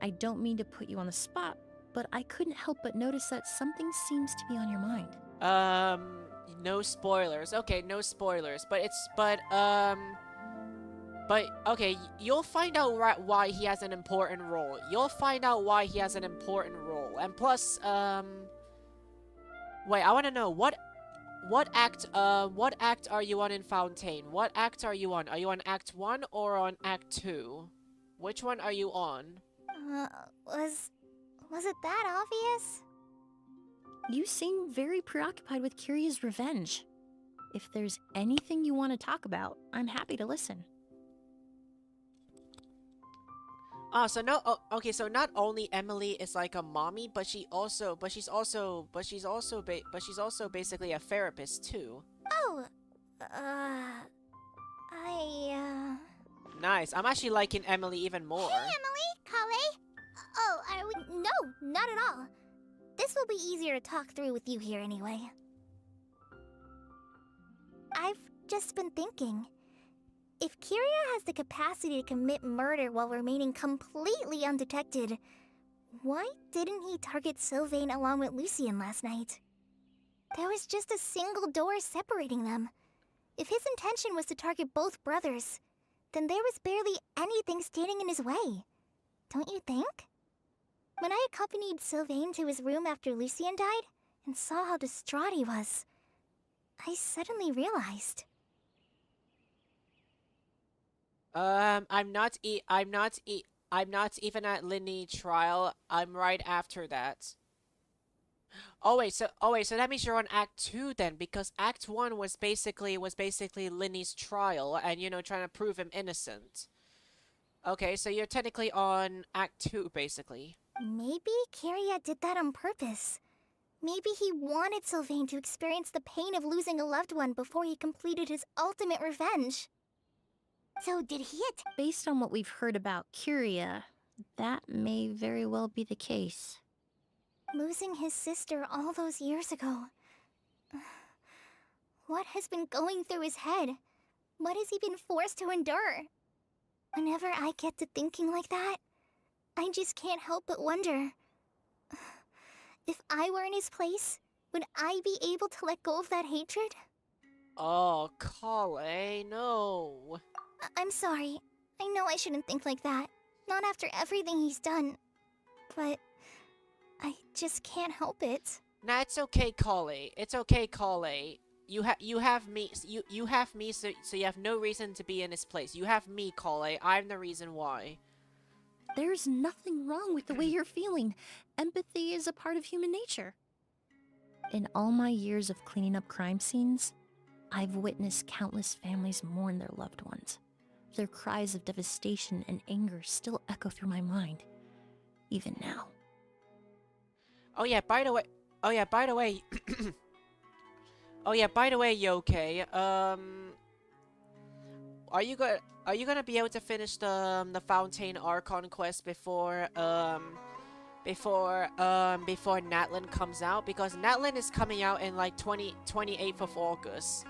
I don't mean to put you on the spot, but I couldn't help but notice that something seems to be on your mind. No spoilers. Okay, no spoilers. But okay, you'll find out why he has an important role. You'll find out why he has an important role. And plus, wait, I want to know what act are you on in Fountain? What act are you on? Are you on Act 1 or on Act 2? Which one are you on? Was it that obvious? You seem very preoccupied with Kiria's revenge. If there's anything you want to talk about, I'm happy to listen. Oh, so no. Oh, okay, so not only Emilie is like a mommy, but she's also basically a therapist too. Oh, Nice. I'm actually liking Emilie even more. Hey, Emilie, Kale. Oh, are we? No, not at all. This will be easier to talk through with you here anyway. I've just been thinking. If Kiria has the capacity to commit murder while remaining completely undetected, why didn't he target Sylvain along with Lucien last night? There was just a single door separating them. If his intention was to target both brothers, then there was barely anything standing in his way. Don't you think? When I accompanied Sylvain to his room after Lucien died and saw how distraught he was, I suddenly realized. I'm not even at Linny trial. I'm right after that. Oh wait, so that means you're on Act 2 then, because Act 1 was basically Linny's trial and, you know, trying to prove him innocent. Okay, so you're technically on Act 2 basically. Maybe Kiria did that on purpose. Maybe he wanted Sylvain to experience the pain of losing a loved one before he completed his ultimate revenge. So did he Based on what we've heard about Kiria, that may very well be the case. Losing his sister all those years ago. What has been going through his head? What has he been forced to endure? Whenever I get to thinking like that, I just can't help but wonder. If I were in his place, would I be able to let go of that hatred? Oh, Kale, no. I'm sorry. I know I shouldn't think like that. Not after everything he's done. But I just can't help it. Nah, it's okay, Kale. It's okay, Kale. You have me. You have me. So you have no reason to be in his place. You have me, Kale. I'm the reason why. There's nothing wrong with the way you're feeling. Empathy is a part of human nature. In all my years of cleaning up crime scenes, I've witnessed countless families mourn their loved ones. Their cries of devastation and anger still echo through my mind, even now. Oh yeah, by the way. Oh yeah, by the way. Oh yeah, by the way, Yoke. Are you gonna be able to finish the Fountain Archon quest before Natlan comes out? Because Natlan is coming out in like 28th of August,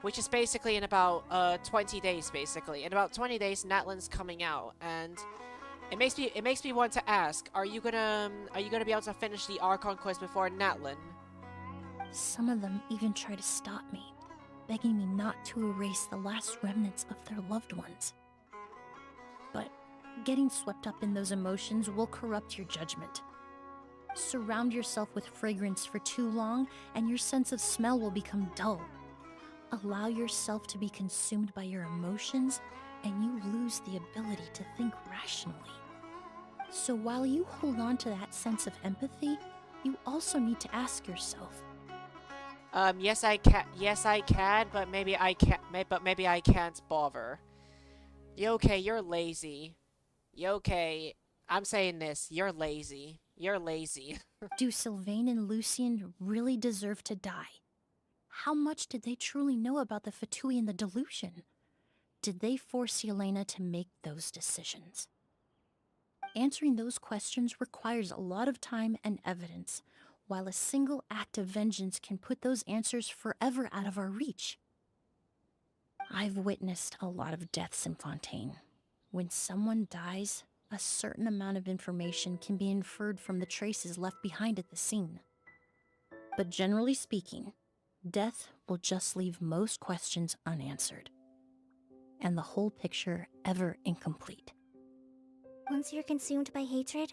which is basically in about 20 days. Basically, in about 20 days, Natlan's coming out, and it makes me want to ask: Are you gonna be able to finish the Archon quest before Natlan? Some of them even try to stop me. begging me not to erase the last remnants of their loved ones. But getting swept up in those emotions will corrupt your judgment. Surround yourself with fragrance for too long, and your sense of smell will become dull. Allow yourself to be consumed by your emotions, and you lose the ability to think rationally. So while you hold on to that sense of empathy, you also need to ask yourself, yes I can, but maybe I can't, but maybe I can't bother. Yoke, you're lazy. Yoke, I'm saying this, you're lazy. You're lazy. do Sylvain and Lucien really deserve to die? How much did they truly know about the Fatui and the delusion? Did they force Yelena to make those decisions? Answering those questions requires a lot of time and evidence, while a single act of vengeance can put those answers forever out of our reach. I've witnessed a lot of deaths in Fontaine. When someone dies, a certain amount of information can be inferred from the traces left behind at the scene. But generally speaking, death will just leave most questions unanswered, and the whole picture ever incomplete. Once you're consumed by hatred,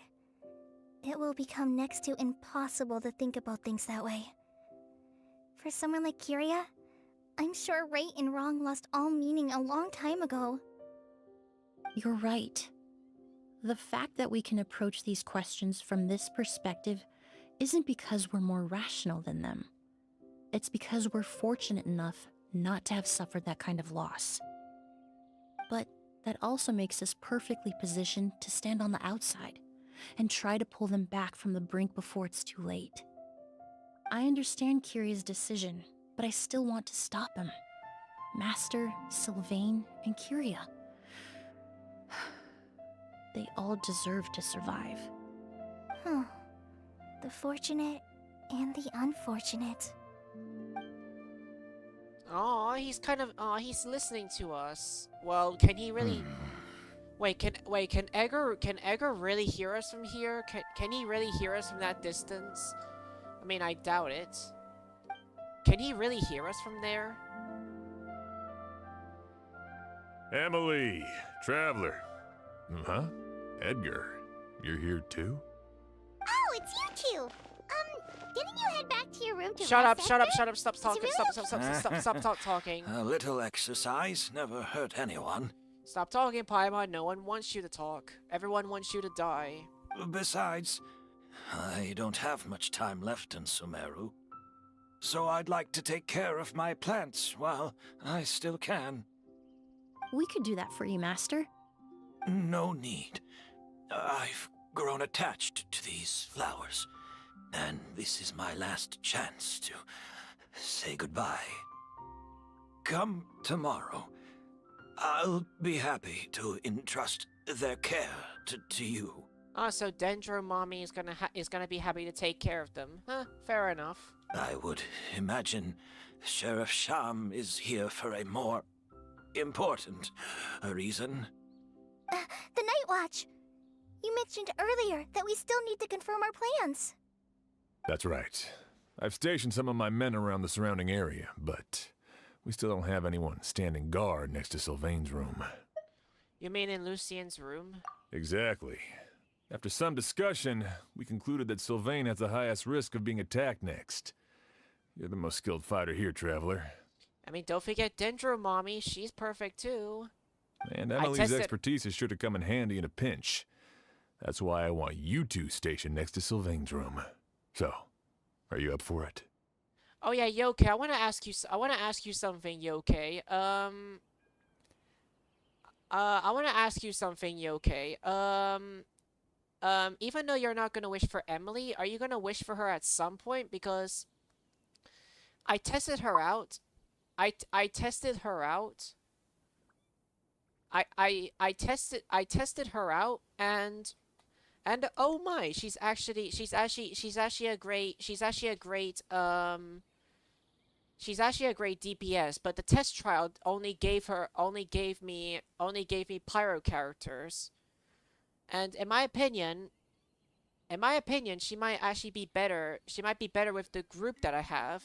it will become next to impossible to think about things that way. For someone like Kyria, I'm sure right and wrong lost all meaning a long time ago. You're right. The fact that we can approach these questions from this perspective isn't because we're more rational than them. It's because we're fortunate enough not to have suffered that kind of loss. But that also makes us perfectly positioned to stand on the outside and try to pull them back from the brink before it's too late. I understand Kyria's decision, but I still want to stop him. Master, Sylvain, and Kyria. They all deserve to survive. The fortunate and the unfortunate. Aw, he's kind of, he's listening to us. Well, can he really... Can Edgar really hear us from here? Can he really hear us from that distance? I mean, I doubt it. Can he really hear us from there? Emilie, Traveler. Huh? Edgar, you're here too? Oh, it's you two! Didn't you head back to your room to Shut up, rest shut up, after? shut up, stop talking, stop talking. A little exercise never hurt anyone. Stop talking, Paimon. No one wants you to talk. Everyone wants you to die. Besides, I don't have much time left in Sumeru. So I'd like to take care of my plants while I still can. We could do that for you, Master. No need. I've grown attached to these flowers, and this is my last chance to say goodbye. Come tomorrow. I'll be happy to entrust their care to you. Ah, so Dendro Mommy is gonna be happy to take care of them. Huh, fair enough. I would imagine Sheriff Sham is here for a more important reason. The Night Watch! You mentioned earlier that we still need to confirm our plans. That's right. I've stationed some of my men around the surrounding area, but we still don't have anyone standing guard next to Sylvain's room. You mean in Lucien's room? Exactly. After some discussion, we concluded that Sylvain has the highest risk of being attacked next. You're the most skilled fighter here, Traveler. I mean, don't forget Dendro Mommy. She's perfect too. And Emilie's expertise is sure to come in handy in a pinch. That's why I want you two stationed next to Sylvain's room. So, are you up for it? Oh yeah, Yoke, I want to ask you something, Yoke. I want to ask you something, Yoke. Even though you're not gonna wish for Emilie, are you gonna wish for her at some point? Because I tested her out. I tested her out. I tested her out, and oh my, she's actually a great DPS, but the test trial only gave me pyro characters. And in my opinion, she might actually be better. She might be better with the group that I have.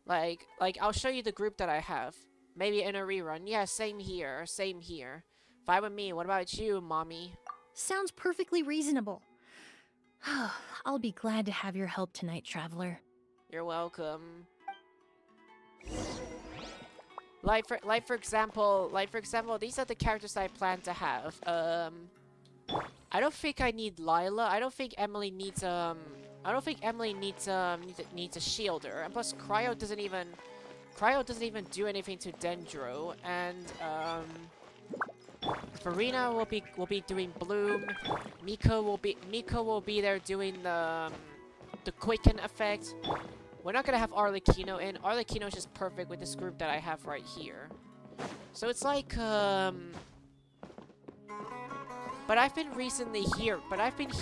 Like, I'll show you the group that I have. Maybe in a rerun. Yeah, same here. Same here. Fine with me. What about you, mommy? Sounds perfectly reasonable. I'll be glad to have your help tonight, Traveler. You're welcome. Like for example, these are the characters I plan to have. I don't think I need Lila. I don't think Emilie needs a shielder. And plus, Cryo doesn't even do anything to Dendro. And Farina will be doing Bloom. Miko will be there doing the Quicken effect. We're not gonna have Arlecchino in. Arlecchino is just perfect with this group that I have right here. So it's like, but I've been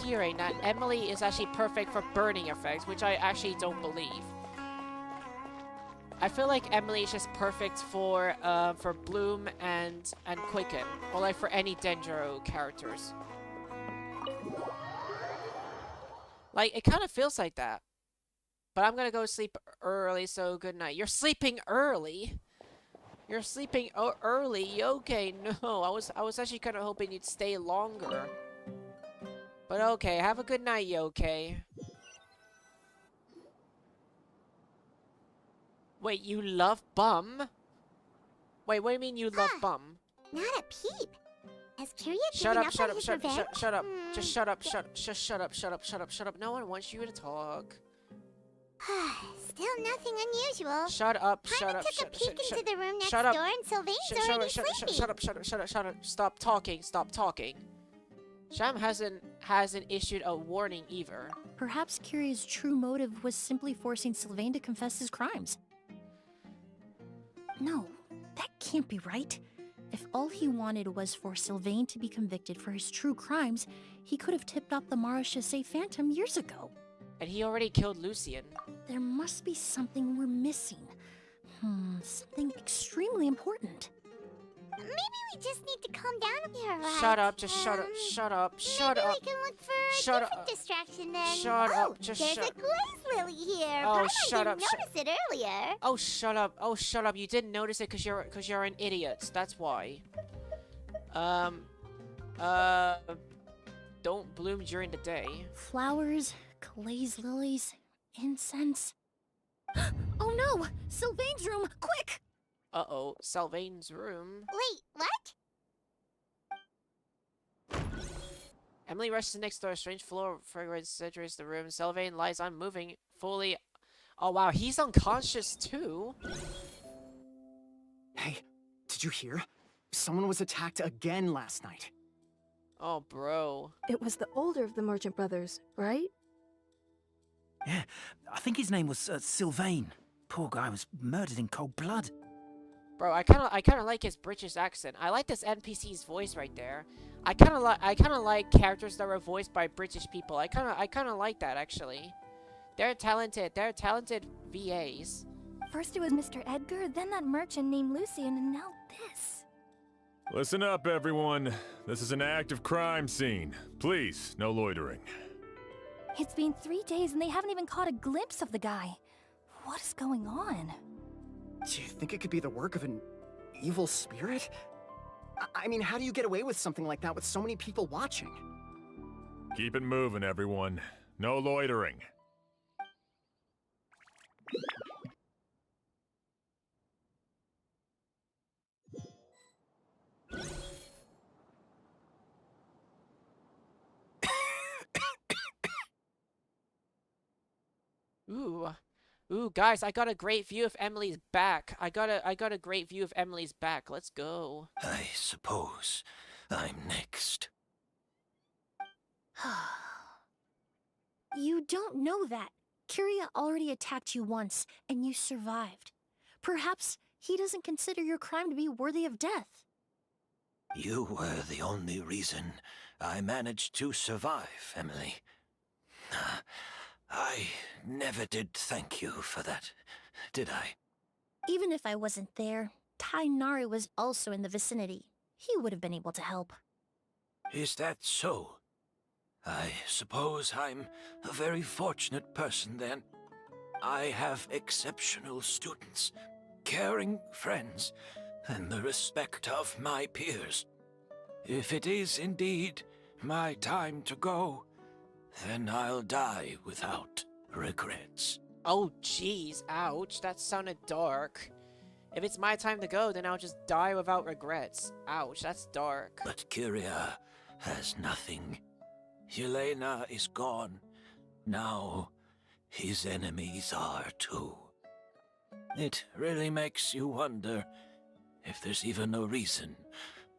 hearing that Emilie is actually perfect for burning effects, which I actually don't believe. I feel like Emilie is just perfect for Bloom and Quicken, or like for any Dendro characters. Like, it kind of feels like that. But I'm gonna go sleep early, so good night. You're sleeping early? You're sleeping early? Yoke? No, I was actually kind of hoping you'd stay longer. But okay, have a good night, Yoke. Wait, you love Bum? Wait, what do you mean you love Bum? Not a peep. Has Kiria Shut given up, up shut on up, his shut up, revenge? shut up. Just shut up, shut up. No one wants you to talk. Still nothing unusual. Shut up, Paimon shut up, took a peek into the room next shut up. door and Sylvain's already sleeping. Shut up. Stop talking. Sham hasn't issued a warning either. Perhaps Kiria's true motive was simply forcing Sylvain to confess his crimes. No, that can't be right. If all he wanted was for Sylvain to be convicted for his true crimes, he could have tipped off the Marechaussee Phantom years ago. And he already killed Lucien. There must be something we're missing. Something extremely important. Maybe we just need to calm down here, right? Shut up, just shut up. Maybe we can look for a different distraction then. Shut up, just there's shut a glaze lily here. Oh, Paimon shut up, didn't notice it earlier. Oh, shut up. You didn't notice it because you're an idiot. That's why. Don't bloom during the day. Flowers, glaze lilies, incense. Oh no! Sylvain's room! Quick! Uh-oh, Sylvain's room. Wait, what? Emilie rushes next door. Strange floor fragrance saturates the room. Sylvain lies unmoving, fully... Oh wow, he's unconscious too? Hey, did you hear? Someone was attacked again last night. Oh, bro. It was the older of the merchant brothers, right? Yeah, I think his name was Sylvain. Poor guy was murdered in cold blood. Bro, I kind of like his British accent. I like this NPC's voice right there. I kind of like characters that were voiced by British people. I kind of like that actually. They're talented. They're talented VAs. First it was Mr. Edgar, then that merchant named Lucien, and now this. Listen up, everyone. This is an active crime scene. Please, no loitering. It's been 3 days and they haven't even caught a glimpse of the guy. What is going on? Do you think it could be the work of an evil spirit? I mean, how do you get away with something like that with so many people watching? Keep it moving, everyone. No loitering. Ooh, guys, I got a great view of Emilie's back. I got a great view of Emilie's back. Let's go. I suppose I'm next. You don't know that. Kiria already attacked you once, and you survived. Perhaps he doesn't consider your crime to be worthy of death. You were the only reason I managed to survive, Emilie. I never did thank you for that, did I? Even if I wasn't there, Tighnari was also in the vicinity. He would have been able to help. Is that so? I suppose I'm a very fortunate person then. I have exceptional students, caring friends, and the respect of my peers. If it is indeed my time to go, then I'll die without regrets. Oh, jeez. Ouch. That sounded dark. If it's my time to go, then I'll just die without regrets. Ouch, that's dark. But Kyria has nothing. Yelena is gone. Now, his enemies are too. It really makes you wonder if there's even a reason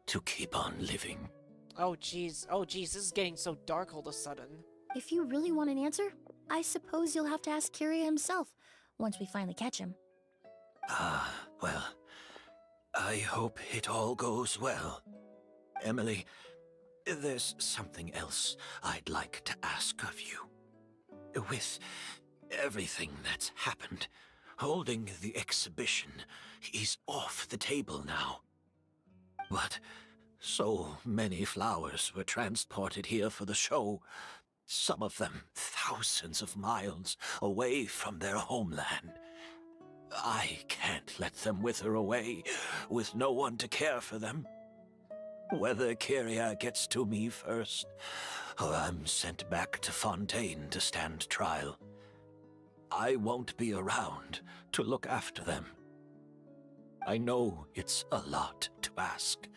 to keep on living. Oh, jeez. Oh, jeez. This is getting so dark all of a sudden. If you really want an answer, I suppose you'll have to ask Kyria himself, once we finally catch him. Well, I hope it all goes well. Emilie, there's something else I'd like to ask of you. With everything that's happened, holding the exhibition is off the table now. But so many flowers were transported here for the show, some of them thousands of miles away from their homeland. I can't let them wither away with no one to care for them. Whether Kyria gets to me first, or I'm sent back to Fontaine to stand trial, I won't be around to look after them. I know it's a lot to ask,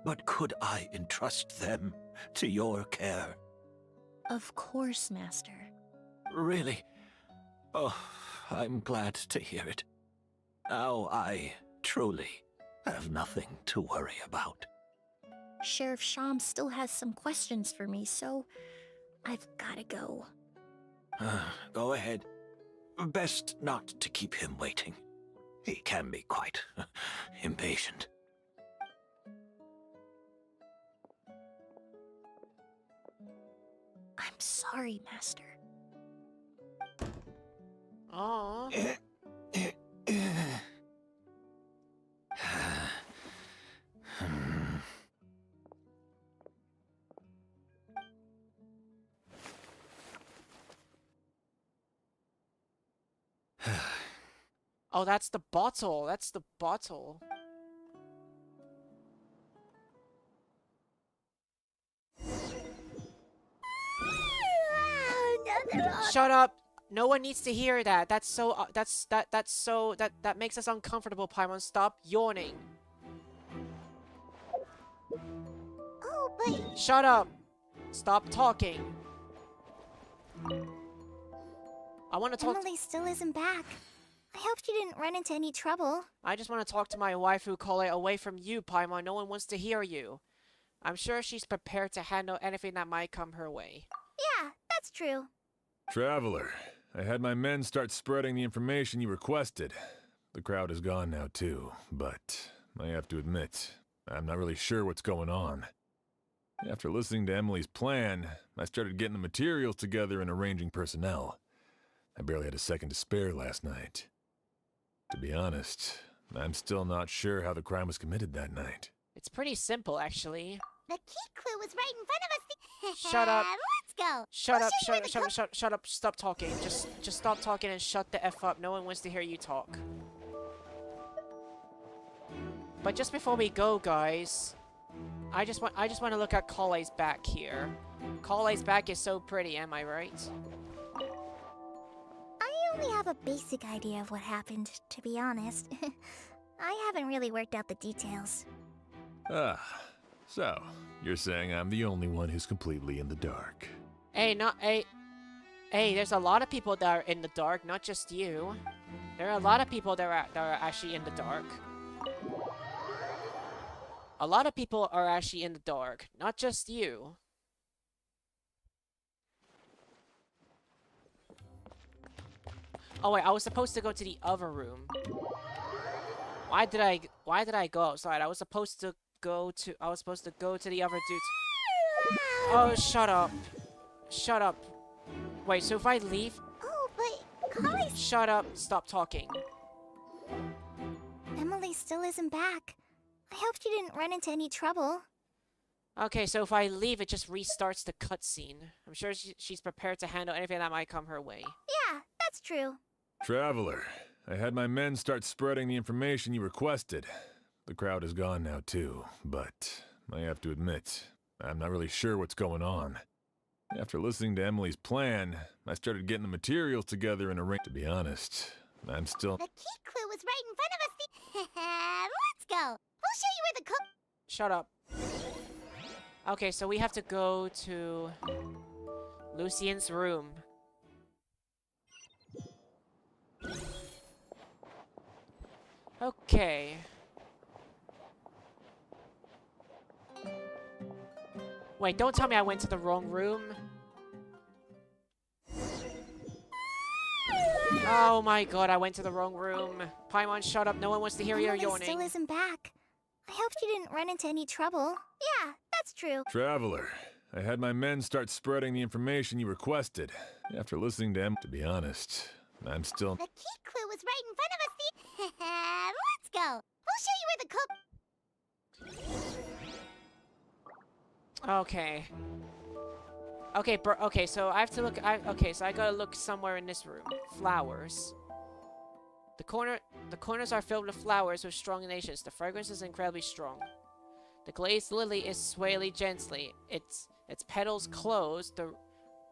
but could I entrust them to your care? Of course, Master. Really? Oh, I'm glad to hear it. Now I truly have nothing to worry about. Sheriff Sham still has some questions for me, so I've gotta go. Go ahead. Best not to keep him waiting. He can be quite impatient. I'm sorry, Master. Aww. Oh, that's the bottle. That's the bottle. Shut up! No one needs to hear that. That's so. That makes us uncomfortable. Paimon, stop yawning. Oh, but Shut up! Stop talking. I want to talk. Emilie still isn't back. I hope she didn't run into any trouble. I just want to talk to my waifu Kole away from you, Paimon. No one wants to hear you. I'm sure she's prepared to handle anything that might come her way. Yeah, that's true. Traveler, I had my men start spreading the information you requested. The crowd is gone now too, but I have to admit, I'm not really sure what's going on. After listening to Emilie's plan, I started getting the materials together and arranging personnel. I barely had a second to spare last night. To be honest, I'm still not sure how the crime was committed that night. It's pretty simple, actually. The key clue was right in front of us. Shut up. Let's go. Shut We'll up, show you where the shut up, stop talking. Just stop talking and shut the F up. No one wants to hear you talk. But just before we go, guys, I just want to look at Kole's back here. Kole's back is so pretty, am I right? I only have a basic idea of what happened, to be honest. I haven't really worked out the details. Ah, so you're saying I'm the only one who's completely in the dark. Hey, there's a lot of people that are in the dark, not just you. There are a lot of people that are actually in the dark. A lot of people are actually in the dark, not just you. Oh wait, I was supposed to go to the other room. Why did I go outside? I was supposed to go to the other dudes. Oh, shut up. Shut up. Wait, so if I leave? Oh, but Kole's... Shut up. Stop talking. Emilie still isn't back. I hope she didn't run into any trouble. Okay, so if I leave, it just restarts the cutscene. I'm sure she's prepared to handle anything that might come her way. Yeah, that's that's true. Traveler, I had my men start spreading the information you requested. The crowd is gone now too, but I have to admit, I'm not really sure what's going on. After listening to Emilie's plan, I started getting the materials together in a ring. To be honest, I'm still... The key clue was right in front of us. Let's go. We'll show you where the cook... Shut up. Okay, so we have to go to Lucien's room. Okay. Wait, don't tell me I went to the wrong room. Oh my god, I went to the wrong room. Paimon, shut up. No one wants to hear your Emily yawning. still isn't back. I hope she didn't run into any trouble. Yeah, that's true. Traveler, I had my men start spreading the information you requested. After listening to to be honest, I'm still... The key clue was right in front of us. Let's go. We'll show you where the cook... Okay. Okay, okay, so I have to look... okay, so I gotta look somewhere in this room. Flowers. The corners are filled with flowers with strong nations. The fragrance is incredibly strong. The glazed lily is swayly gently. Its petals closed.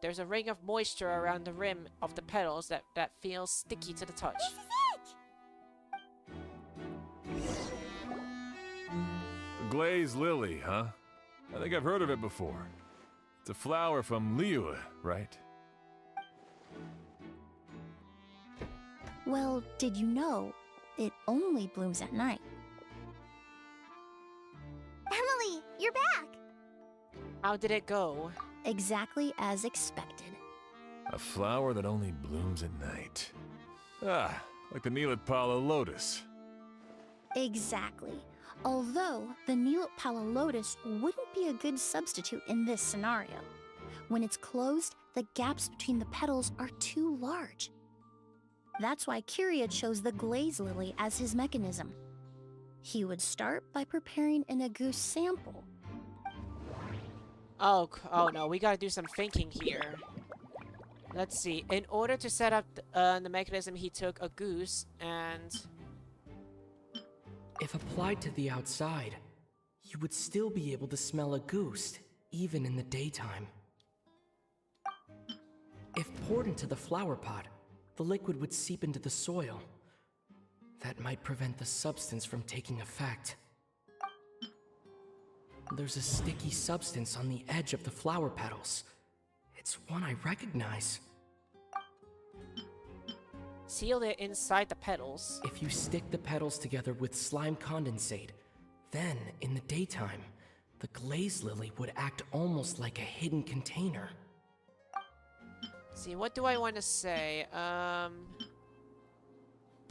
There's a ring of moisture around the rim of the petals that feels sticky to the touch. This is it! The glazed lily, huh? I think I've heard of it before. It's a flower from Liyue, right? Well, did you know it only blooms at night? Emilie, you're back! How did it go? Exactly as expected. A flower that only blooms at night. Ah, like the natlan lotus. Exactly. Although the natlan lotus wouldn't be a good substitute in this scenario. When it's closed, the gaps between the petals are too large. That's why Kyria chose the glaze lily as his mechanism. He would start by preparing an Auguste sample. Oh no, we gotta do some thinking here. Let's see. In order to set up the mechanism, he took Auguste and... If applied to the outside, you would still be able to smell Auguste, even in the daytime. If poured into the flower pot, the liquid would seep into the soil. That might prevent the substance from taking effect. There's a sticky substance on the edge of the flower petals. It's one I recognize. Sealed it inside the petals. If you stick the petals together with slime condensate, then, in the daytime, the glaze lily would act almost like a hidden container. See, what do I want to say?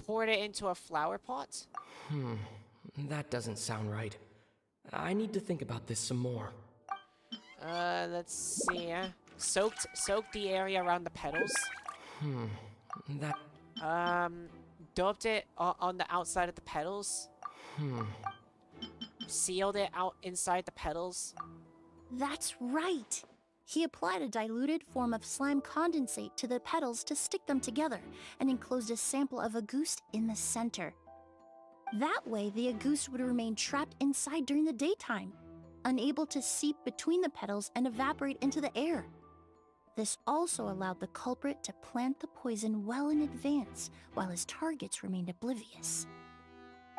Poured it into a flower pot? That doesn't sound right. I need to think about this some more. Let's see. Soaked the area around the petals. That... Doped it on the outside of the petals. Sealed it out inside the petals. That's right! He applied a diluted form of slime condensate to the petals to stick them together, and enclosed a sample of Auguste in the center. That way, the Auguste would remain trapped inside during the daytime, unable to seep between the petals and evaporate into the air. This also allowed the culprit to plant the poison well in advance, while his targets remained oblivious.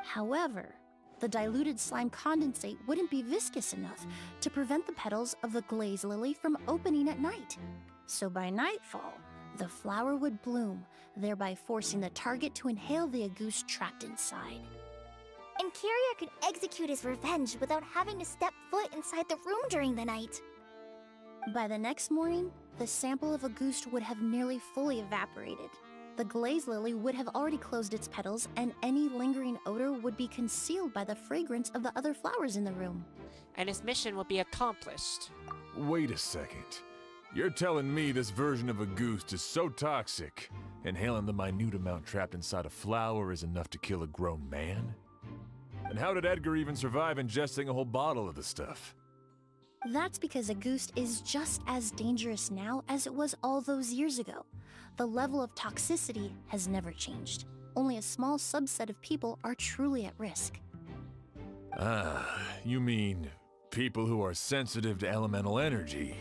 However, the diluted slime condensate wouldn't be viscous enough to prevent the petals of the glaze lily from opening at night. So by nightfall, the flower would bloom, thereby forcing the target to inhale the Auguste trapped inside. And Kyria could execute his revenge without having to step foot inside the room during the night. By the next morning, the sample of Auguste would have nearly fully evaporated. The glaze lily would have already closed its petals, and any lingering odor would be concealed by the fragrance of the other flowers in the room. And his mission would be accomplished. Wait a second. You're telling me this version of Auguste is so toxic, inhaling the minute amount trapped inside a flower is enough to kill a grown man? And how did Edgar even survive ingesting a whole bottle of the stuff? That's because Auguste is just as dangerous now as it was all those years ago. the level of toxicity has never changed. Only a small subset of people are truly at risk. Ah, you mean people who are sensitive to elemental energy.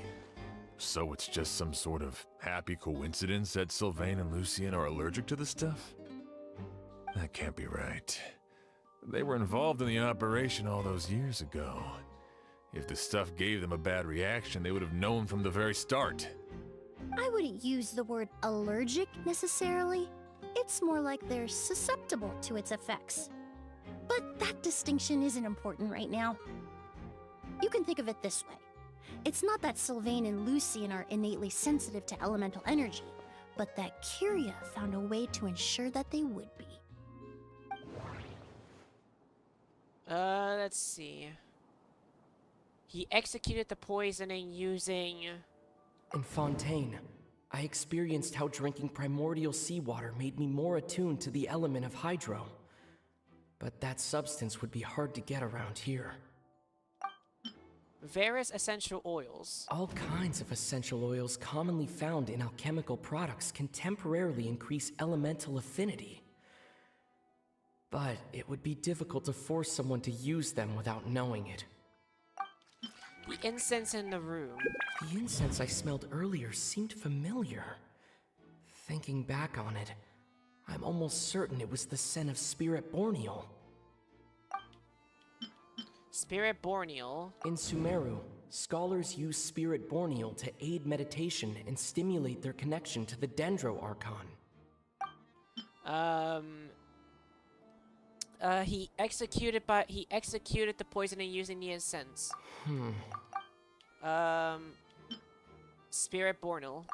So it's just some sort of happy coincidence that Sylvain and Lucien are allergic to the stuff? That can't be right. They were involved in the operation all those years ago. If the stuff gave them a bad reaction, they would have known from the very start. I wouldn't use the word allergic necessarily. It's more like they're susceptible to its effects. But that distinction isn't important right now. You can think of it this way. It's not that Sylvain and Lucien are innately sensitive to elemental energy, but that Kyria found a way to ensure that they would be. Let's see. He executed the poisoning using... In Fontaine, I experienced how drinking primordial seawater made me more attuned to the element of hydro. But that substance would be hard to get around here. Various essential oils. All kinds of essential oils commonly found in alchemical products can temporarily increase elemental affinity. But it would be difficult to force someone to use them without knowing it. The incense in the room. The incense I smelled earlier seemed familiar. Thinking back on it, I'm almost certain it was the scent of Spirit Borneal. Spirit Borneal. In Sumeru, scholars use Spirit Borneal to aid meditation and stimulate their connection to the Dendro Archon. He executed the poisoning using the incense. Spirit Borneal.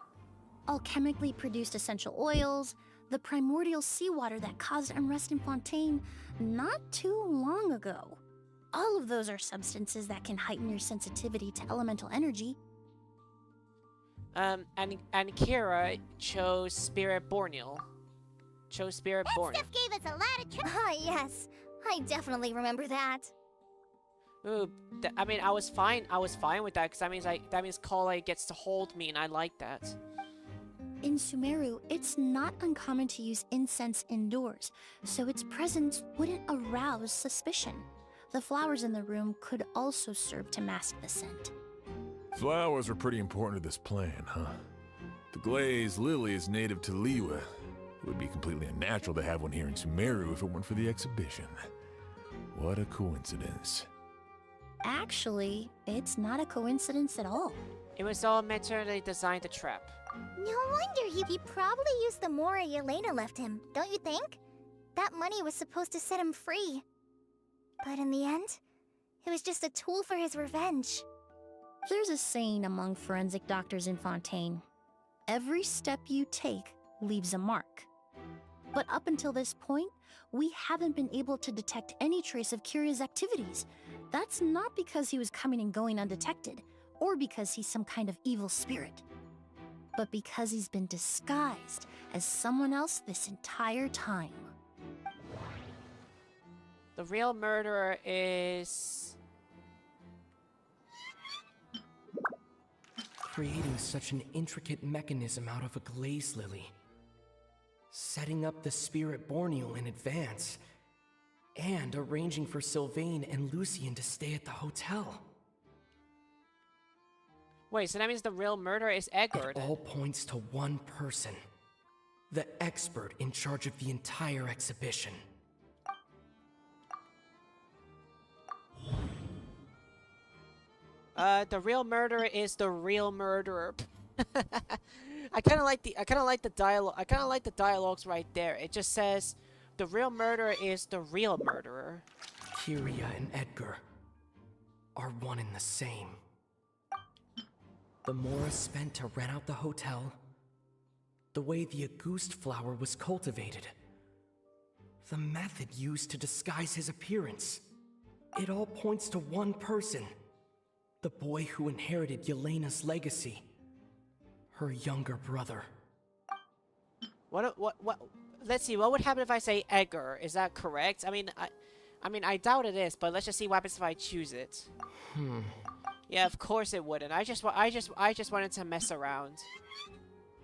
Alchemically produced essential oils, the primordial seawater that caused unrest in Fontaine not too long ago. All of those are substances that can heighten your sensitivity to elemental energy. And Kira chose Spirit Borneal. That stuff gave us a lot of trouble. Ah, yes. I definitely remember that. Ooh, I mean, I was fine with that, because that means Kale gets to hold me, and I like that. In Sumeru, it's not uncommon to use incense indoors, so its presence wouldn't arouse suspicion. The flowers in the room could also serve to mask the scent. Flowers are pretty important to this plan, huh? The glazed lily is native to Liyue. It would be completely unnatural to have one here in Sumeru if it weren't for the exhibition. What a coincidence. Actually, it's not a coincidence at all. It was all mentally designed to trap. No wonder he probably used the Mora Yelena left him, don't you think? That money was supposed to set him free. But in the end, it was just a tool for his revenge. There's a saying among forensic doctors in Fontaine. Every step you take leaves a mark. But up until this point, we haven't been able to detect any trace of Kyria's activities. That's not because he was coming and going undetected, or because he's some kind of evil spirit, but because he's been disguised as someone else this entire time. The real murderer is... Creating such an intricate mechanism out of a glaze lily. Setting up the Spirit Borneal in advance. And arranging for Sylvain and Lucien to stay at the hotel. Wait, so that means the real murderer is Edgar? It all points to one person. The expert in charge of the entire exhibition. The real murderer is the real murderer. I kind of like the dialogue. I kind of like the dialogues right there. It just says, the real murderer is the real murderer. Kyria and Edgar are one and the same. The Mora spent to rent out the hotel, the way the Auguste flower was cultivated, the method used to disguise his appearance. It all points to one person. The boy who inherited Yelena's legacy. Her younger brother. What, let's see, what would happen if I say Edgar? Is that correct? I mean, I doubt it is, but let's just see what happens if I choose it. Hmm. Yeah, of course it wouldn't. I just wanted to mess around.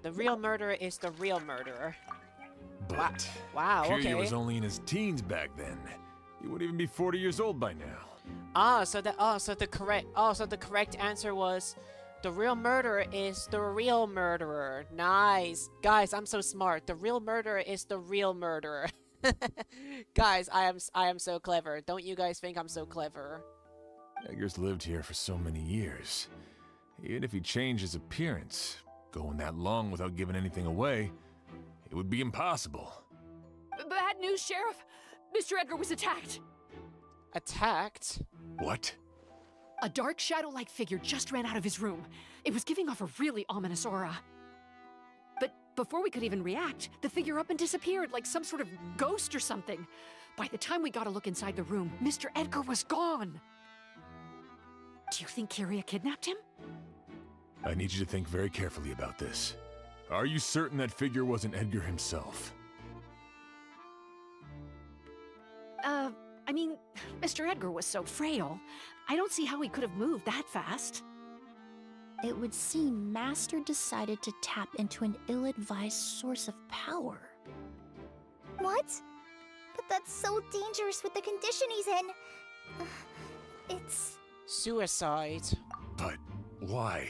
The real murderer is the real murderer. But Wow, Kiryu okay. was only in his teens back then. He wouldn't even be 40 years old by now. So the correct answer was the real murderer is the real murderer. Nice. Guys, I'm so smart. The real murderer is the real murderer. Guys, I am so clever. Don't you guys think I'm so clever? Edgar's lived here for so many years. Even if he changed his appearance, going that long without giving anything away, it would be impossible. Bad news, Sheriff. Mr. Edgar was attacked. Attacked? What? A dark shadow-like figure just ran out of his room. It was giving off a really ominous aura. But before we could even react, the figure up and disappeared like some sort of ghost or something. By the time we got a look inside the room, Mr. Edgar was gone. Do you think Kiria kidnapped him? I need you to think very carefully about this. Are you certain that figure wasn't Edgar himself? I mean, Mr. Edgar was so frail. I don't see how he could have moved that fast. It would seem Master decided to tap into an ill-advised source of power. What? But that's so dangerous with the condition he's in. It's... Suicide. But why?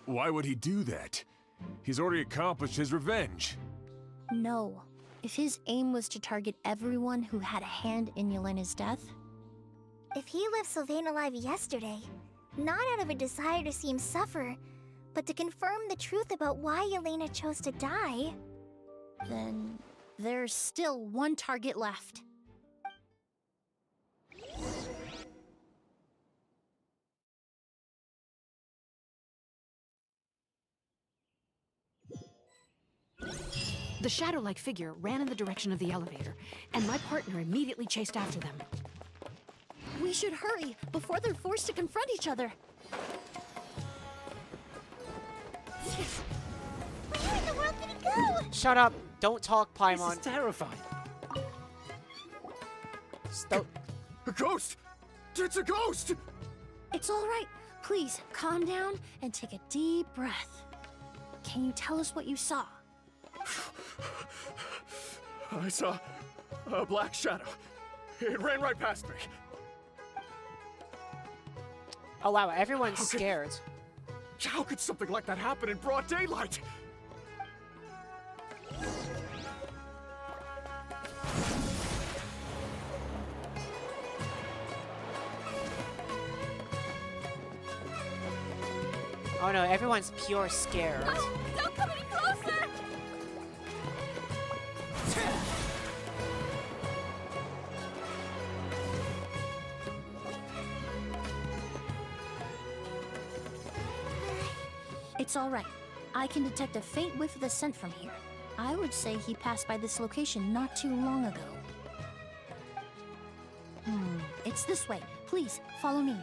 Why would he do that? He's already accomplished his revenge. No. If his aim was to target everyone who had a hand in Yelena's death... If he left Sylvain alive yesterday, not out of a desire to see him suffer, but to confirm the truth about why Yelena chose to die... Then there's still one target left. The shadow-like figure ran in the direction of the elevator, and my partner immediately chased after them. We should hurry before they're forced to confront each other. Where in the world did he go? Shut up. Don't talk, Paimon. This is terrifying. Stop. A ghost! It's a ghost! It's all right. Please, calm down and take a deep breath. Can you tell us what you saw? I saw a black shadow. It ran right past me. Oh wow, everyone's scared. How could something like that happen in broad daylight? Oh no, everyone's pure scared. Oh, don't come any closer! It's all right. I can detect a faint whiff of the scent from here. I would say he passed by this location not too long ago. It's this way. Please, follow me.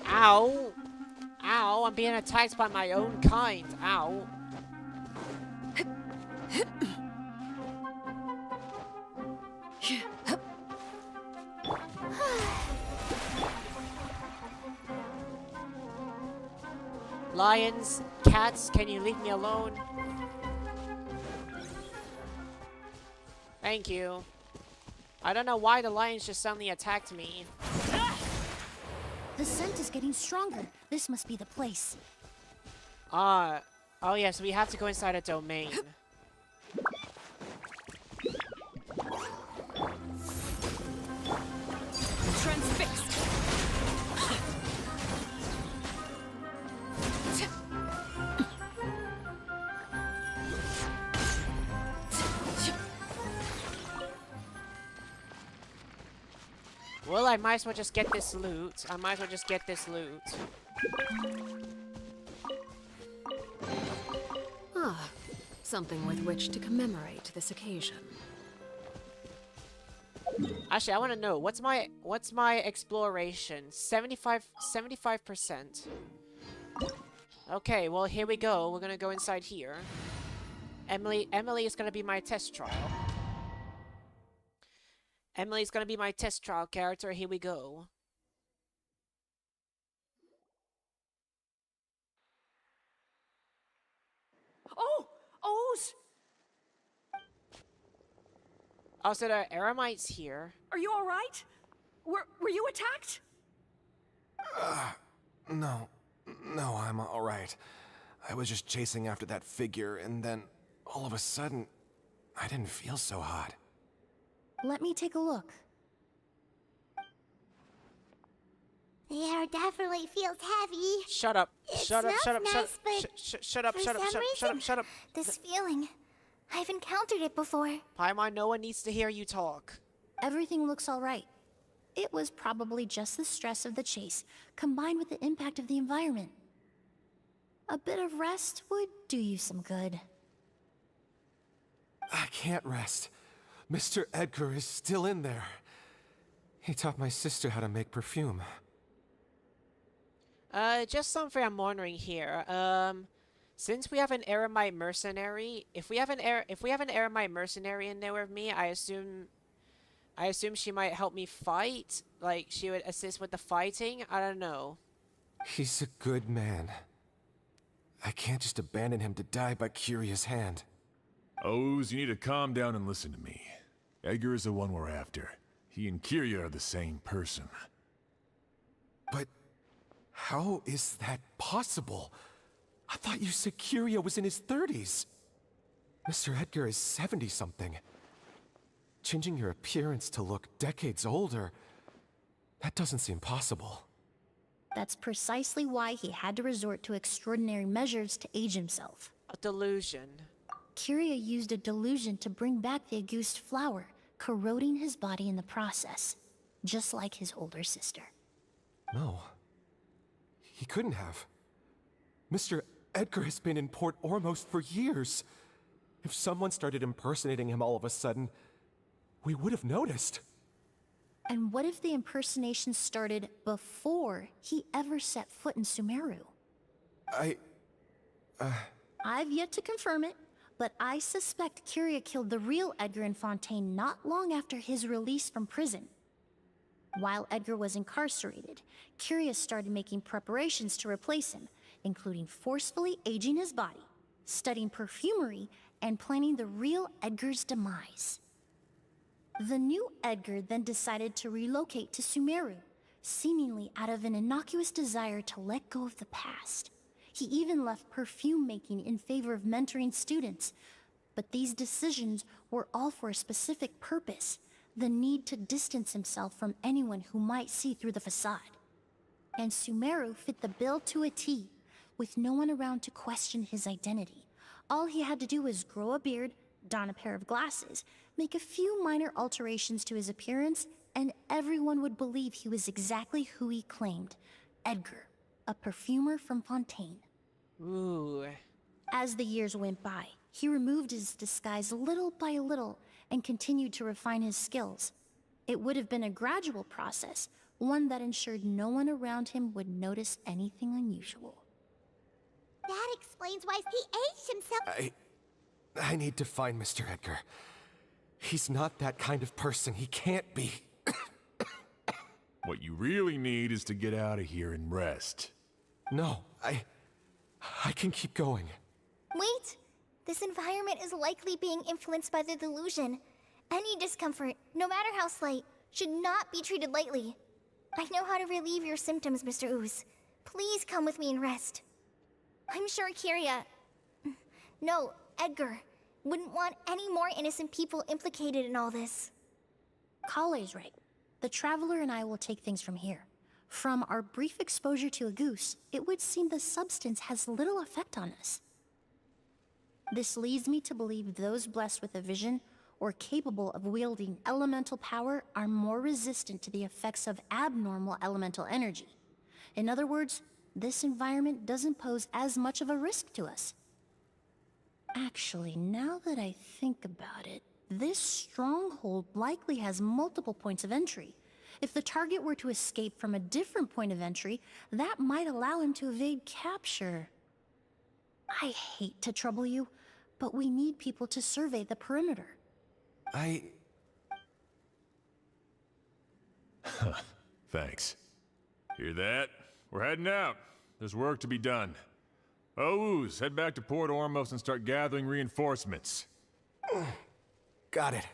Ow! Ow, I'm being attacked by my own kind. Ow. Lions, cats, can you leave me alone? Thank you. I don't know why the lions just suddenly attacked me. The scent is getting stronger. This must be the place. Oh yes, we have to go inside a domain. Transfixed. Well, I might as well just get this loot. Ah, something with which to commemorate this occasion. Actually, I want to know what's my exploration? 75%. Okay, well, here we go. We're gonna go inside here. Emilie is gonna be my test trial. Emily's gonna be my test trial character. Here we go. Oh! O's! Oh, so there are eremites here. Are you alright? Were you attacked? No, I'm alright. I was just chasing after that figure, and then all of a sudden, I didn't feel so hot. Let me take a look. The air definitely feels heavy. Shut up. It Shut up. smells Shut up. nice, Shut up. but Shut up. for Shut up. some Shut up. Shut up. reason, Shut up. This feeling, I've encountered it before. Paimon, no one needs to hear you talk. Everything looks alright. It was probably just the stress of the chase, combined with the impact of the environment. A bit of rest would do you some good. I can't rest. Mr. Edgar is still in there. He taught my sister how to make perfume. Just something I'm wondering here. Since we have an eremite mercenary, if we have an eremite mercenary in there with me, I assume she might help me fight. Like she would assist with the fighting. I don't know. He's a good man. I can't just abandon him to die by Curia's hand. O's, you need to calm down and listen to me. Edgar is the one we're after. He and Curia are the same person. But how is that possible? I thought you said Curia was in his 30s. Mr. Edgar is 70-something. Changing your appearance to look decades older, that doesn't seem possible. That's precisely why he had to resort to extraordinary measures to age himself. A delusion. Curia used a delusion to bring back the Auguste flower, corroding his body in the process, just like his older sister. No. He couldn't have. Mr. Edgar has been in Port Ormos for years. If someone started impersonating him all of a sudden, we would have noticed. And what if the impersonation started before he ever set foot in Sumeru? I've yet to confirm it, but I suspect Curia killed the real Edgar in Fontaine not long after his release from prison. While Edgar was incarcerated, Curia started making preparations to replace him, including forcefully aging his body, studying perfumery, and planning the real Edgar's demise. The new Edgar then decided to relocate to Sumeru, seemingly out of an innocuous desire to let go of the past. He even left perfume making in favor of mentoring students. But these decisions were all for a specific purpose: the need to distance himself from anyone who might see through the facade. And Sumeru fit the bill to a T, with no one around to question his identity. All he had to do was grow a beard, don a pair of glasses, make a few minor alterations to his appearance, and everyone would believe he was exactly who he claimed: Edgar, a perfumer from Fontaine. Ooh. As the years went by, he removed his disguise little by little and continued to refine his skills. It would have been a gradual process, one that ensured no one around him would notice anything unusual. That explains why he aged himself. I need to find Mr. Edgar. He's not that kind of person. He can't be. What you really need is to get out of here and rest. No, I can keep going. Wait! This environment is likely being influenced by the delusion. Any discomfort, no matter how slight, should not be treated lightly. I know how to relieve your symptoms, Mr. Ooze. Please come with me and rest. I'm sure Curia... No, Edgar wouldn't want any more innocent people implicated in all this. Kale's right. The Traveler and I will take things from here. From our brief exposure to Auguste, it would seem the substance has little effect on us. This leads me to believe those blessed with a vision or capable of wielding elemental power are more resistant to the effects of abnormal elemental energy. In other words, this environment doesn't pose as much of a risk to us. Actually, now that I think about it, this stronghold likely has multiple points of entry. If the target were to escape from a different point of entry, that might allow him to evade capture. I hate to trouble you, but we need people to survey the perimeter. Thanks. Hear that? We're heading out. There's work to be done. Ooze, head back to Port Ormos and start gathering reinforcements. Got it.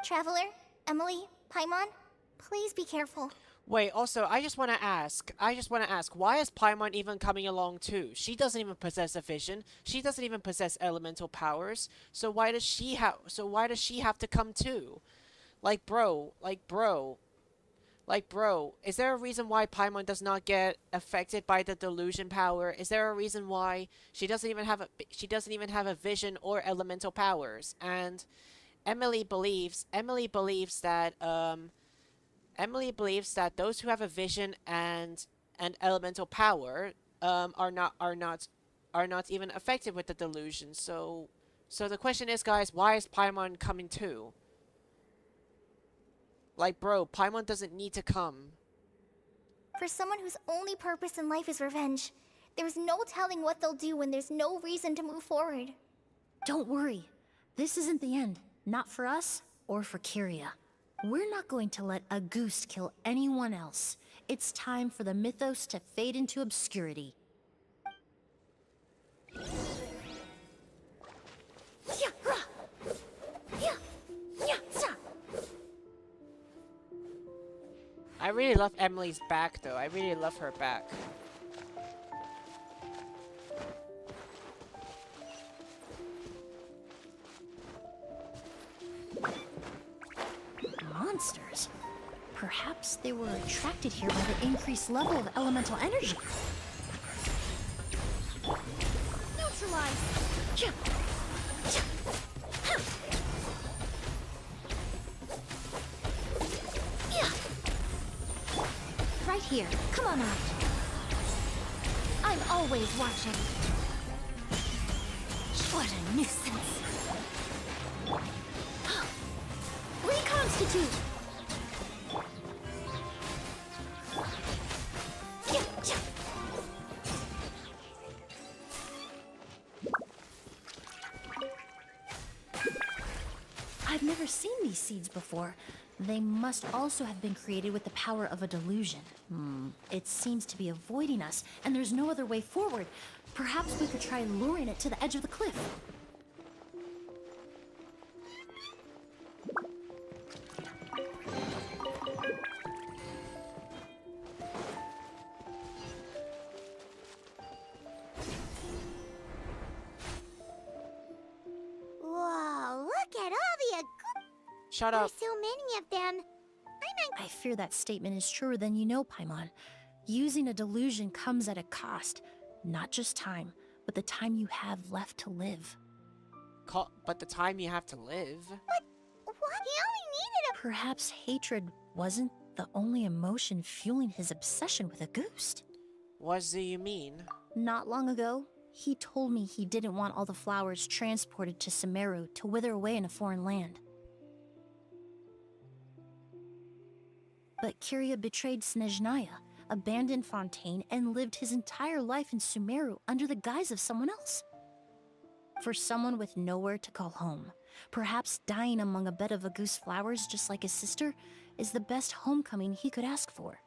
Traveler, Emilie, Paimon, please be careful. Wait, also, I just want to ask, why is Paimon even coming along too? She doesn't even possess a vision. She doesn't even possess elemental powers. So why does she have to come too? Like bro, is there a reason why Paimon does not get affected by the delusion power? Is there a reason why she doesn't even have a vision or elemental powers? And Emilie believes that those who have a vision and elemental power are not even affected with the delusion. So the question is, guys, why is Paimon coming too? Like, bro, Paimon doesn't need to come. For someone whose only purpose in life is revenge, there's no telling what they'll do when there's no reason to move forward. Don't worry. This isn't the end. Not for us or for Kyria. We're not going to let Auguste kill anyone else. It's time for the mythos to fade into obscurity. I really love Emilie's back, though. I really love her back. Monsters? Perhaps they were attracted here by the increased level of elemental energy. Neutralize! Right here. Come on out. I'm always watching. What a nuisance. Reconstitute. I've never seen these seeds before. They must also have been created with the power of a delusion. It seems to be avoiding us, and there's no other way forward. Perhaps we could try luring it to the edge of the cliff. Whoa, look at all the Shut up. There's so many of them. I fear that statement is truer than you know, Paimon. Using a delusion comes at a cost. Not just time, but the time you have left to live. But the time you have to live? But what? He only needed a... Perhaps hatred wasn't the only emotion fueling his obsession with Auguste. What do you mean? Not long ago, he told me he didn't want all the flowers transported to Sumeru to wither away in a foreign land. But Kyria betrayed Snezhnaya, abandoned Fontaine, and lived his entire life in Sumeru under the guise of someone else. For someone with nowhere to call home, perhaps dying among a bed of Auguste flowers just like his sister is the best homecoming he could ask for.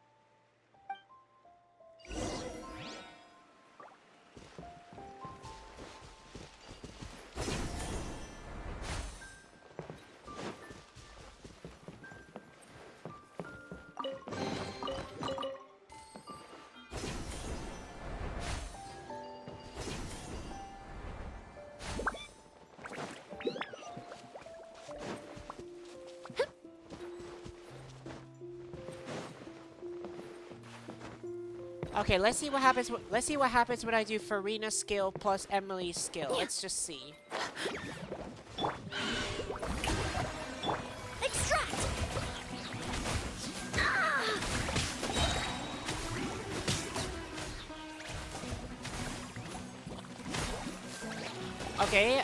Okay, let's see what happens. Let's see what happens when I do Farina's skill plus Emilie's skill. Let's just see. Extract! Okay,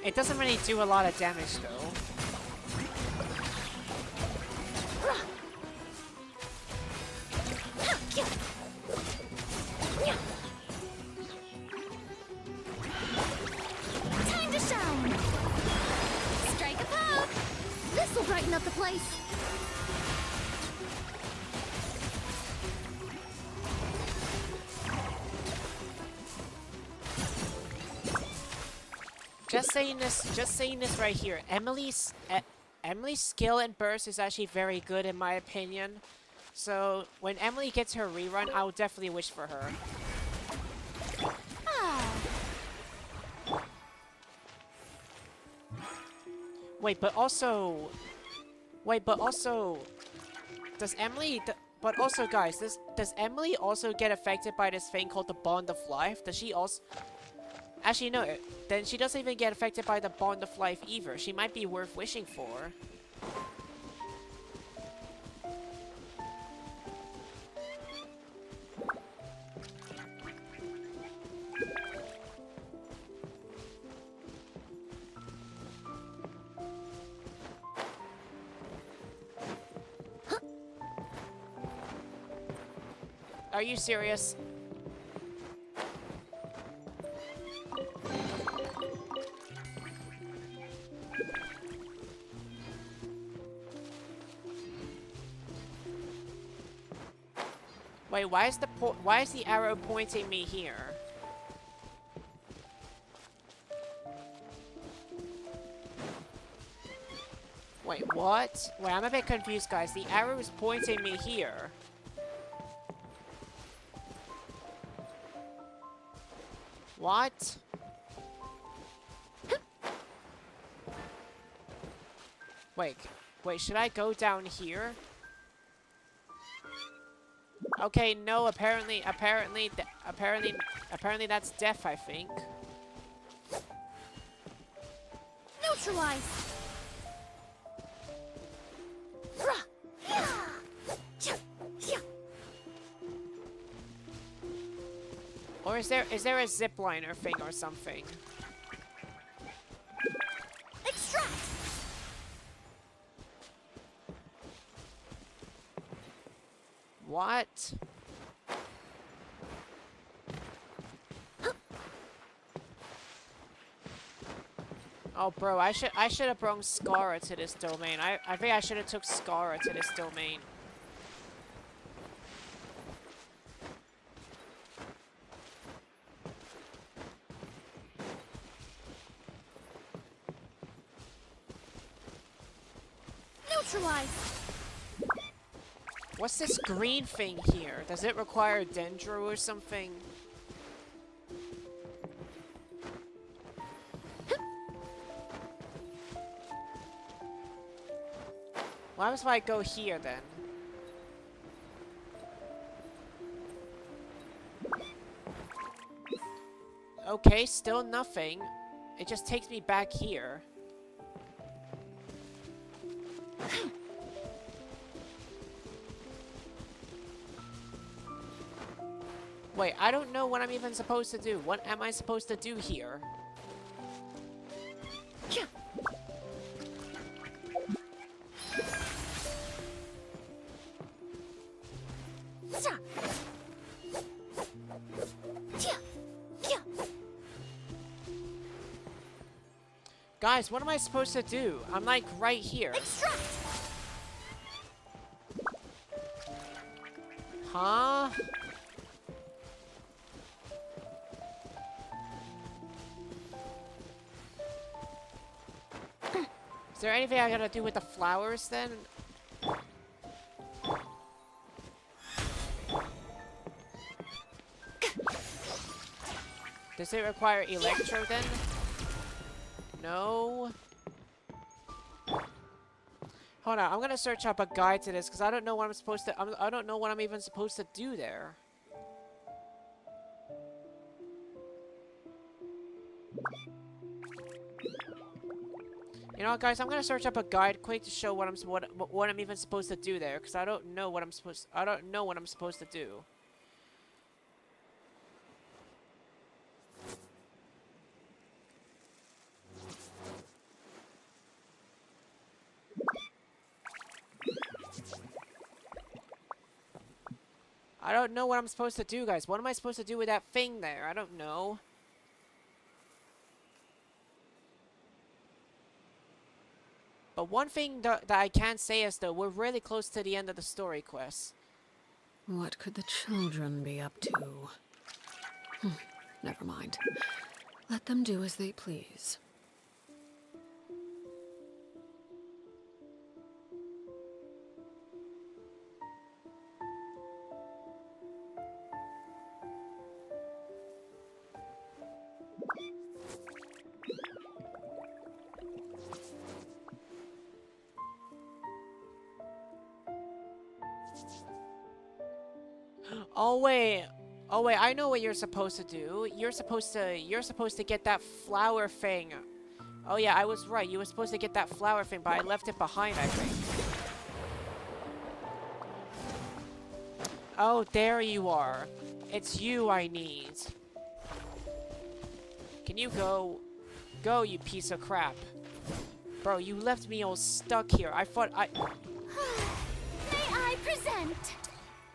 it doesn't really do a lot of damage though. just saying this right here. Emily's skill and burst is actually very good in my opinion. So when Emilie gets her rerun, I will definitely wish for her. Wait, but also, does Emilie? But also, guys, does Emilie also get affected by this thing called the Bond of Life? Does she also? Actually, no. Then she doesn't even get affected by the Bond of Life either. She might be worth wishing for. Are you serious? Wait, why is the arrow pointing me here? Wait, what? Wait, I'm a bit confused, guys. The arrow is pointing me here. What? Wait, should I go down here? Okay, no, apparently that's death, I think. Neutralize! Or is there a zipliner thing or something? Extract! What? Oh, bro, I should have brought Scara to this domain. I think I should have took Scara to this domain. Neutralize! What's this green thing here? Does it require dendro or something? What happens if I go here then? Okay, still nothing. It just takes me back here. Wait, I don't know what I'm even supposed to do. What am I supposed to do here? Guys, what am I supposed to do? I'm like right here. Extract! Huh? Is there anything I gotta do with the flowers then? Does it require electro then? No. Hold on, I'm gonna search up a guide to this because I don't know what I'm supposed to. I don't know what I'm even supposed to do there. You know what, guys? I'm gonna search up a guide quick to show what I'm even supposed to do there because I don't know what I'm supposed. I don't know what I'm supposed to do. I don't know what I'm supposed to do, guys. What am I supposed to do with that thing there? I don't know. But one thing that I can say is, though, we're really close to the end of the story quest. What could the children be up to? Never mind. Let them do as they please. Oh wait. Oh wait, I know what you're supposed to do. You're supposed to get that flower thing. Oh yeah, I was right. You were supposed to get that flower thing, but I left it behind, I think. Oh, there you are. It's you I need. Can you go? Go, you piece of crap. Bro, you left me all stuck here. I thought I... May I present?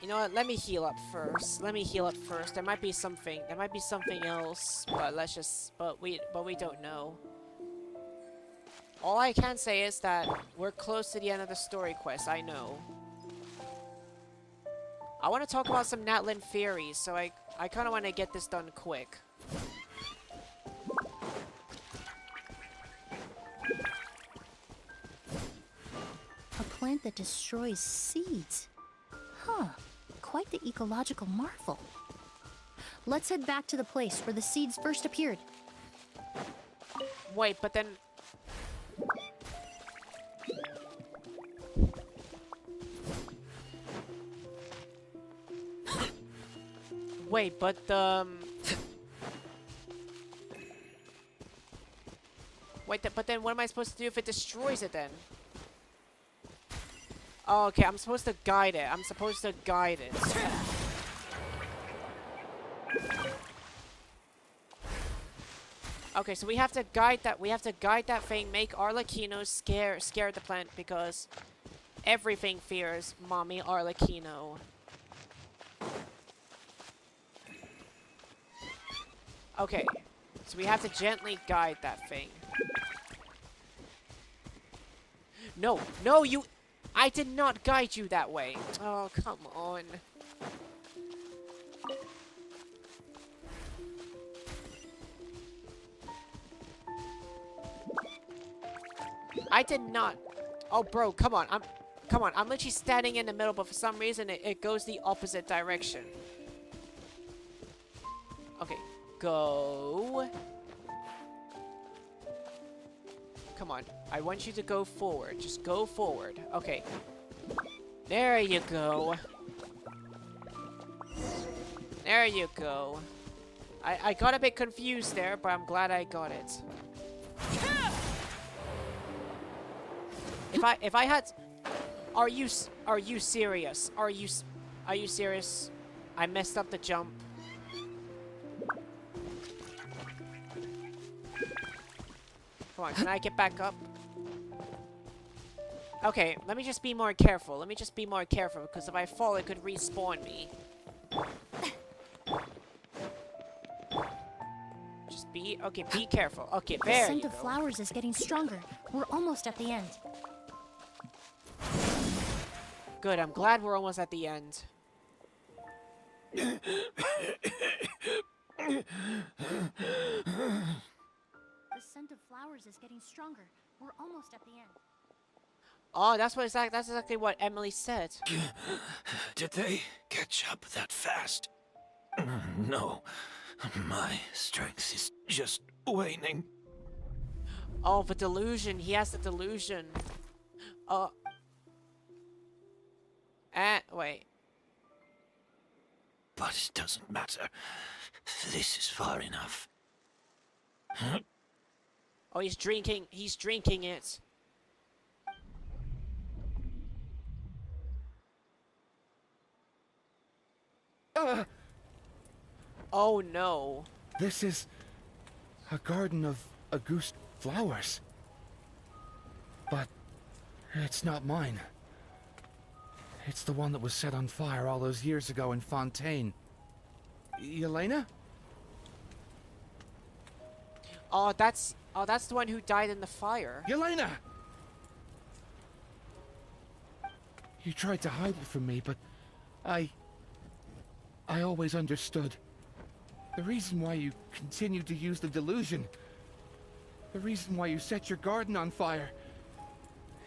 You know what? Let me heal up first. Let me heal up first. There might be something. There might be something else. But let's just... But we don't know. All I can say is that we're close to the end of the story quest. I know. I want to talk about some natlan theories, so I kind of want to get this done quick. A plant that destroys seeds. Huh. Quite the ecological marvel. Let's head back to the place where the seeds first appeared. Wait, but then... Wait, but Wait, but then what am I supposed to do if it destroys it then? Oh, okay, I'm supposed to guide it. I'm supposed to guide it. Okay, so we have to guide that. We have to guide that thing. Make Arlecchino scare the plant because everything fears Mommy Arlecchino. Okay, so we have to gently guide that thing. No, no, you... I did not guide you that way. Oh, come on. I did not... Oh, bro, come on. Come on, I'm literally standing in the middle, but for some reason it goes the opposite direction. Okay, go. Come on, I want you to go forward. Just go forward. Okay. There you go. There you go. I got a bit confused there, but I'm glad I got it. If I had... Are you serious? Are you serious? I messed up the jump. Come on, can I get back up? Okay, let me just be more careful. Let me just be more careful, because if I fall, it could respawn me. Just be... Okay, be careful. Okay, there you go. The scent of flowers is getting stronger. We're almost at the end. Good, I'm glad we're almost at the end. The scent of flowers is getting stronger. We're almost at the end. Oh, that's exactly what Emilie said. Did they catch up that fast? No. My strength is just waning. Oh, the delusion. He has the delusion. Wait. But it doesn't matter. This is far enough. Oh, he's drinking it. Oh no. This is a garden of Auguste flowers. But it's not mine. It's the one that was set on fire all those years ago in Fontaine. Yelena? Oh, that's the one who died in the fire. Yelena! You tried to hide it from me, but I always understood. The reason why you continued to use the delusion, the reason why you set your garden on fire,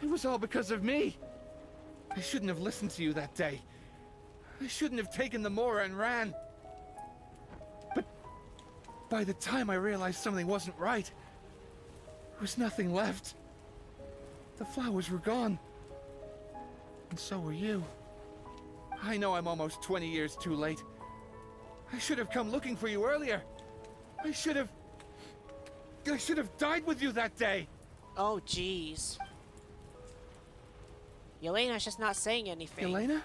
it was all because of me. I shouldn't have listened to you that day. I shouldn't have taken the Mora and ran. But by the time I realized something wasn't right, there was nothing left. The flowers were gone. And so were you. I know I'm almost 20 years too late. I should have come looking for you earlier. I should have died with you that day. Oh, jeez. Yelena's just not saying anything. Yelena?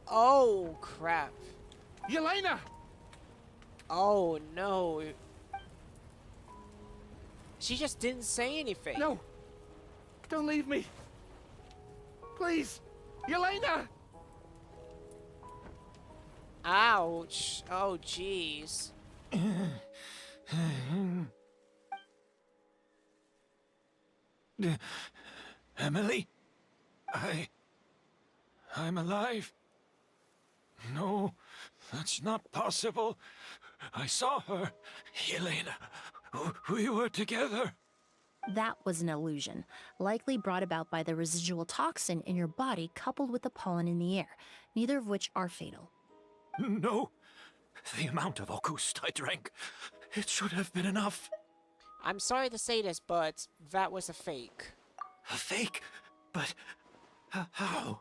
Oh, crap. Yelena! Oh, no. She just didn't say anything. No! Don't leave me! Please! Yelena! Ouch. Oh, jeez. Emilie? I'm alive. No, that's not possible. I saw her. Yelena. We were together. That was an illusion, likely brought about by the residual toxin in your body coupled with the pollen in the air, neither of which are fatal. No. The amount of Auguste I drank, it should have been enough. I'm sorry to say this, but that was a fake. A fake? But how?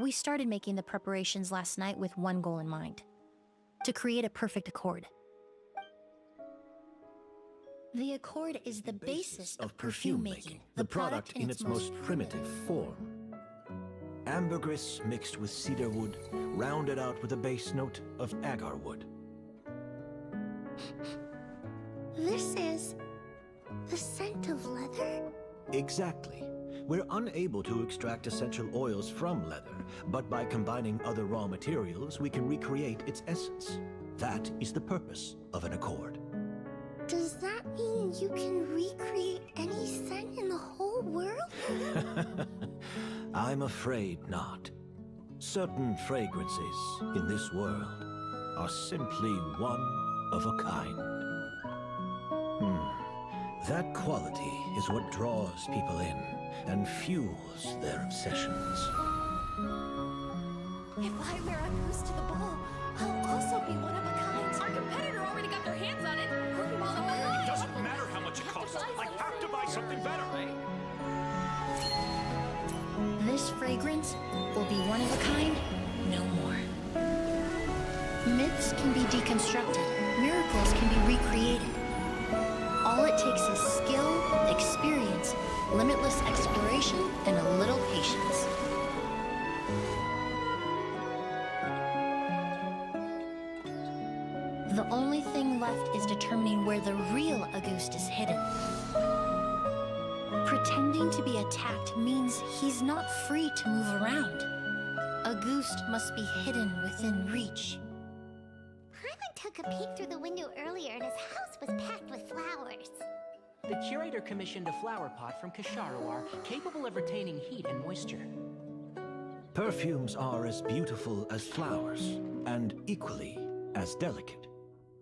We started making the preparations last night with one goal in mind: to create a perfect accord. The accord is the basis of perfume making, the product in its most primitive form. Ambergris mixed with cedar wood, rounded out with a base note of agar wood. This is the scent of leather? Exactly. We're unable to extract essential oils from leather, but by combining other raw materials, we can recreate its essence. That is the purpose of an accord. Does that mean you can recreate any scent in the whole world? I'm afraid not. Certain fragrances in this world are simply one of a kind. That quality is what draws people in and fuels their obsessions. If I wear Auguste to the ball, I'll also be one of a kind. Our competitor already got their hands on it. It doesn't matter how much it costs. I have to buy something better. This fragrance will be one of a kind, no more. Myths can be deconstructed, miracles can be recreated. All it takes is skill, experience, limitless exploration, and a little patience. The only thing left is determining where the real Auguste is hidden. Pretending to be attacked means he's not free to move around. Auguste must be hidden within reach. Paimon took a peek through the window earlier and his house was packed with flowers. The curator commissioned a flower pot from Kasharawar, capable of retaining heat and moisture. Perfumes are as beautiful as flowers, and equally as delicate.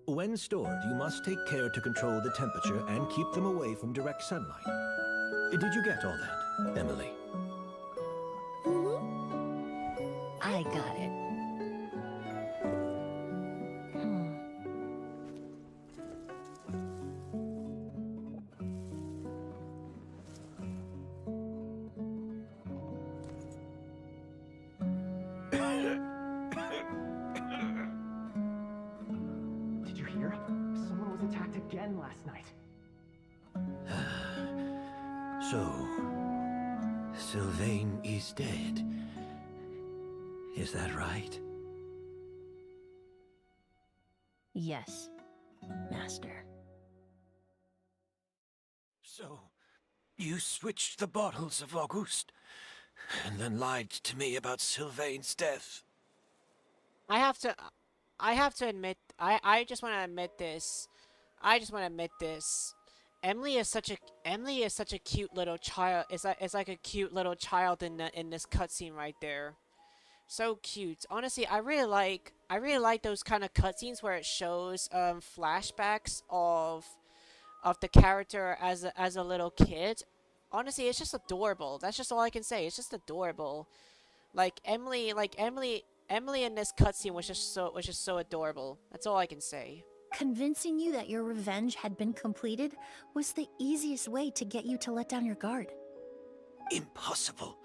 When stored, you must take care to control the temperature and keep them away from direct sunlight. Did you get all that, Emilie? I got it. Did you hear? Someone was attacked again last night. So, Sylvain is dead. Is that right? Yes, Master. So, you switched the bottles of Auguste, and then lied to me about Sylvain's death. I have to admit, I just want to admit this. Emilie is such a cute little child. It's like a cute little child in this cutscene right there. So cute. Honestly, I really like those kind of cutscenes where it shows flashbacks of the character as a little kid. Honestly, it's just adorable. That's just all I can say. It's just adorable. Emily in this cutscene was just so adorable. That's all I can say. Convincing you that your revenge had been completed was the easiest way to get you to let down your guard. Impossible.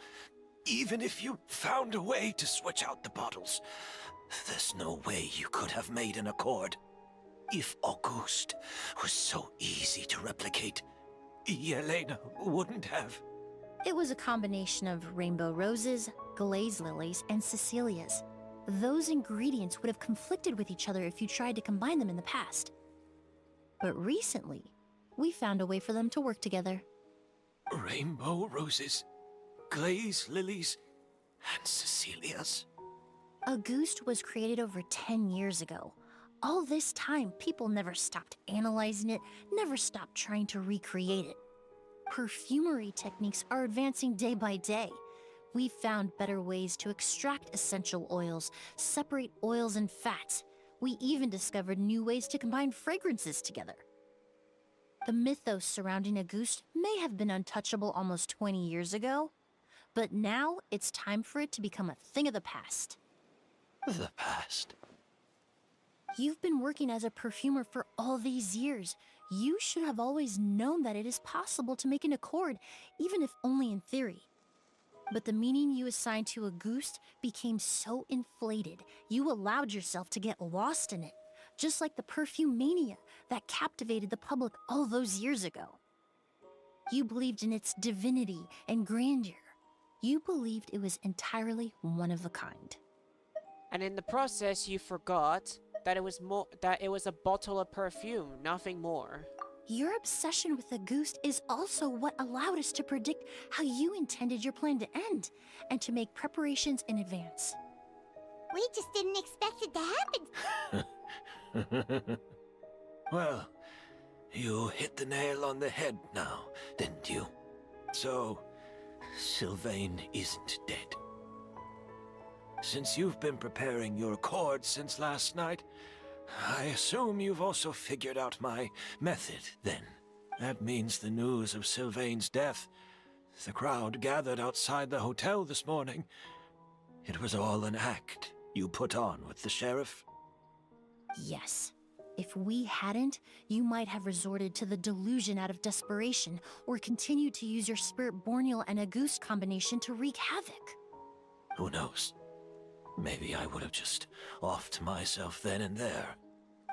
Even if you found a way to switch out the bottles, there's no way you could have made an accord. If Auguste was so easy to replicate, Yelena wouldn't have. It was a combination of rainbow roses, glaze lilies, and Cecilias. Those ingredients would have conflicted with each other if you tried to combine them in the past. But recently, we found a way for them to work together. Rainbow roses, glaze lilies, and Cecilias. Auguste was created over 10 years ago. All this time, people never stopped analyzing it, never stopped trying to recreate it. Perfumery techniques are advancing day by day. We've found better ways to extract essential oils, separate oils and fats. We even discovered new ways to combine fragrances together. The mythos surrounding Auguste may have been untouchable almost 20 years ago, but now it's time for it to become a thing of the past. The past? You've been working as a perfumer for all these years. You should have always known that it is possible to make an accord, even if only in theory. But the meaning you assigned to Auguste became so inflated, you allowed yourself to get lost in it, just like the perfume mania that captivated the public all those years ago. You believed in its divinity and grandeur. You believed it was entirely one of a kind. And in the process, you forgot that it was a bottle of perfume, nothing more. Your obsession with Auguste is also what allowed us to predict how you intended your plan to end, and to make preparations in advance. We just didn't expect it to happen. Well, you hit the nail on the head now, didn't you? So, Sylvain isn't dead. Since you've been preparing your accord since last night, I assume you've also figured out my method, then. That means the news of Sylvain's death. The crowd gathered outside the hotel this morning. It was all an act you put on with the sheriff? Yes. If we hadn't, you might have resorted to the delusion out of desperation, or continued to use your Spirit Borneal and Auguste combination to wreak havoc. Who knows? Maybe I would have just offed myself then and there.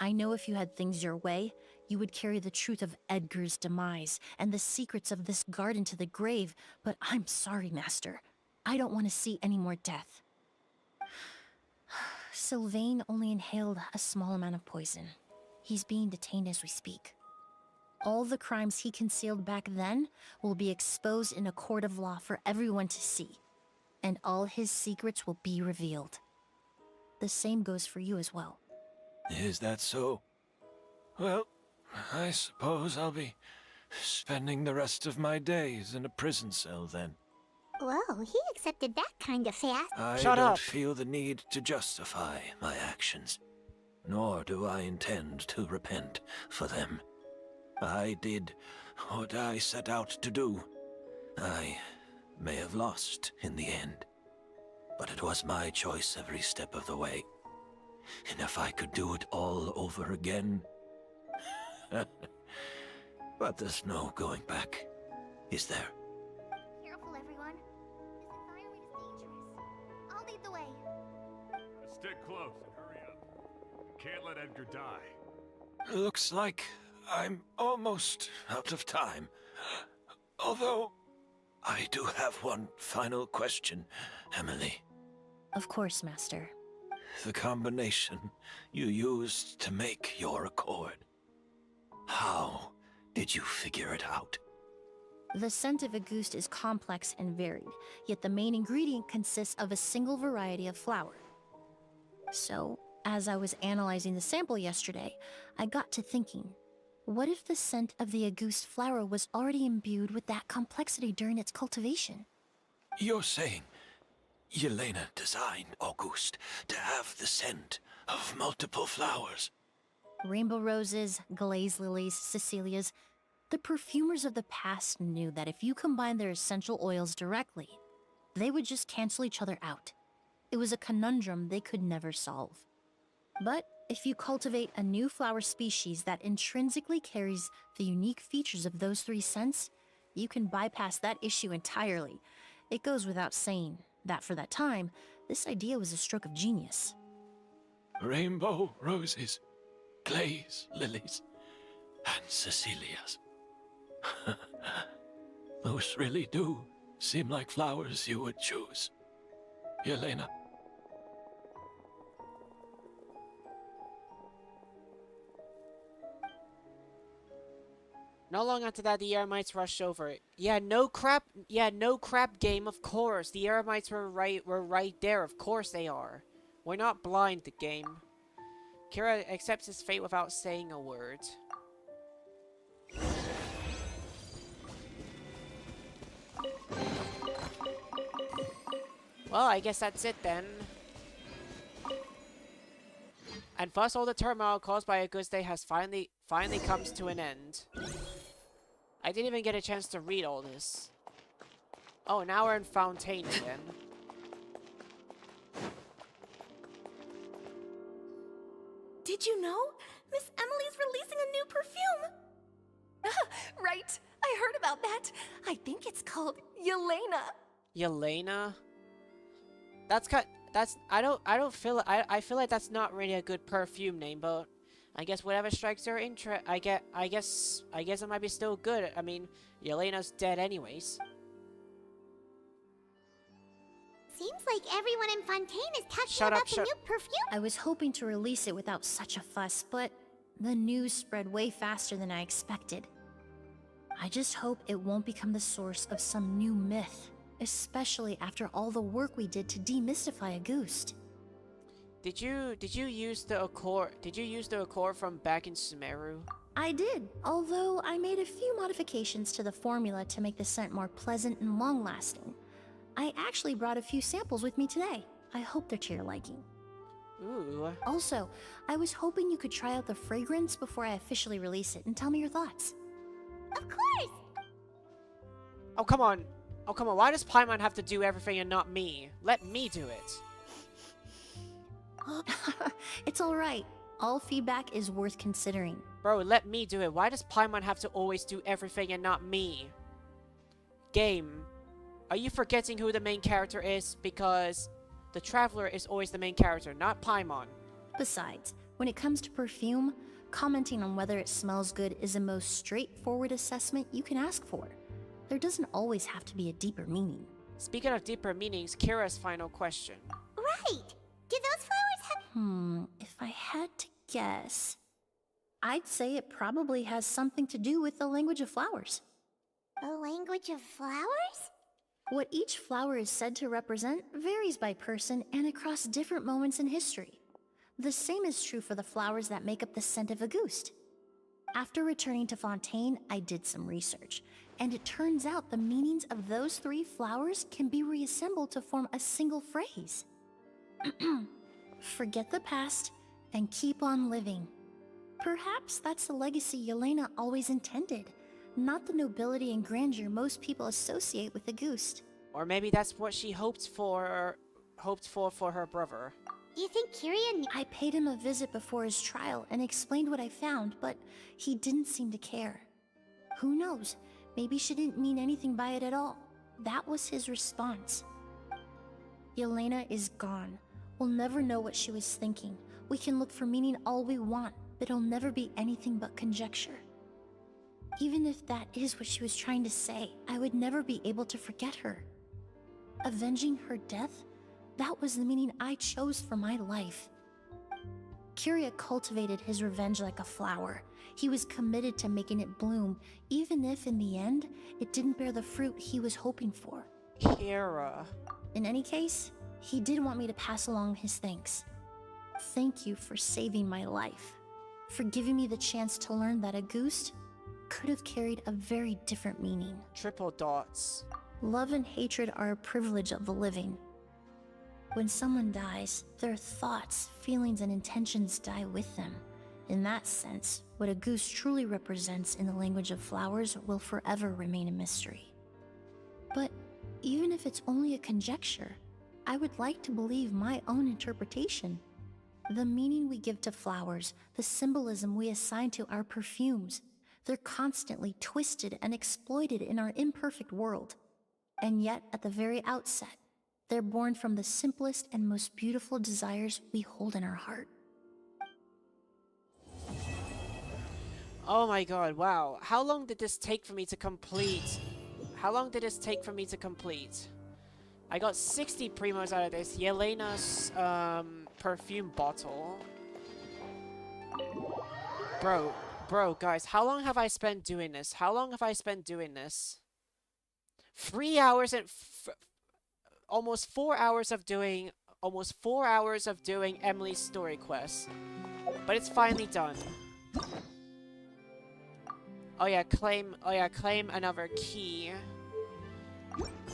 I know if you had things your way, you would carry the truth of Edgar's demise and the secrets of this garden to the grave, but I'm sorry, Master. I don't want to see any more death. Sylvain only inhaled a small amount of poison. He's being detained as we speak. All the crimes he concealed back then will be exposed in a court of law for everyone to see, and all his secrets will be revealed. The same goes for you as well. Is that so? Well, I suppose I'll be spending the rest of my days in a prison cell then. Whoa, he accepted that kind of fast. I Shut don't up. feel the need to justify my actions, nor do I intend to repent for them. I did what I set out to do. I may have lost in the end, but it was my choice every step of the way. And if I could do it all over again... But there's no going back, is there? Careful, everyone. This environment is dangerous. I'll lead the way. Stick close and hurry up. Can't let Edgar die. Looks like I'm almost out of time. Although, I do have one final question, Emilie. Of course, Master. The combination you used to make your accord. How did you figure it out? The scent of Auguste is complex and varied, yet the main ingredient consists of a single variety of flower. So, as I was analyzing the sample yesterday, I got to thinking, what if the scent of the Auguste flower was already imbued with that complexity during its cultivation? You're saying Yelena designed Auguste to have the scent of multiple flowers? Rainbow roses, glaze lilies, Cecilias. The perfumers of the past knew that if you combined their essential oils directly, they would just cancel each other out. It was a conundrum they could never solve. But if you cultivate a new flower species that intrinsically carries the unique features of those three scents, you can bypass that issue entirely. It goes without saying that for that time, this idea was a stroke of genius. Rainbow roses, glaze lilies, and Cecilias. Those really do seem like flowers you would choose, Yelena. Not long after that, the Eremites rushed over. Yeah, no crap game, of course. The Eremites were right there, of course they are. We're not blind, the game. Kira accepts his fate without saying a word. Well, I guess that's it then. And thus all the turmoil caused by Auguste has finally comes to an end. I didn't even get a chance to read all this. Oh, now we're in Fontaine again. Did you know? Miss Emilie's releasing a new perfume! Right, I heard about that. I think it's called Yelena. Yelena? I feel like that's not really a good perfume name, but I guess whatever strikes your interest, I guess it might be still good. I mean, Yelena's dead anyways. Seems like everyone in Fontaine is catching Shut up up, the new perfume. I was hoping to release it without such a fuss, but the news spread way faster than I expected. I just hope it won't become the source of some new myth, especially after all the work we did to demystify Auguste. Did you use the Accord from back in Sumeru? I did, although I made a few modifications to the formula to make the scent more pleasant and long-lasting. I actually brought a few samples with me today. I hope they're to your liking. Ooh. Also, I was hoping you could try out the fragrance before I officially release it and tell me your thoughts. Of course! Oh, come on. Oh, come on. Why does Paimon have to do everything and not me? Let me do it. It's alright. All feedback is worth considering. Bro, let me do it. Why does Paimon have to always do everything and not me? Game. Are you forgetting who the main character is? Because the Traveler is always the main character, not Paimon. Besides, when it comes to perfume, commenting on whether it smells good is the most straightforward assessment you can ask for. There doesn't always have to be a deeper meaning. Speaking of deeper meanings, Kira's final question. Right! Do those flowers have... If I had to guess, I'd say it probably has something to do with the language of flowers. The language of flowers? What each flower is said to represent varies by person and across different moments in history. The same is true for the flowers that make up the scent of Auguste. After returning to Fontaine, I did some research, and it turns out the meanings of those 3 flowers can be reassembled to form a single phrase. Forget the past and keep on living. Perhaps that's the legacy Yelena always intended, not the nobility and grandeur most people associate with Auguste. Or maybe that's what she hoped for her brother. You think Kiria knew? I paid him a visit before his trial and explained what I found, but he didn't seem to care. Who knows? Maybe she didn't mean anything by it at all. That was his response. Yelena is gone. We'll never know what she was thinking. We can look for meaning all we want, but it'll never be anything but conjecture. Even if that is what she was trying to say, I would never be able to forget her. Avenging her death? That was the meaning I chose for my life. Kiria cultivated his revenge like a flower. He was committed to making it bloom, even if in the end, it didn't bear the fruit he was hoping for. Kira. In any case, he did want me to pass along his thanks. Thank you for saving my life, for giving me the chance to learn that Auguste could have carried a very different meaning. Triple dots. Love and hatred are a privilege of the living. When someone dies, their thoughts, feelings, and intentions die with them. In that sense, what Auguste truly represents in the language of flowers will forever remain a mystery. But even if it's only a conjecture, I would like to believe my own interpretation. The meaning we give to flowers, the symbolism we assign to our perfumes, they're constantly twisted and exploited in our imperfect world. And yet, at the very outset, they're born from the simplest and most beautiful desires we hold in our heart. Oh my god, wow. How long did this take for me to complete? How long did this take for me to complete? I got 60 primos out of this. Yelena's perfume bottle. Bro, guys, how long have I spent doing this? How long have I spent doing this? 3 hours and almost 4 hours of doing Emilie's story quest. But it's finally done. Oh yeah, claim another key.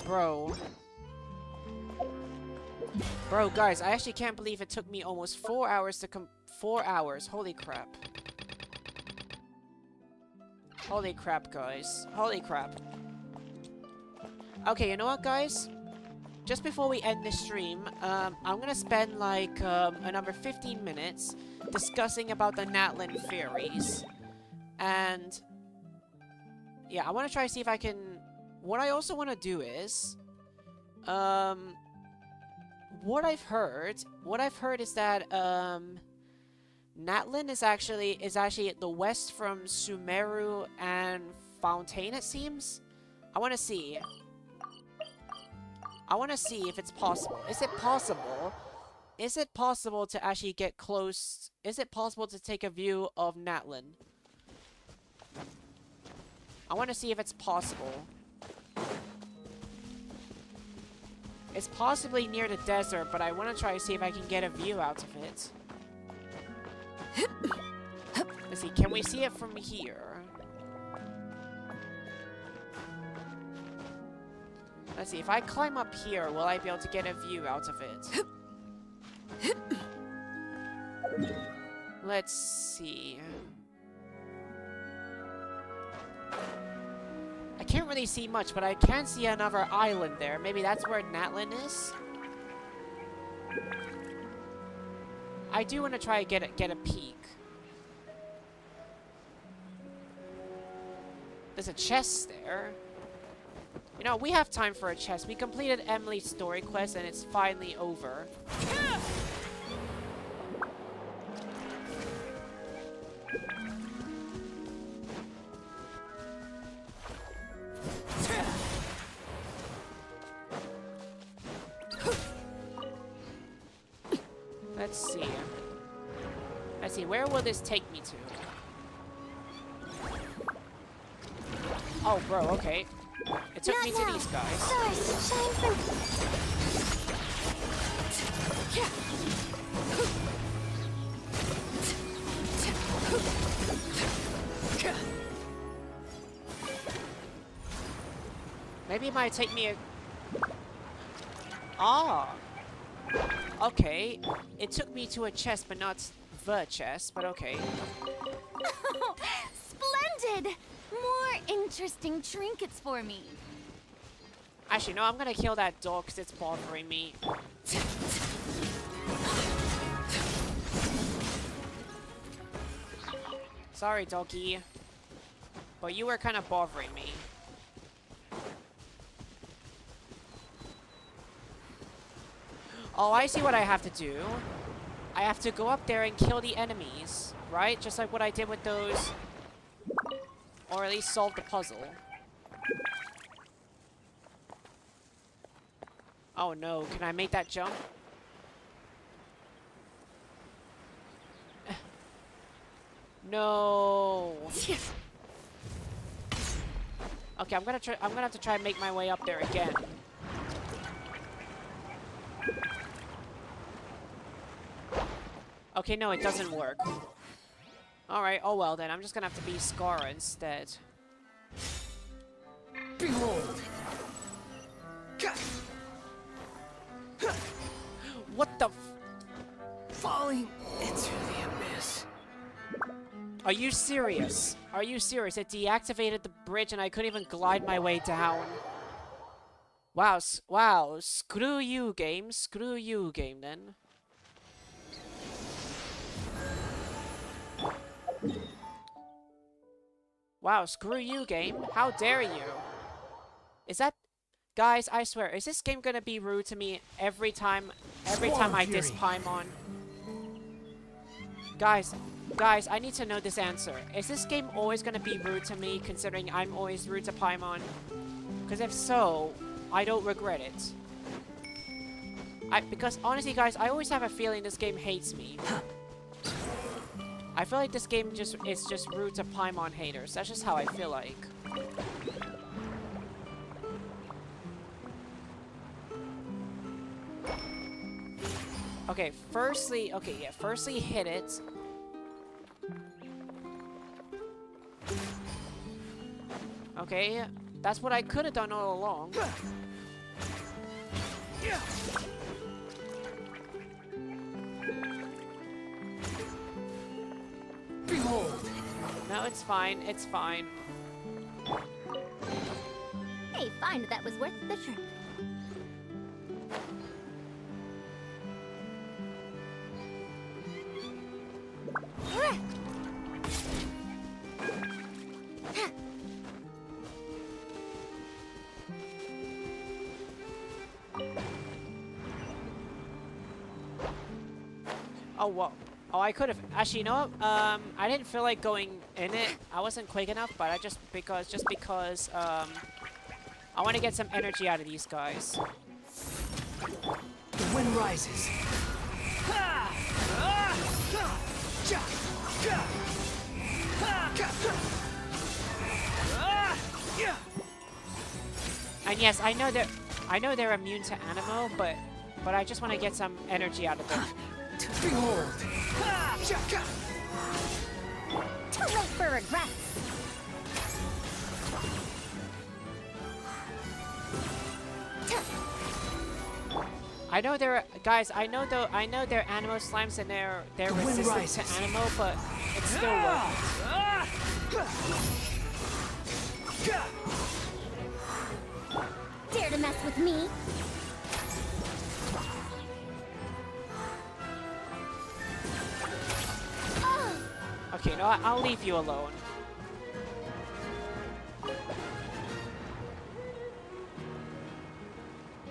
Bro, guys, I actually can't believe it took me almost 4 hours to 4 hours. Holy crap. Holy crap, guys. Holy crap. Okay, you know what, guys? Just before we end this stream, I'm gonna spend like another 15 minutes discussing about the natlan theories. And yeah, I want to try to see if I can... What I also want to do is... What I've heard is that natlan is actually the west from Sumeru and Fontaine, it seems. I want to see if it's possible. Is it possible? Is it possible to actually get close? Is it possible to take a view of natlan? I want to see if it's possible. It's possibly near the desert, but I want to try to see if I can get a view out of it. Let's see, can we see it from here? Let's see, if I climb up here, will I be able to get a view out of it? Let's see. I can't really see much, but I can see another island there. Maybe that's where natlan is? I do want to try to get a peek. There's a chest there. You know, we have time for a chest. We completed Emilie's story quest and it's finally over. Let's see. Let's see, where will this take me to? Oh, bro, okay. It took me to these guys. Stars, shine for Maybe it might take me a... Ah! Okay. It took me to a chest, but not the chest, but okay. Splendid! More interesting trinkets for me. Actually, no, I'm gonna kill that dog because it's bothering me. Sorry, doggy. But you were kind of bothering me. Oh, I see what I have to do. I have to go up there and kill the enemies, right? Just like what I did with those... Or at least solve the puzzle. Oh no, can I make that jump? No. Okay, I'm gonna have to try and make my way up there again. Okay, no, it doesn't work. Alright, oh well then, I'm just gonna have to be Scar instead. Behold! What the f— Falling into the abyss. Are you serious? Are you serious? It deactivated the bridge and I couldn't even glide my way down. Wow, wow, screw you game then. Wow, screw you, game. How dare you? Is that... Guys, I swear, is this game gonna be rude to me every time I diss Paimon? Guys, I need to know this answer. Is this game always gonna be rude to me, considering I'm always rude to Paimon? Because if so, I don't regret it. Because honestly, guys, I always have a feeling this game hates me. I feel like this game is just rude to Paimon haters. That's just how I feel like. Okay, firstly hit it. Okay, that's what I could have done all along. Behold! No, it's fine, it's fine. Hey, fine, that was worth the trip. Oh, whoa. Oh, I could have. Actually, you know what? I didn't feel like going in it. I wasn't quick enough, but I just because, I want to get some energy out of these guys. The wind rises. And yes, I know they're immune to Animo, but I just want to get some energy out of them. Behold! Too late for regrets. I know they're guys. I know they're Animo slimes and they're resistant to Animo, but it's still Dare to mess with me? Okay, no, I'll leave you alone.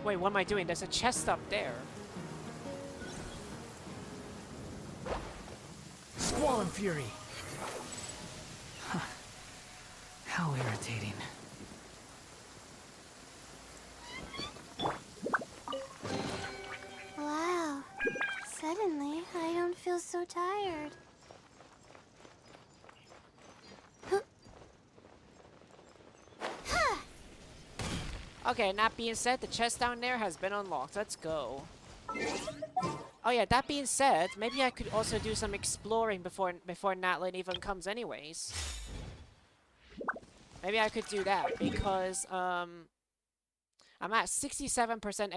Wait, what am I doing? There's a chest up there. Squall and Fury. Huh. How irritating. Wow. Suddenly, I don't feel so tired. Okay, and that being said, the chest down there has been unlocked. Let's go. Oh yeah, that being said, maybe I could also do some exploring before Natlan even comes anyways. Maybe I could do that because I'm at 67%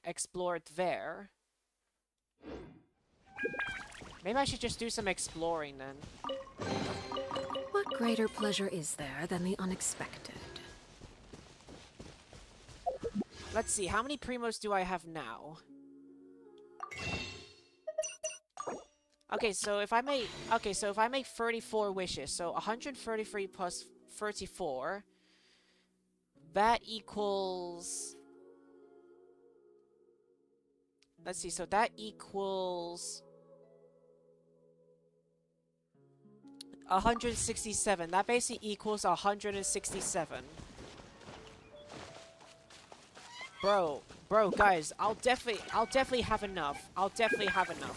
explored there. Maybe I should just do some exploring then. What greater pleasure is there than the unexpected? Let's see, how many primos do I have now? Okay, so if I make 34 wishes, so 133 plus 34, that equals, let's see, so that equals 167. That basically equals 167. Bro, guys, I'll definitely have enough. I'll definitely have enough.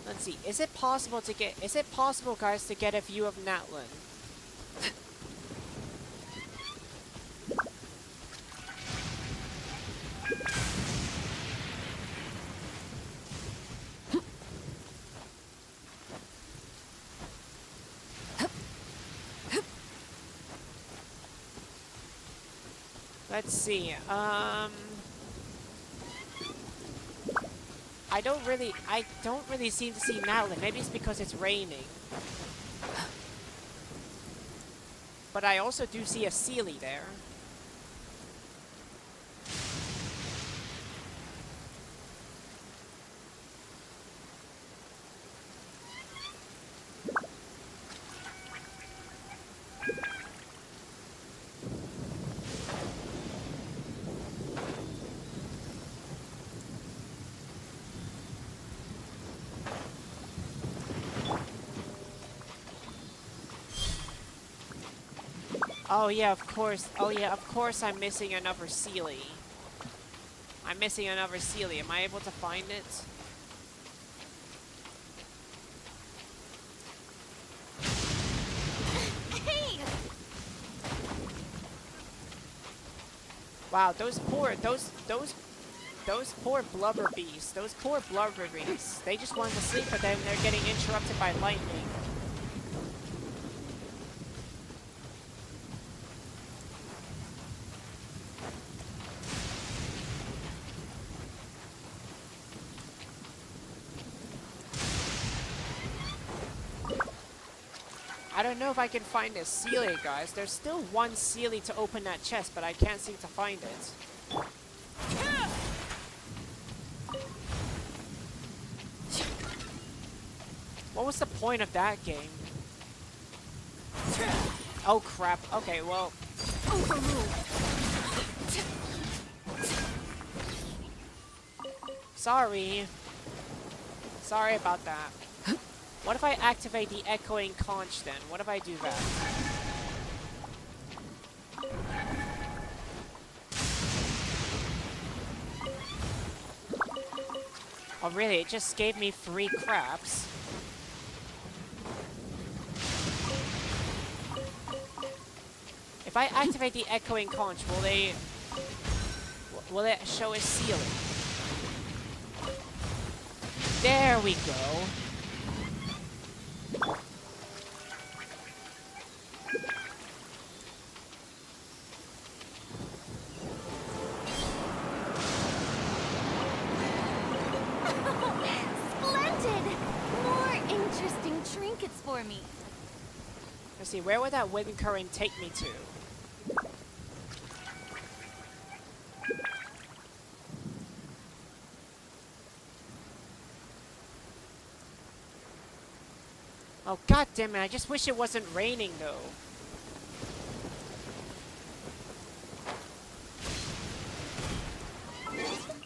Let's see. Is it possible, guys, to get a view of Natlan? Let's see, I don't really seem to see Natlan. Maybe it's because it's raining. But I also do see a Sealy there. Oh yeah, of course. Oh yeah, of course I'm missing another Sealy. I'm missing another Sealy. Am I able to find it? Hey! Wow, those poor blubber beasts. Those poor blubber beasts. They just want to sleep, but then they're getting interrupted by lightning. I don't know if I can find this Sealy, guys. There's still one Sealy to open that chest, but I can't seem to find it. What was the point of that game? Oh crap. Okay, well. Sorry. Sorry about that. What if I activate the echoing conch then? What if I do that? Oh really? It just gave me 3 craps. If I activate the echoing conch, will it show a ceiling? There we go. Splendid! More interesting trinkets for me. Let's see, where would that wind current take me to? Oh god damn it, I just wish it wasn't raining though.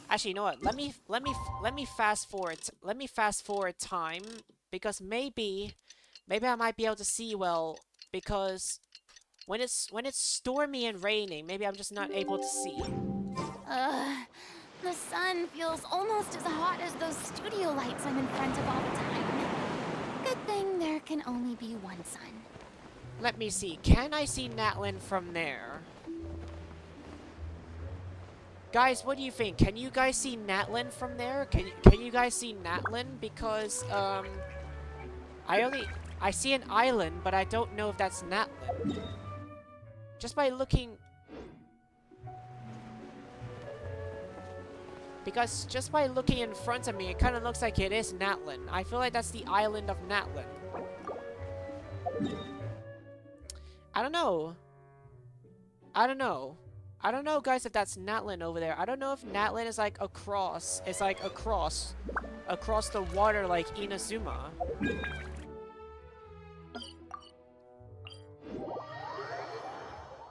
Actually, you know what? Let me fast forward time because maybe I might be able to see well because when it's stormy and raining, maybe I'm just not able to see. The sun feels almost as hot as those studio lights I'm in front of all the time. Good thing there can only be one sun. Let me see. Can I see Natlan from there? Guys, what do you think? Can you guys see Natlan from there? Can you guys see Natlan? Because I see an island, but I don't know if that's Natlan. Just by looking. Because just by looking in front of me, it kind of looks like it is Natlan. I feel like that's the island of Natlan. I don't know. I don't know. I don't know, guys, if that's Natlan over there. I don't know if Natlan is like across. It's like across the water like Inazuma.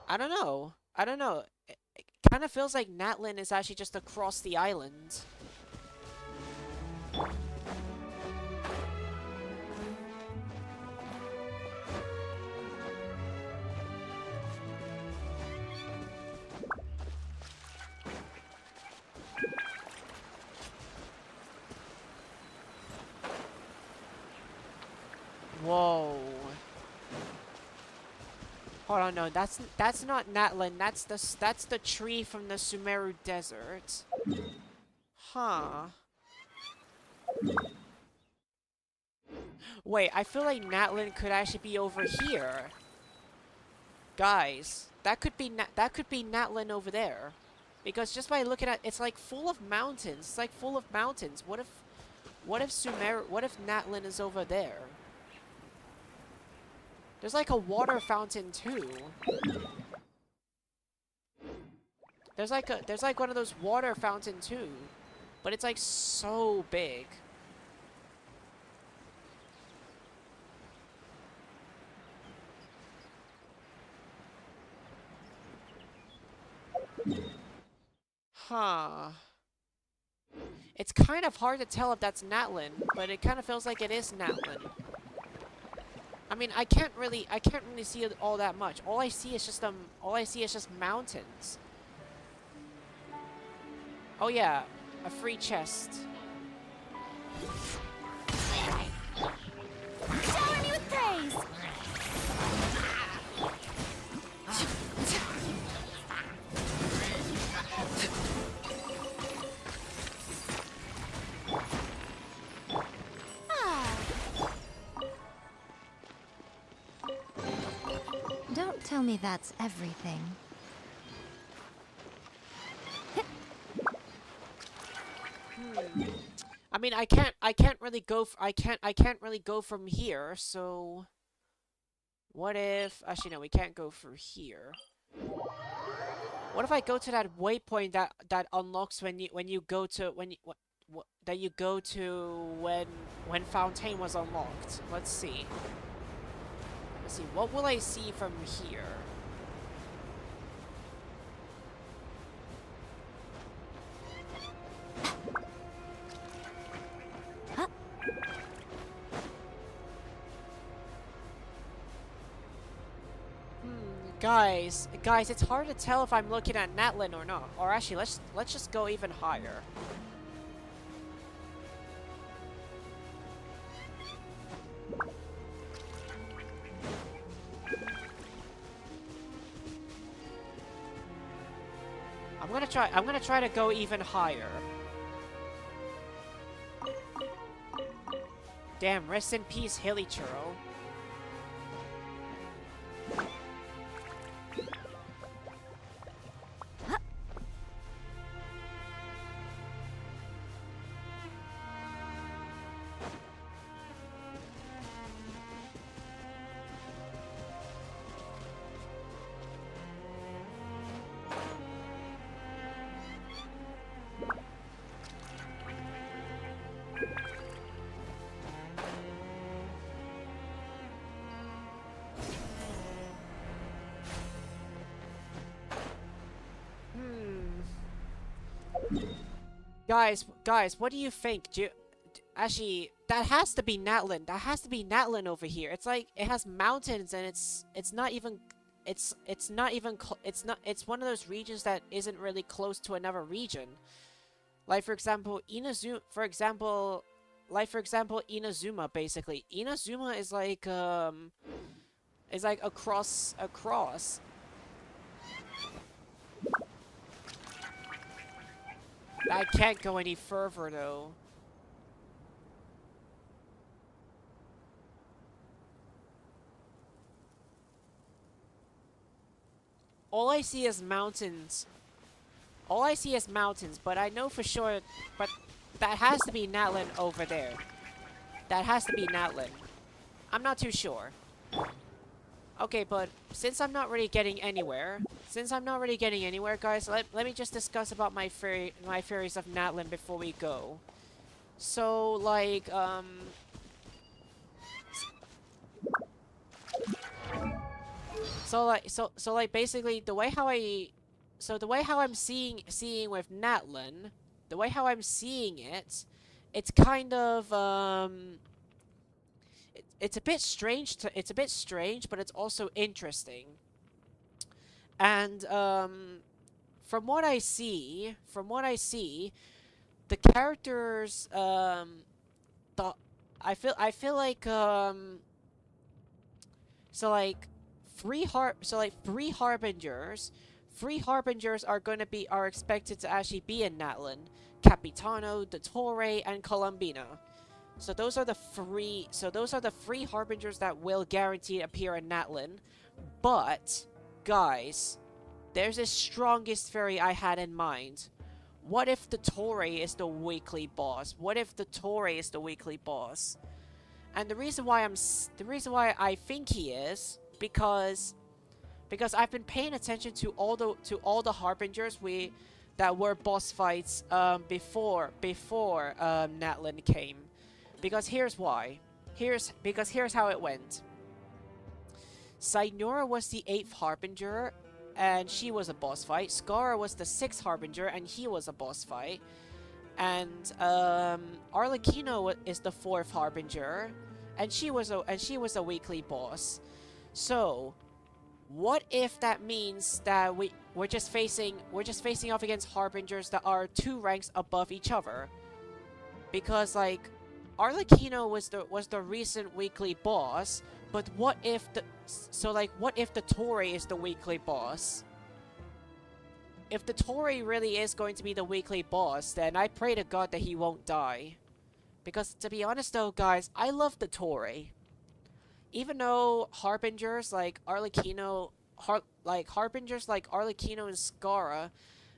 I don't know. I don't know. It kind of feels like Natlan is actually just across the island. Whoa. Hold on, no, that's not Natlan. That's the tree from the Sumeru Desert. Huh. Wait, I feel like Natlan could actually be over here. Guys, that could be Natlan over there. Because just by looking at it's like full of mountains. It's like full of mountains. What if Natlan is over there? There's like a water fountain too. There's like one of those water fountain too. But it's like so big. Huh. It's kind of hard to tell if that's Natlan, but it kind of feels like it is Natlan. mean, I can't really see it all that much. All I see is just mountains. Oh yeah, a free chest. Shower me with praise! Don't tell me that's everything. I mean, I can't really go from here, so what if, actually no, we can't go through here. What if I go to that waypoint that unlocks when you go to when Fontaine was unlocked? Let's see. What will I see from here? Guys, it's hard to tell if I'm looking at Natlan or not. Or actually, let's just go even higher. I'm gonna try to go even higher. Damn, rest in peace, Hilly Churro. Guys, what do you think? Actually, that has to be Natlan. That has to be Natlan over here. It's like it has mountains, and it's one of those regions that isn't really close to another region. Like for example, Inazuma. Inazuma. Basically, Inazuma is like across. I can't go any further though. All I see is mountains. All I see is mountains, but I know for sure, but that has to be Natlan over there. That has to be Natlan. I'm not too sure. Okay, but since I'm not really getting anywhere, guys, let me just discuss about my theories of Natlan before we go. So, like, So like basically the way how I'm seeing with Natlan, the way how I'm seeing it, it's kind of it's a bit strange, but it's also interesting. And from what I see, the characters I feel like three harbingers are expected to actually be in Natlan: Capitano, Dottore, and Colombina. So those are the three harbingers that will guaranteed appear in Natlan. But guys, there's the strongest theory I had in mind. What if Dottore is the weekly boss? And the reason why I think he is because I've been paying attention to all the harbingers that were boss fights before Natlan came. Because here's why. Here's how it went. Sainora was the 8th harbinger, and she was a boss fight. Scara was the 6th harbinger, and he was a boss fight. And Arlecchino is the 4th harbinger, and she was a weekly boss. So, what if that means that we're just facing off against harbingers that are 2 ranks above each other? Because like Arlecchino was the recent weekly boss, but what if the thoery is the weekly boss? If the thoery really is going to be the weekly boss, then I pray to God that he won't die. Because to be honest though, guys, I love the thoery. Even though harbingers like Arlecchino and Scara,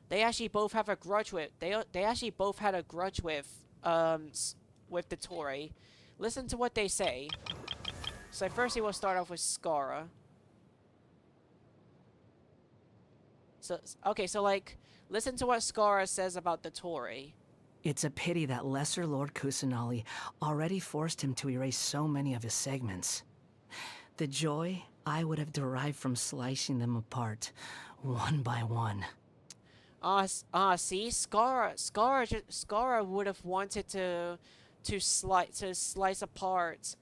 they actually both have a grudge with they actually both had a grudge with the thoery. Listen to what they say. So firstly, we'll start off with Scara. So okay, so like, listen to what Scara says about the thoery. It's a pity that Lesser Lord Kusanali already forced him to erase so many of his segments. The joy I would have derived from slicing them apart, one by one. See, Scara would have wanted to slice apart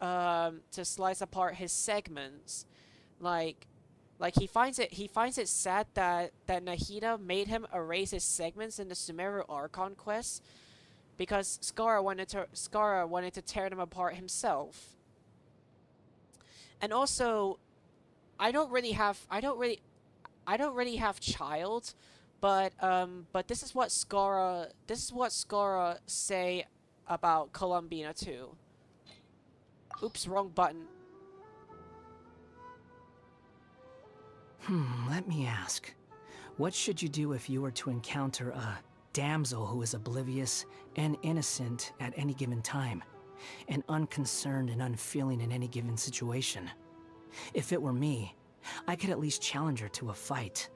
his segments, like he finds it sad that Nahida made him erase his segments in the Sumeru Archon quest, because Scara wanted to tear them apart himself. And also, I don't really have child, but this is what Scara say about Columbina too. Oops, wrong button. Let me ask. What should you do if you were to encounter a damsel who is oblivious and innocent at any given time, and unconcerned and unfeeling in any given situation? If it were me, I could at least challenge her to a fight.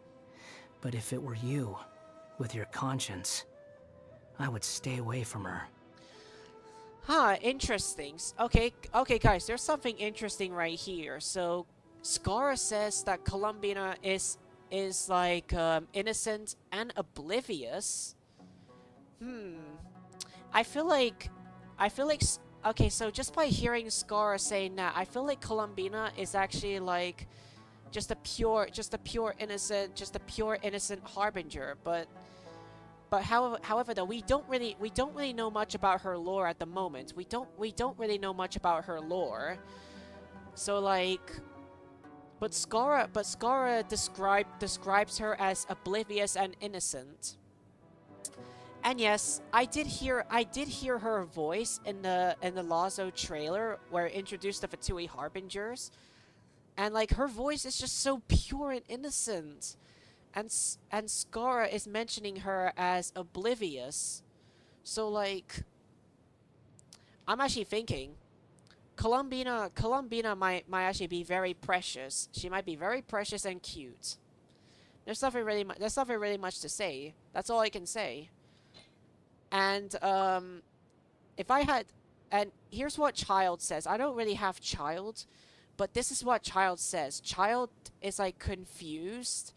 But if it were you, with your conscience, I would stay away from her. Huh, interesting. Okay, guys, there's something interesting right here. So, Scara says that Columbina is like innocent and oblivious. I feel like okay, so just by hearing Scara saying that, I feel like Columbina is actually like just a pure innocent harbinger, but however though, we don't really know much about her lore at the moment. We don't really know much about her lore. So like, but Scara describes her as oblivious and innocent. And yes, I did hear her voice in the Lazo trailer where it introduced the Fatui Harbingers. And like, her voice is just so pure and innocent. And Scara is mentioning her as oblivious. So like, I'm actually thinking Columbina might actually be very precious. She might be very precious and cute. There's nothing really much to say. That's all I can say. And if I had, and here's what Child says. I don't really have Child, but this is what Child says. Child is like confused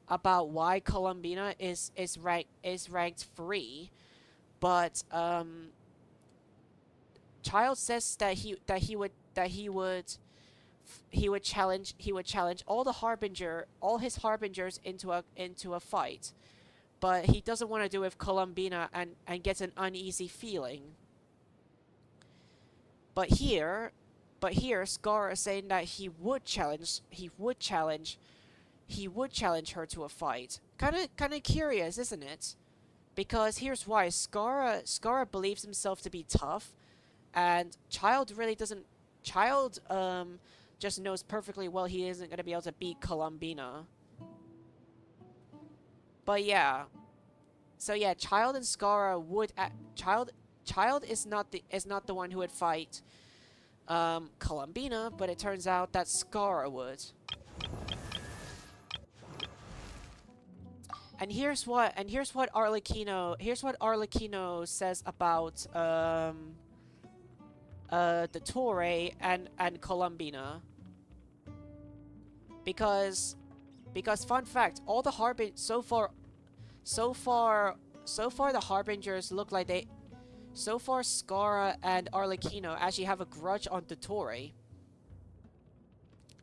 about why Columbina is ranked 3, but Child says that he would challenge all his harbingers into a fight, but he doesn't want to do it with Columbina and gets an uneasy feeling. But here Scar is saying that he would challenge her to a fight. Kind of curious, isn't it? Because here's why. Scar believes himself to be tough, and Child really doesn't. Child just knows perfectly well he isn't going to be able to beat Columbina. But yeah. So yeah, Child and Scara would Child is not the one who would fight Columbina, but it turns out that Scara would. And here's what Arlecchino says about the thoery and Columbina. Because fun fact, all the so far the harbingers look like they So far, Scara and Arlecchino actually have a grudge on Dottore.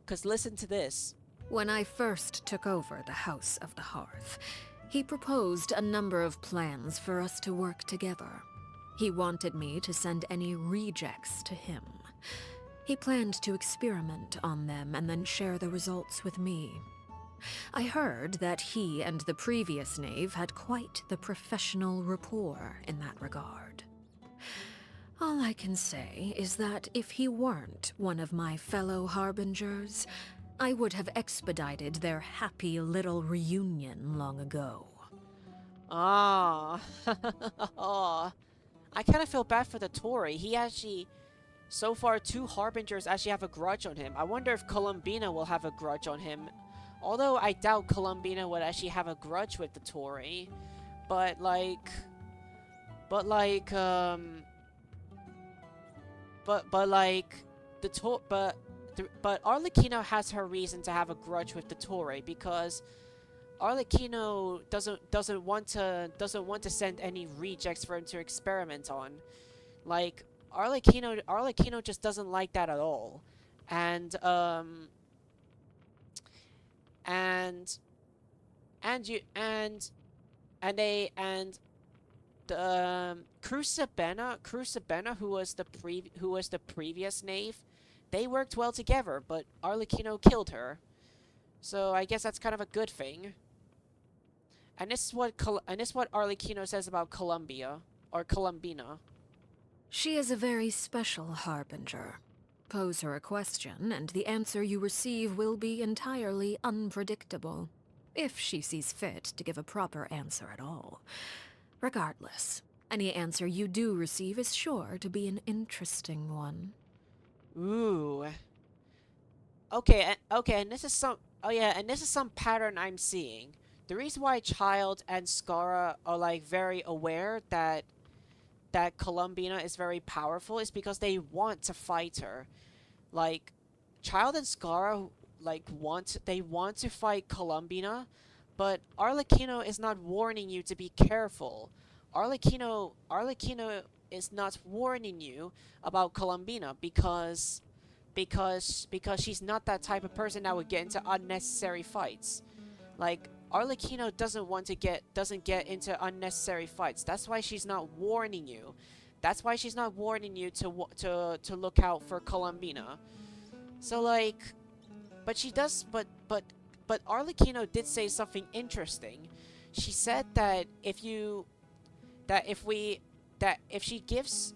Cause listen to this. When I first took over the House of the Hearth, he proposed a number of plans for us to work together. He wanted me to send any rejects to him. He planned to experiment on them and then share the results with me. I heard that he and the previous knave had quite the professional rapport in that regard. All I can say is that if he weren't one of my fellow harbingers, I would have expedited their happy little reunion long ago. Ah. Oh. I kind of feel bad for Dottore. He actually... So far, 2 harbingers actually have a grudge on him. I wonder if Columbina will have a grudge on him. Although I doubt Columbina would actually have a grudge with Dottore. But like... But Arlecchino has her reason to have a grudge with Dottore because Arlecchino doesn't want to send any rejects for him to experiment on. Like Arlecchino just doesn't like that at all. And Crucibena, who was the previous knave, they worked well together, but Arlecchino killed her. So I guess that's kind of a good thing. And this is what Arlecchino says about Columbina. She is a very special harbinger. Pose her a question, and the answer you receive will be entirely unpredictable, if she sees fit to give a proper answer at all. Regardless, any answer you do receive is sure to be an interesting one. Ooh. Okay, and this is some... Oh yeah, and this is some pattern I'm seeing. The reason why Child and Scara are, like, very aware that Columbina is very powerful is because they want to fight her. Like, Child and Scara, like, want to fight Columbina, but Arlecchino is not warning you to be careful. Arlecchino is not warning you about Columbina because she's not that type of person that would get into unnecessary fights. Like, Arlecchino doesn't get into unnecessary fights. That's why she's not warning you. That's why she's not warning you to look out for Columbina. So like, but she does. But Arlecchino did say something interesting. She said that if she gives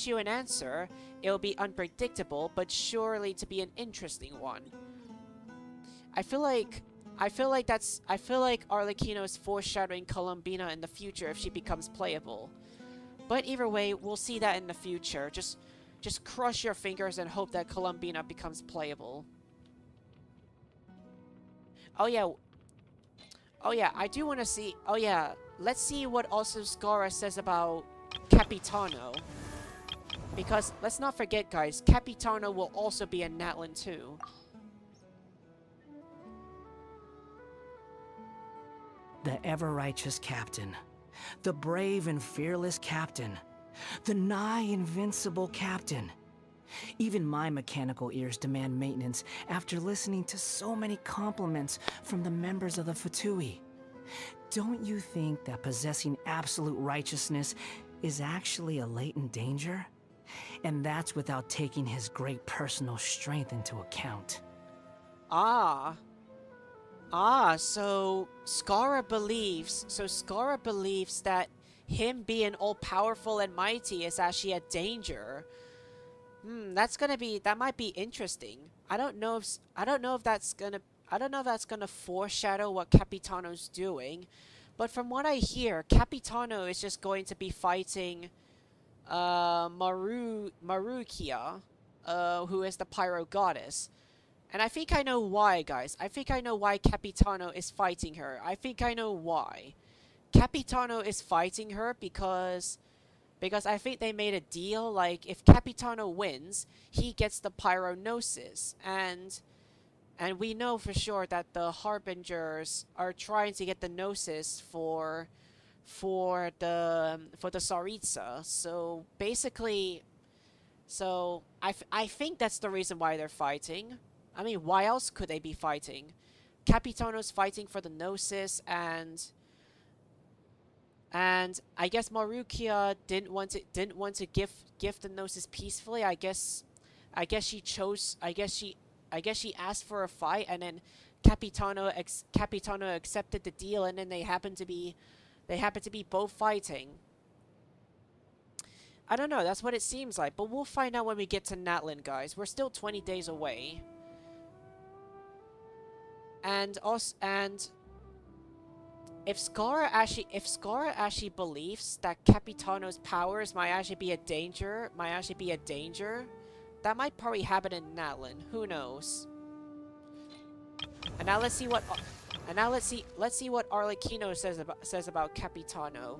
you an answer, it'll be unpredictable, but surely to be an interesting one. I feel like Arlecchino is foreshadowing Columbina in the future if she becomes playable. But either way, we'll see that in the future. Just cross your fingers and hope that Columbina becomes playable. Oh yeah, I do want to see... Oh yeah, let's see what also Scara says about Capitano. Because, let's not forget guys, Capitano will also be a natlan too. The ever-righteous captain. The brave and fearless captain. The nigh-invincible captain. Even my mechanical ears demand maintenance after listening to so many compliments from the members of the Fatui. Don't you think that possessing absolute righteousness is actually a latent danger? And that's without taking his great personal strength into account. So Scara believes that him being all-powerful and mighty is actually a danger. That might be interesting. I don't know if that's gonna foreshadow what Capitano's doing, but from what I hear, Capitano is just going to be fighting Marukia, who is the pyro goddess. And I think I know why, guys. I think I know why Capitano is fighting her. I think I know why. Capitano is fighting her because I think they made a deal, like, if Capitano wins, he gets the pyronosis. And we know for sure that the Harbingers are trying to get the Gnosis for for the Tsaritsa. So basically, I think that's the reason why they're fighting. I mean, why else could they be fighting? Capitano's fighting for the Gnosis, and I guess Marukia didn't want to give the Gnosis peacefully. I guess she asked for a fight, and then Capitano accepted the deal, and then they happened to be both fighting. I don't know, that's what it seems like, but we'll find out when we get to Natlan, guys. We're still 20 days away. And if Scara actually believes that Capitano's powers might actually be a danger, that might probably happen in Natlan. Who knows? And now let's see what Arlecchino says about Capitano.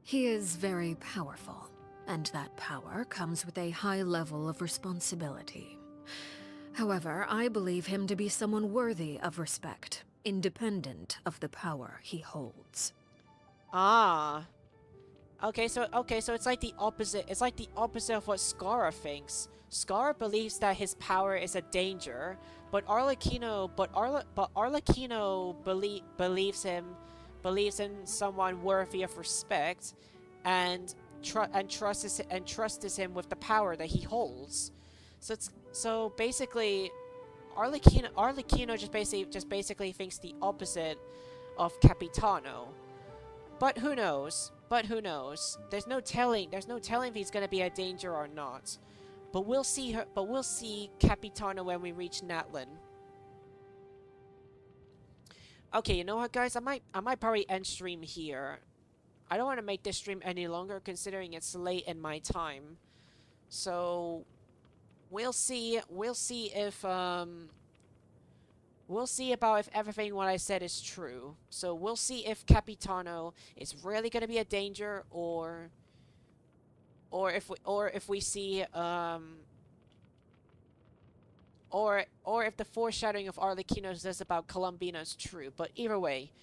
He is very powerful, and that power comes with a high level of responsibility. However, I believe him to be someone worthy of respect, independent of the power he holds. Ah. Okay, so it's like the opposite. It's like the opposite of what Scara thinks. Scara believes that his power is a danger, but Arlecchino believes in someone worthy of respect, and trusts him with the power that he holds. So basically, Arlecchino just basically thinks the opposite of Capitano. But who knows? There's no telling if he's gonna be a danger or not. But we'll see Capitano when we reach Natlan. Okay, you know what, guys? I might probably end stream here. I don't want to make this stream any longer, considering it's late in my time. So we'll see about if everything what I said is true. So we'll see if Capitano is really gonna be a danger, or if we see or if the foreshadowing of Arlecchino says about Columbina is true. But either way,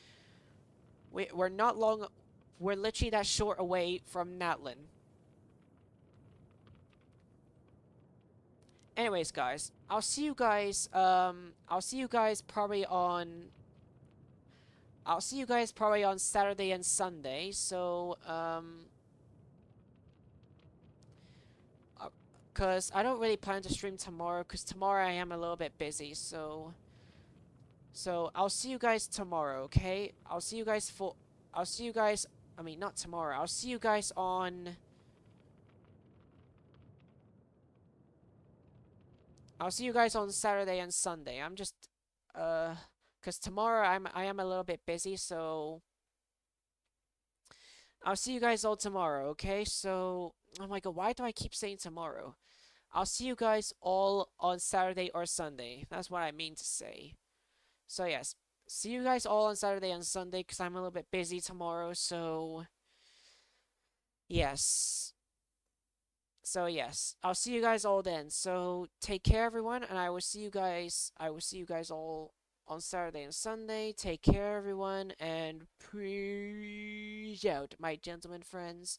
we're not long. We're literally that short away from Natlan. Anyways, guys, I'll see you guys probably on Saturday and Sunday. So because I don't really plan to stream tomorrow, because tomorrow I am a little bit busy. So I'll see you guys tomorrow, okay? I'll see you guys I mean, not tomorrow. I'll see you guys on Saturday and Sunday. I'm just because tomorrow I am a little bit busy, so I'll see you guys all tomorrow, okay? So, oh my god, why do I keep saying tomorrow? I'll see you guys all on Saturday or Sunday. That's what I mean to say. So yes, see you guys all on Saturday and Sunday, because I'm a little bit busy tomorrow, so yes. So yes, I'll see you guys all then. So take care, everyone, and I will see you guys all on Saturday and Sunday. Take care, everyone, and peace out, my gentlemen friends.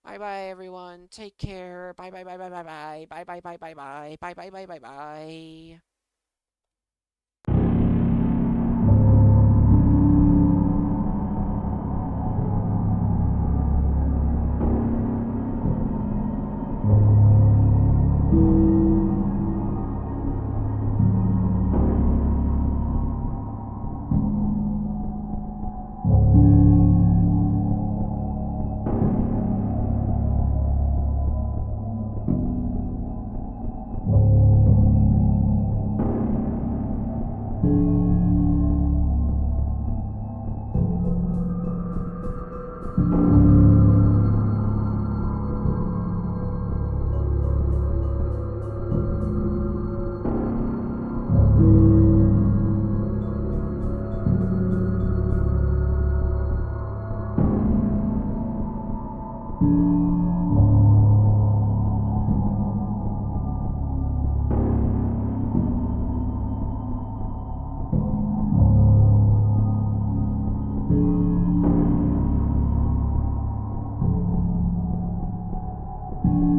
Bye bye, everyone. Take care. Bye bye bye bye bye bye. Bye bye bye bye bye. Bye bye bye bye bye. you.